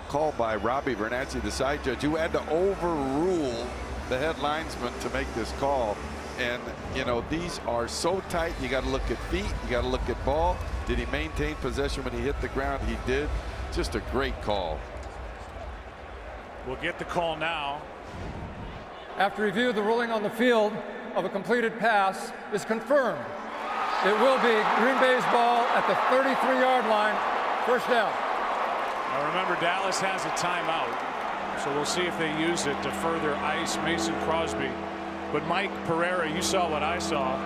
call by Robbie Bernacchi, the side judge, who had to overrule the head linesman to make this call. And, you know, these are so tight. You got to look at feet. You got to look at ball. Did he maintain possession when he hit the ground? He did. Just a great call. We'll get the call now. After review, the ruling on the field of a completed pass is confirmed. It will be Green Bay's ball at the 33-yard line, first down. Now remember, Dallas has a timeout, so we'll see if they use it to further ice Mason Crosby. But Mike Pereira, you saw what I saw.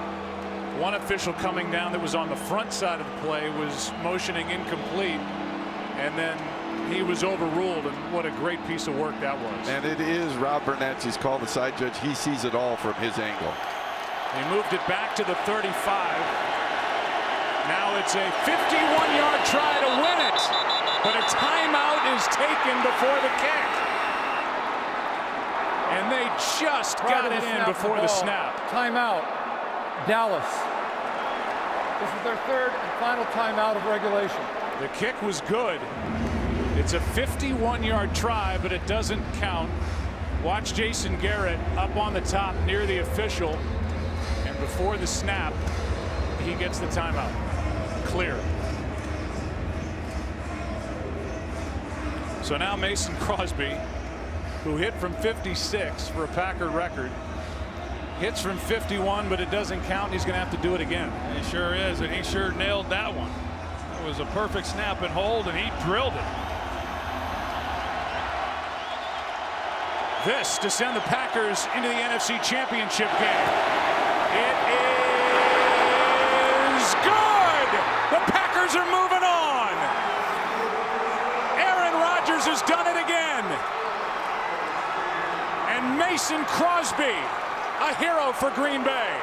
One official coming down that was on the front side of the play was motioning incomplete, and then he was overruled, and what a great piece of work that was. And it is Rob Bernacchi's call, the side judge. He sees it all from his angle. They moved it back to the 35. Now it's a 51-yard try to win it, but a timeout is taken before the kick. And they just got it in before the snap. Timeout, Dallas. This is their 3rd and final timeout of regulation. The kick was good. It's a 51-yard try, but it doesn't count. Watch Jason Garrett up on the top near the official, and before the snap, he gets the timeout. Clear. So now Mason Crosby, who hit from 56 for a Packer record, hits from 51, but it doesn't count. He's going to have to do it again. He sure is, and he sure nailed that one. It was a perfect snap and hold, and he drilled it. This to send the Packers into the NFC Championship game. It is good. The Packers are moving on. Aaron Rodgers has done it again. And Mason Crosby, a hero for Green Bay.